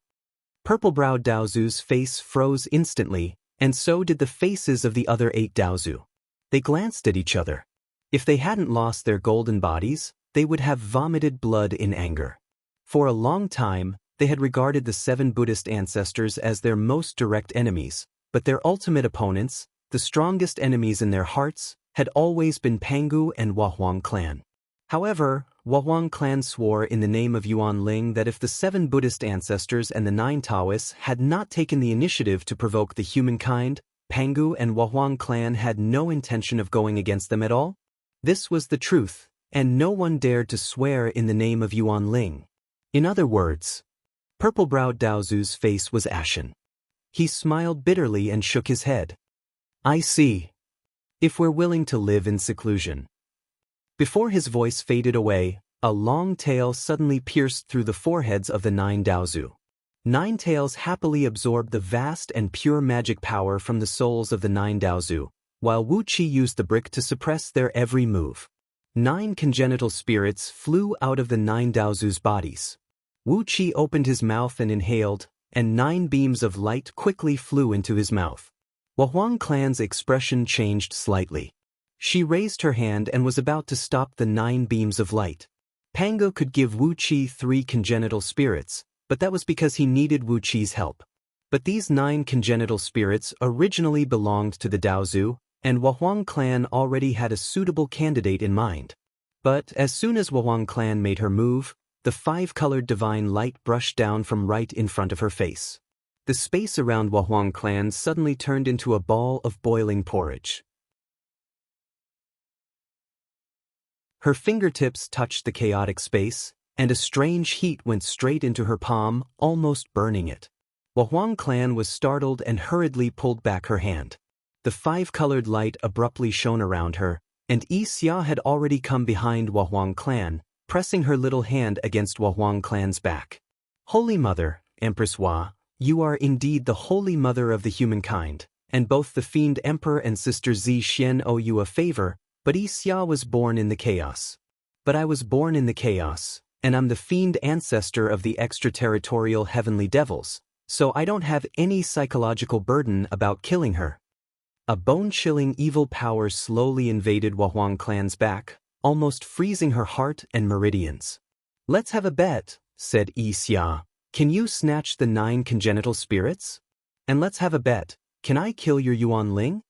Speaker 1: Purple-browed Daozu's face froze instantly, and so did the faces of the other 8 Daozu. They glanced at each other. If they hadn't lost their golden bodies, they would have vomited blood in anger. For a long time, they had regarded the 7 Buddhist ancestors as their most direct enemies, but their ultimate opponents, the strongest enemies in their hearts, had always been Pangu and Wahuang clan. However, Wahuang clan swore in the name of Yuan Ling that if the 7 Buddhist ancestors and the 9 Taoists had not taken the initiative to provoke the humankind, Pangu and Wahuang clan had no intention of going against them at all. This was the truth, and no one dared to swear in the name of Yuan Ling. In other words, Purple-browed Daozu's face was ashen. He smiled bitterly and shook his head. "I see. If we're willing to live in seclusion." Before his voice faded away, a long tail suddenly pierced through the foreheads of the 9 Daozu. 9 tails happily absorbed the vast and pure magic power from the souls of the 9 Daozu, while Wu Qi used the brick to suppress their every move. 9 congenital spirits flew out of the 9 Daozu's bodies. Wu Qi opened his mouth and inhaled, and 9 beams of light quickly flew into his mouth. Wahuang clan's expression changed slightly. She raised her hand and was about to stop the 9 beams of light. Pangu could give Wu Qi 3 congenital spirits, but that was because he needed Wu Qi's help. But these 9 congenital spirits originally belonged to the Daozu, and Wahuang clan already had a suitable candidate in mind. But as soon as Wahuang clan made her move, the 5-colored divine light brushed down from right in front of her face. The space around Wahuang clan suddenly turned into a ball of boiling porridge. Her fingertips touched the chaotic space, and a strange heat went straight into her palm, almost burning it. Wahuang clan was startled and hurriedly pulled back her hand. The 5-colored light abruptly shone around her, and Yi Xia had already come behind Wahuang clan, pressing her little hand against Wahuang clan's back. "Holy Mother, Empress Hua, you are indeed the Holy Mother of the humankind, and both the Fiend Emperor and Sister Zi Xian owe you a favor, but Yi Xia was born in the chaos. But I was born in the chaos, and I'm the Fiend ancestor of the extraterritorial heavenly devils, so I don't have any psychological burden about killing her." A bone-chilling evil power slowly invaded Wahuang clan's back, almost freezing her heart and meridians. "Let's have a bet," said Yi Xia. "Can you snatch the 9 congenital spirits? And let's have a bet, can I kill your Yuan Ling?"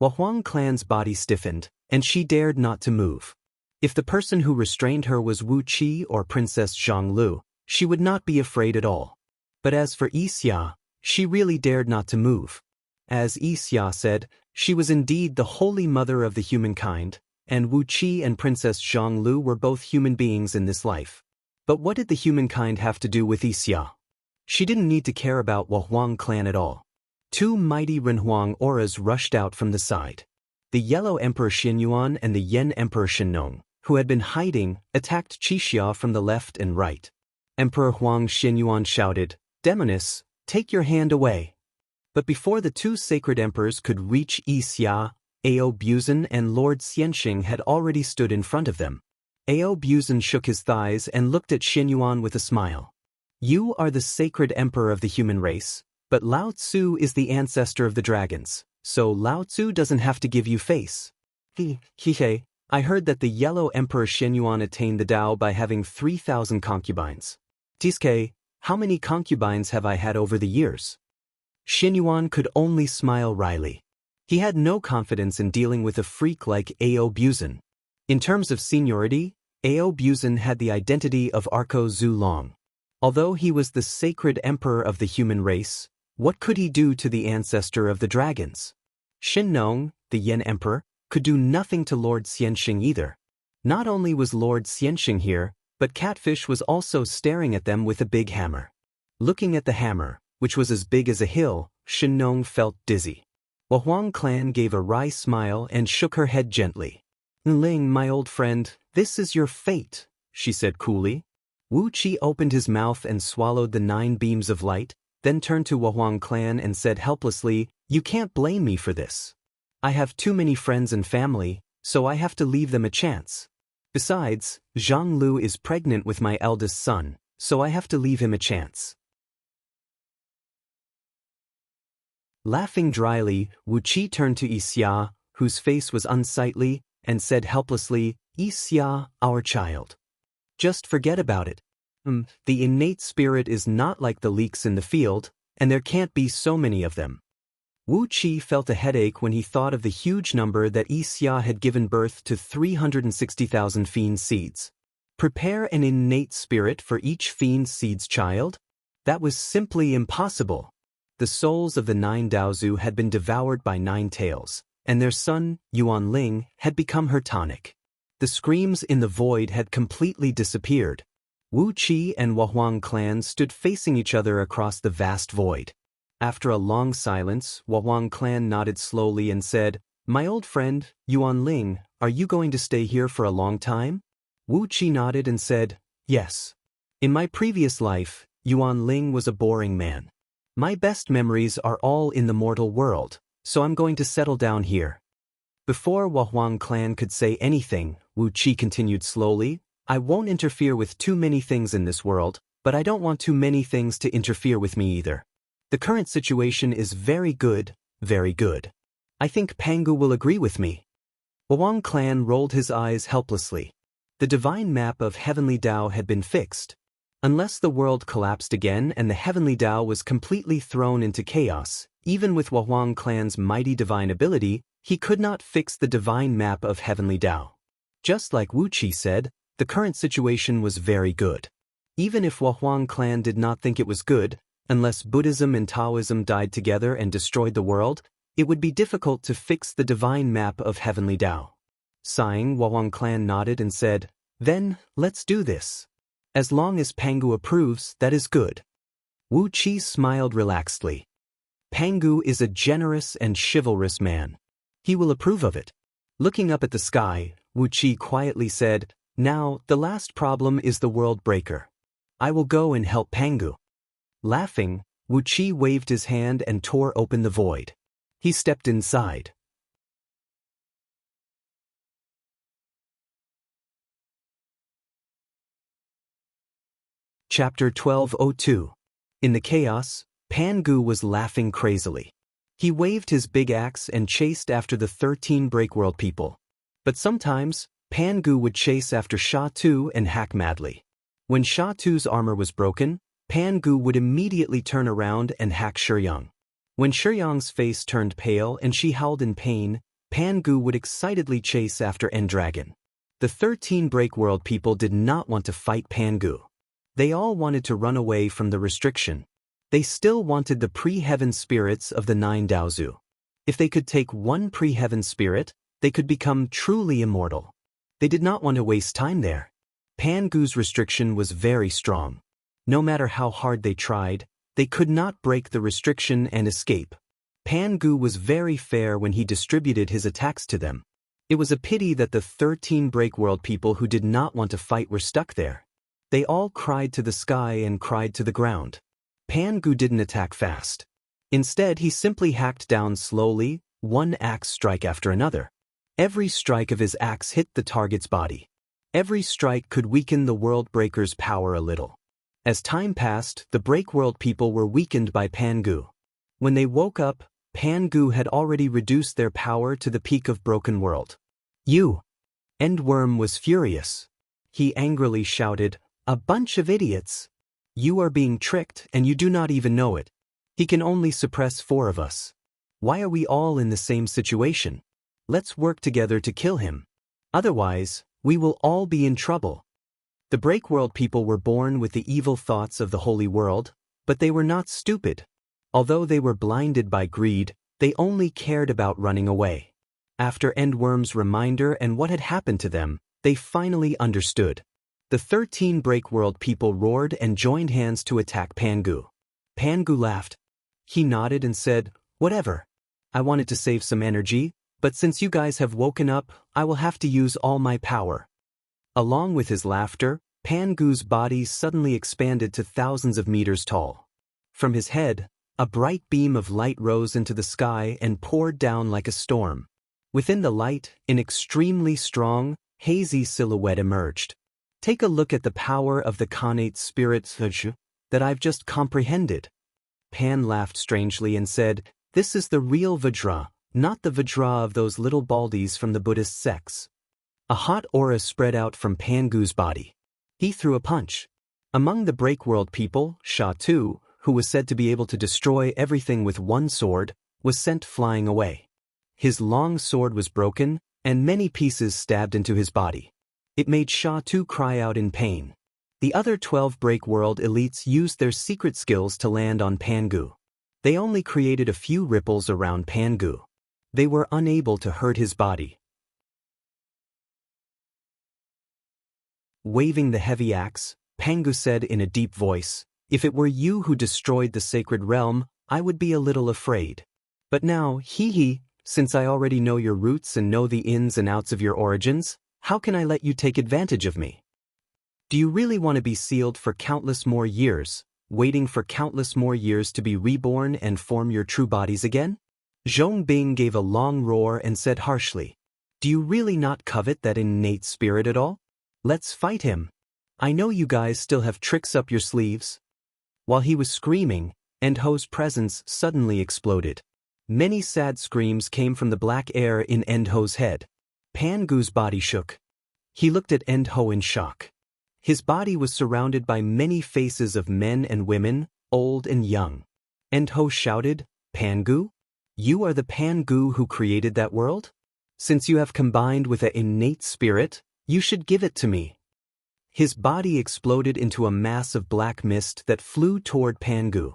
Speaker 1: Wahuang clan's body stiffened, and she dared not to move. If the person who restrained her was Wu Qi or Princess Zhonglu, she would not be afraid at all. But as for Yi Xia, she really dared not to move. As Yi Xia said, she was indeed the Holy Mother of the humankind, and Wu Qi and Princess Zhonglu were both human beings in this life. But what did the humankind have to do with Yi Xia? She didn't need to care about Wahuang clan at all. 2 mighty Renhuang auras rushed out from the side. The Yellow Emperor Xinyuan and the Yen Emperor Shenong, who had been hiding, attacked Qixia from the left and right. Emperor Huang Xinyuan shouted, "Demoness, take your hand away." But before the 2 sacred emperors could reach Yi Xia, Ao Buzan and Lord Xianxing had already stood in front of them. Ao Buzan shook his thighs and looked at Xinyuan with a smile. "You are the sacred emperor of the human race, but Lao Tzu is the ancestor of the dragons, so Lao Tzu doesn't have to give you face." He, I heard that the Yellow Emperor Xinyuan attained the Tao by having 3,000 concubines. Tiske, how many concubines have I had over the years? Xinyuan could only smile wryly. He had no confidence in dealing with a freak like Ao Buzan. In terms of seniority, Ao Buzan had the identity of Arko Zulong. Although he was the sacred emperor of the human race, what could he do to the ancestor of the dragons? Xinnong, the Yen emperor, could do nothing to Lord Xianxing either. Not only was Lord Xianxing here, but Catfish was also staring at them with a big hammer. Looking at the hammer, which was as big as a hill, Xinnong felt dizzy. Huang clan gave a wry smile and shook her head gently. "Ling, my old friend, this is your fate," she said coolly. Wu Qi opened his mouth and swallowed the 9 beams of light, then turned to Huang clan and said helplessly, "You can't blame me for this. I have too many friends and family, so I have to leave them a chance. Besides, Zhang Lu is pregnant with my eldest son, so I have to leave him a chance." Laughing dryly, Wu Qi turned to Yixia, whose face was unsightly, and said helplessly, "Yixia, our child. Just forget about it. The innate spirit is not like the leeks in the field, and there can't be so many of them." Wu Qi felt a headache when he thought of the huge number that Yixia had given birth to 360,000 fiend seeds. Prepare an innate spirit for each fiend seed's child? That was simply impossible. The souls of the 9 Daozu had been devoured by 9 tails, and their son, Yuan Ling, had become her tonic. The screams in the void had completely disappeared. Wu Qi and Huang clan stood facing each other across the vast void. After a long silence, Huang clan nodded slowly and said, "My old friend, Yuan Ling, are you going to stay here for a long time?" Wu Qi nodded and said, "Yes. In my previous life, Yuan Ling was a boring man. My best memories are all in the mortal world, so I'm going to settle down here." Before Huang clan could say anything, Wu Qi continued slowly, "I won't interfere with too many things in this world, but I don't want too many things to interfere with me either. The current situation is very good, very good. I think Pangu will agree with me." Huang clan rolled his eyes helplessly. The divine map of Heavenly Tao had been fixed. Unless the world collapsed again and the Heavenly Tao was completely thrown into chaos, even with Huang clan's mighty divine ability, he could not fix the divine map of Heavenly Tao. Just like Wu Qi said, the current situation was very good. Even if Huang clan did not think it was good, unless Buddhism and Taoism died together and destroyed the world, it would be difficult to fix the divine map of Heavenly Tao. Sighing, Huang clan nodded and said, "Then, let's do this. As long as Pangu approves, that is good." Wu Qi smiled relaxedly. "Pangu is a generous and chivalrous man. He will approve of it." Looking up at the sky, Wu Qi quietly said, "Now, the last problem is the world breaker. I will go and help Pangu." Laughing, Wu Qi waved his hand and tore open the void. He stepped inside. Chapter 1202. In the chaos, Pangu was laughing crazily. He waved his big axe and chased after the 13 Breakworld people. But sometimes, Pangu would chase after Sha Tu and hack madly. When Sha Tu's armor was broken, Pangu would immediately turn around and hack Shuyang. When Shuyang's face turned pale and she howled in pain, Pangu would excitedly chase after N-Dragon. The 13 Breakworld people did not want to fight Pangu. They all wanted to run away from the restriction. They still wanted the pre-heaven spirits of the 9 Daozu. If they could take one pre-heaven spirit, they could become truly immortal. They did not want to waste time there. Pangu's restriction was very strong. No matter how hard they tried, they could not break the restriction and escape. Pangu was very fair when he distributed his attacks to them. It was a pity that the 13 Breakworld people who did not want to fight were stuck there. They all cried to the sky and cried to the ground. Pangu didn't attack fast. Instead, he simply hacked down slowly, one axe strike after another. Every strike of his axe hit the target's body. Every strike could weaken the World Breaker's power a little. As time passed, the Breakworld people were weakened by Pangu. When they woke up, Pangu had already reduced their power to the peak of Broken World. "You!" Endworm was furious. He angrily shouted, "A bunch of idiots! You are being tricked and you do not even know it. He can only suppress 4 of us. Why are we all in the same situation? Let's work together to kill him. Otherwise, we will all be in trouble. The Breakworld people were born with the evil thoughts of the holy world, but they were not stupid. Although they were blinded by greed, they only cared about running away. After Endworm's reminder and what had happened to them, they finally understood. The 13 Breakworld people roared and joined hands to attack Pangu. Pangu laughed. He nodded and said, "Whatever. I wanted to save some energy, but since you guys have woken up, I will have to use all my power." Along with his laughter, Pangu's body suddenly expanded to thousands of meters tall. From his head, a bright beam of light rose into the sky and poured down like a storm. Within the light, an extremely strong, hazy silhouette emerged. Take a look at the power of the Khanate spirit that I've just comprehended. Pan laughed strangely and said, "This is the real Vajra, not the Vajra of those little baldies from the Buddhist sects." A hot aura spread out from Pangu's body. He threw a punch. Among the Breakworld people, Sha Tu, who was said to be able to destroy everything with one sword, was sent flying away. His long sword was broken, and many pieces stabbed into his body. It made Sha Tu cry out in pain. The other 12 Breakworld elites used their secret skills to land on Pangu. They only created a few ripples around Pangu. They were unable to hurt his body. Waving the heavy axe, Pangu said in a deep voice, "If it were you who destroyed the sacred realm, I would be a little afraid. But now, since I already know your roots and know the ins and outs of your origins, how can I let you take advantage of me? Do you really want to be sealed for countless more years, waiting for countless more years to be reborn and form your true bodies again?" Zhong Bing gave a long roar and said harshly, "Do you really not covet that innate spirit at all? Let's fight him. I know you guys still have tricks up your sleeves." While he was screaming, Endho's presence suddenly exploded. Many sad screams came from the black air in Endho's head. Pangu's body shook. He looked at Endho in shock. His body was surrounded by many faces of men and women, old and young. Endho shouted, "Pangu? You are the Pangu who created that world? Since you have combined with an innate spirit, you should give it to me." His body exploded into a mass of black mist that flew toward Pangu.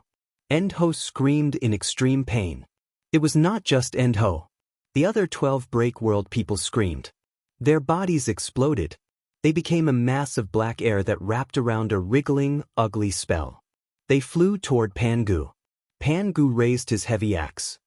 Speaker 1: Endho screamed in extreme pain. It was not just Endho. The other 12 Breakworld people screamed. Their bodies exploded. They became a mass of black air that wrapped around a wriggling, ugly spell. They flew toward Pangu. Pangu raised his heavy axe.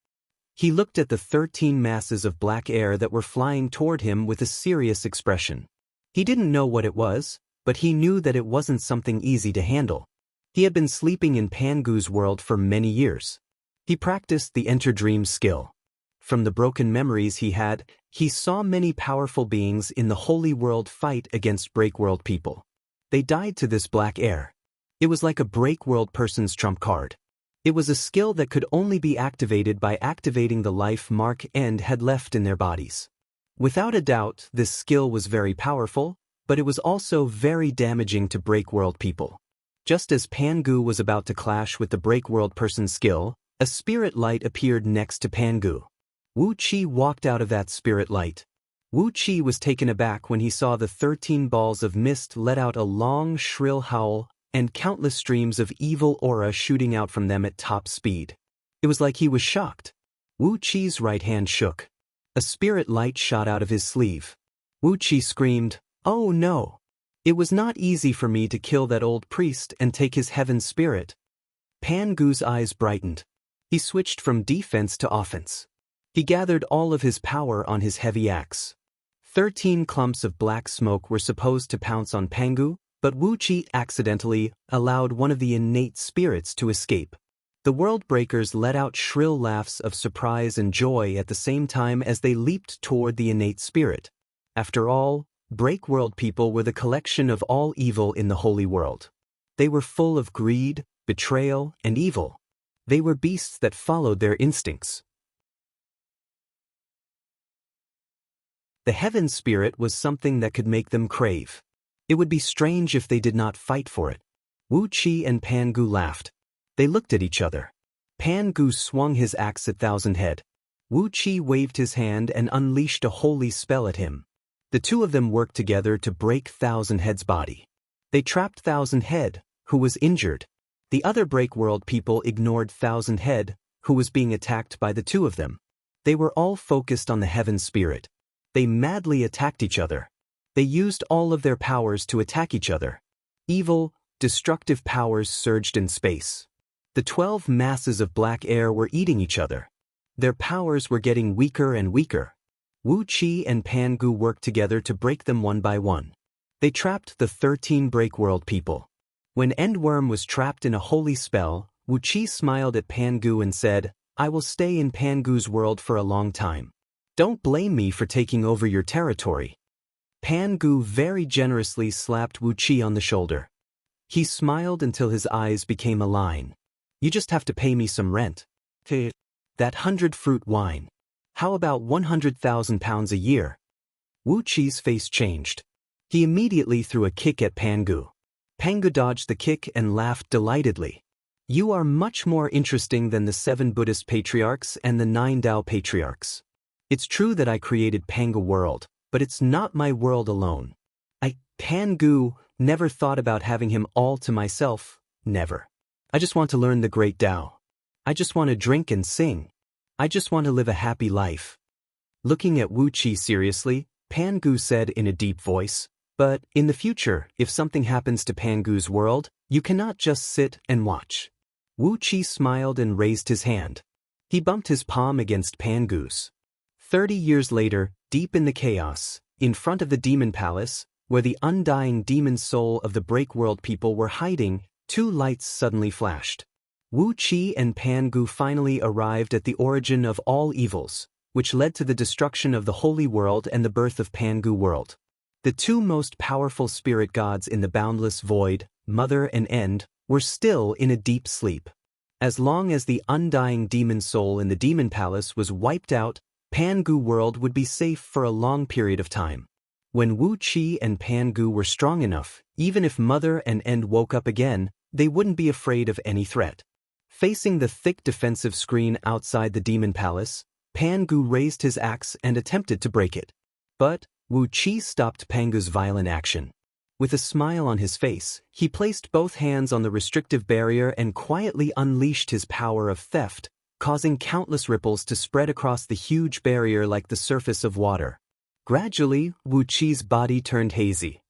Speaker 1: He looked at the 13 masses of black air that were flying toward him with a serious expression. He didn't know what it was, but he knew that it wasn't something easy to handle. He had been sleeping in Pangu's world for many years. He practiced the Enter Dream skill. From the broken memories he saw many powerful beings in the holy world fight against Breakworld people. They died to this black air. It was like a Breakworld person's trump card. It was a skill that could only be activated by activating the life Mark End had left in their bodies. Without a doubt, this skill was very powerful, but it was also very damaging to Breakworld people. Just as Pangu was about to clash with the Breakworld person's skill, a spirit light appeared next to Pangu. Wu Qi walked out of that spirit light. Wu Qi was taken aback when he saw the 13 balls of mist let out a long, shrill howl, and countless streams of evil aura shooting out from them at top speed. It was like he was shocked. Wu Qi's right hand shook. A spirit light shot out of his sleeve. Wu Qi screamed, "Oh no! It was not easy for me to kill that old priest and take his heaven spirit." Pangu's eyes brightened. He switched from defense to offense. He gathered all of his power on his heavy axe. 13 clumps of black smoke were supposed to pounce on Pangu, but Wu Qi accidentally allowed one of the innate spirits to escape. The World Breakers let out shrill laughs of surprise and joy at the same time as they leaped toward the innate spirit. After all, Breakworld people were the collection of all evil in the holy world. They were full of greed, betrayal, and evil. They were beasts that followed their instincts. The heaven spirit was something that could make them crave. It would be strange if they did not fight for it. Wu Qi and Pangu laughed. They looked at each other. Pan Gu swung his axe at Thousand Head. Wu Qi waved his hand and unleashed a holy spell at him. The two of them worked together to break Thousand Head's body. They trapped Thousand Head, who was injured. The other Breakworld people ignored Thousand Head, who was being attacked by the two of them. They were all focused on the Heaven Spirit. They madly attacked each other. They used all of their powers to attack each other. Evil, destructive powers surged in space. The 12 masses of black air were eating each other. Their powers were getting weaker and weaker. Wu Qi and Pan Gu worked together to break them one by one. They trapped the 13 Breakworld people. When Endworm was trapped in a holy spell, Wu Qi smiled at Pan Gu and said, "I will stay in Pan Gu's world for a long time. Don't blame me for taking over your territory." Pan Gu very generously slapped Wu Qi on the shoulder. He smiled until his eyes became a line. "You just have to pay me some rent. That 100-fruit wine. How about 100,000 pounds a year?" Wu Qi's face changed. He immediately threw a kick at Pan Gu. Pan Gu dodged the kick and laughed delightedly. "You are much more interesting than the 7 Buddhist patriarchs and the 9 Tao patriarchs. It's true that I created Panga World, but it's not my world alone. Pan Gu, never thought about having him all to myself, never. I just want to learn the great Tao. I just want to drink and sing. I just want to live a happy life." Looking at Wu Qi seriously, Pan Gu said in a deep voice, "But in the future, if something happens to Pan Gu's world, you cannot just sit and watch." Wu Qi smiled and raised his hand. He bumped his palm against Pan Gu's. 30 years later, deep in the chaos, in front of the demon palace, where the undying demon soul of the Breakworld people were hiding, 2 lights suddenly flashed. Wu Qi and Pan Gu finally arrived at the origin of all evils, which led to the destruction of the Holy World and the birth of Pan Gu World. The 2 most powerful spirit gods in the boundless void, Mother and End, were still in a deep sleep. As long as the undying demon soul in the demon palace was wiped out, Pan Gu World would be safe for a long period of time. When Wu Qi and Pan Gu were strong enough, even if Mother and End woke up again, they wouldn't be afraid of any threat. Facing the thick defensive screen outside the demon palace, Pan Gu raised his axe and attempted to break it. But Wu Qi stopped Pan Gu's violent action. With a smile on his face, he placed both hands on the restrictive barrier and quietly unleashed his power of theft, causing countless ripples to spread across the huge barrier like the surface of water. Gradually, Wu Qi's body turned hazy.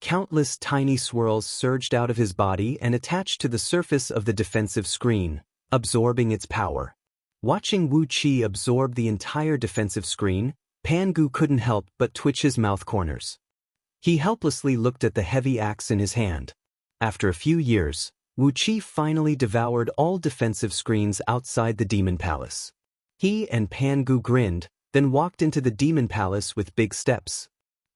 Speaker 1: Countless tiny swirls surged out of his body and attached to the surface of the defensive screen, absorbing its power. Watching Wu Qi absorb the entire defensive screen, Pan Gu couldn't help but twitch his mouth corners. He helplessly looked at the heavy axe in his hand. After a few years, Wu Qi finally devoured all defensive screens outside the demon palace. He and Pan Gu grinned, then walked into the demon palace with big steps.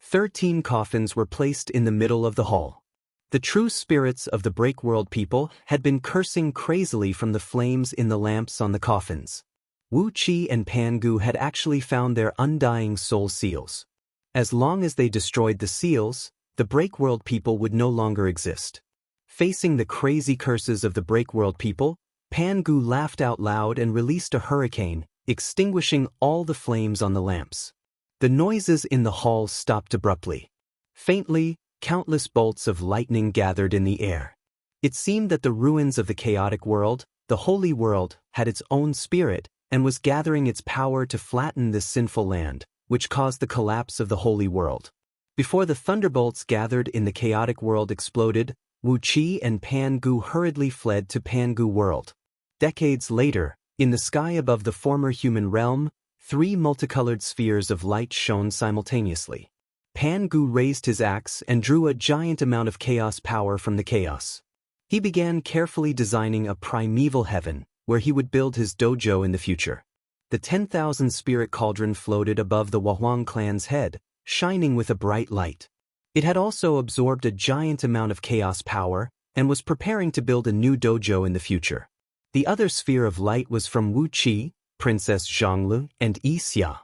Speaker 1: 13 coffins were placed in the middle of the hall. The true spirits of the Breakworld people had been cursing crazily from the flames in the lamps on the coffins. Wu Qi and Pan Gu had actually found their undying soul seals. As long as they destroyed the seals, the Breakworld people would no longer exist. Facing the crazy curses of the Breakworld people, Pan Gu laughed out loud and released a hurricane, extinguishing all the flames on the lamps. The noises in the hall stopped abruptly. Faintly, countless bolts of lightning gathered in the air. It seemed that the ruins of the chaotic world, the holy world, had its own spirit and was gathering its power to flatten this sinful land, which caused the collapse of the holy world. Before the thunderbolts gathered in the chaotic world exploded, Wu Qi and Pan Gu hurriedly fled to Pan Gu World. Decades later, in the sky above the former human realm, 3 multicolored spheres of light shone simultaneously. Pan Gu raised his axe and drew a giant amount of chaos power from the chaos. He began carefully designing a primeval heaven, where he would build his dojo in the future. The 10,000 spirit cauldron floated above the Wahuang clan's head, shining with a bright light. It had also absorbed a giant amount of chaos power and was preparing to build a new dojo in the future. The other sphere of light was from Wu Qi, Princess Zhonglu, and Yi Xia.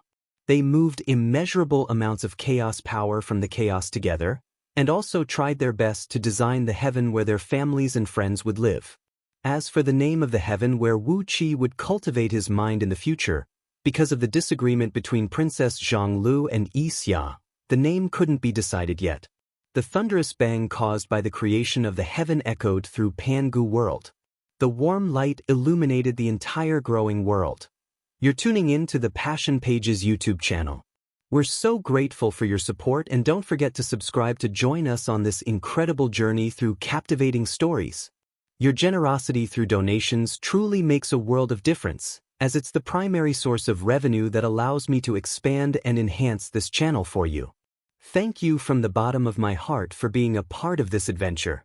Speaker 1: They moved immeasurable amounts of chaos power from the chaos together, and also tried their best to design the heaven where their families and friends would live. As for the name of the heaven where Wu Qi would cultivate his mind in the future, because of the disagreement between Princess Zhonglu and Yi Xia, the name couldn't be decided yet. The thunderous bang caused by the creation of the heaven echoed through Pangu world. The warm light illuminated the entire growing world. You're tuning in to the Passion Pages YouTube channel. We're so grateful for your support, and don't forget to subscribe to join us on this incredible journey through captivating stories. Your generosity through donations truly makes a world of difference, as it's the primary source of revenue that allows me to expand and enhance this channel for you. Thank you from the bottom of my heart for being a part of this adventure.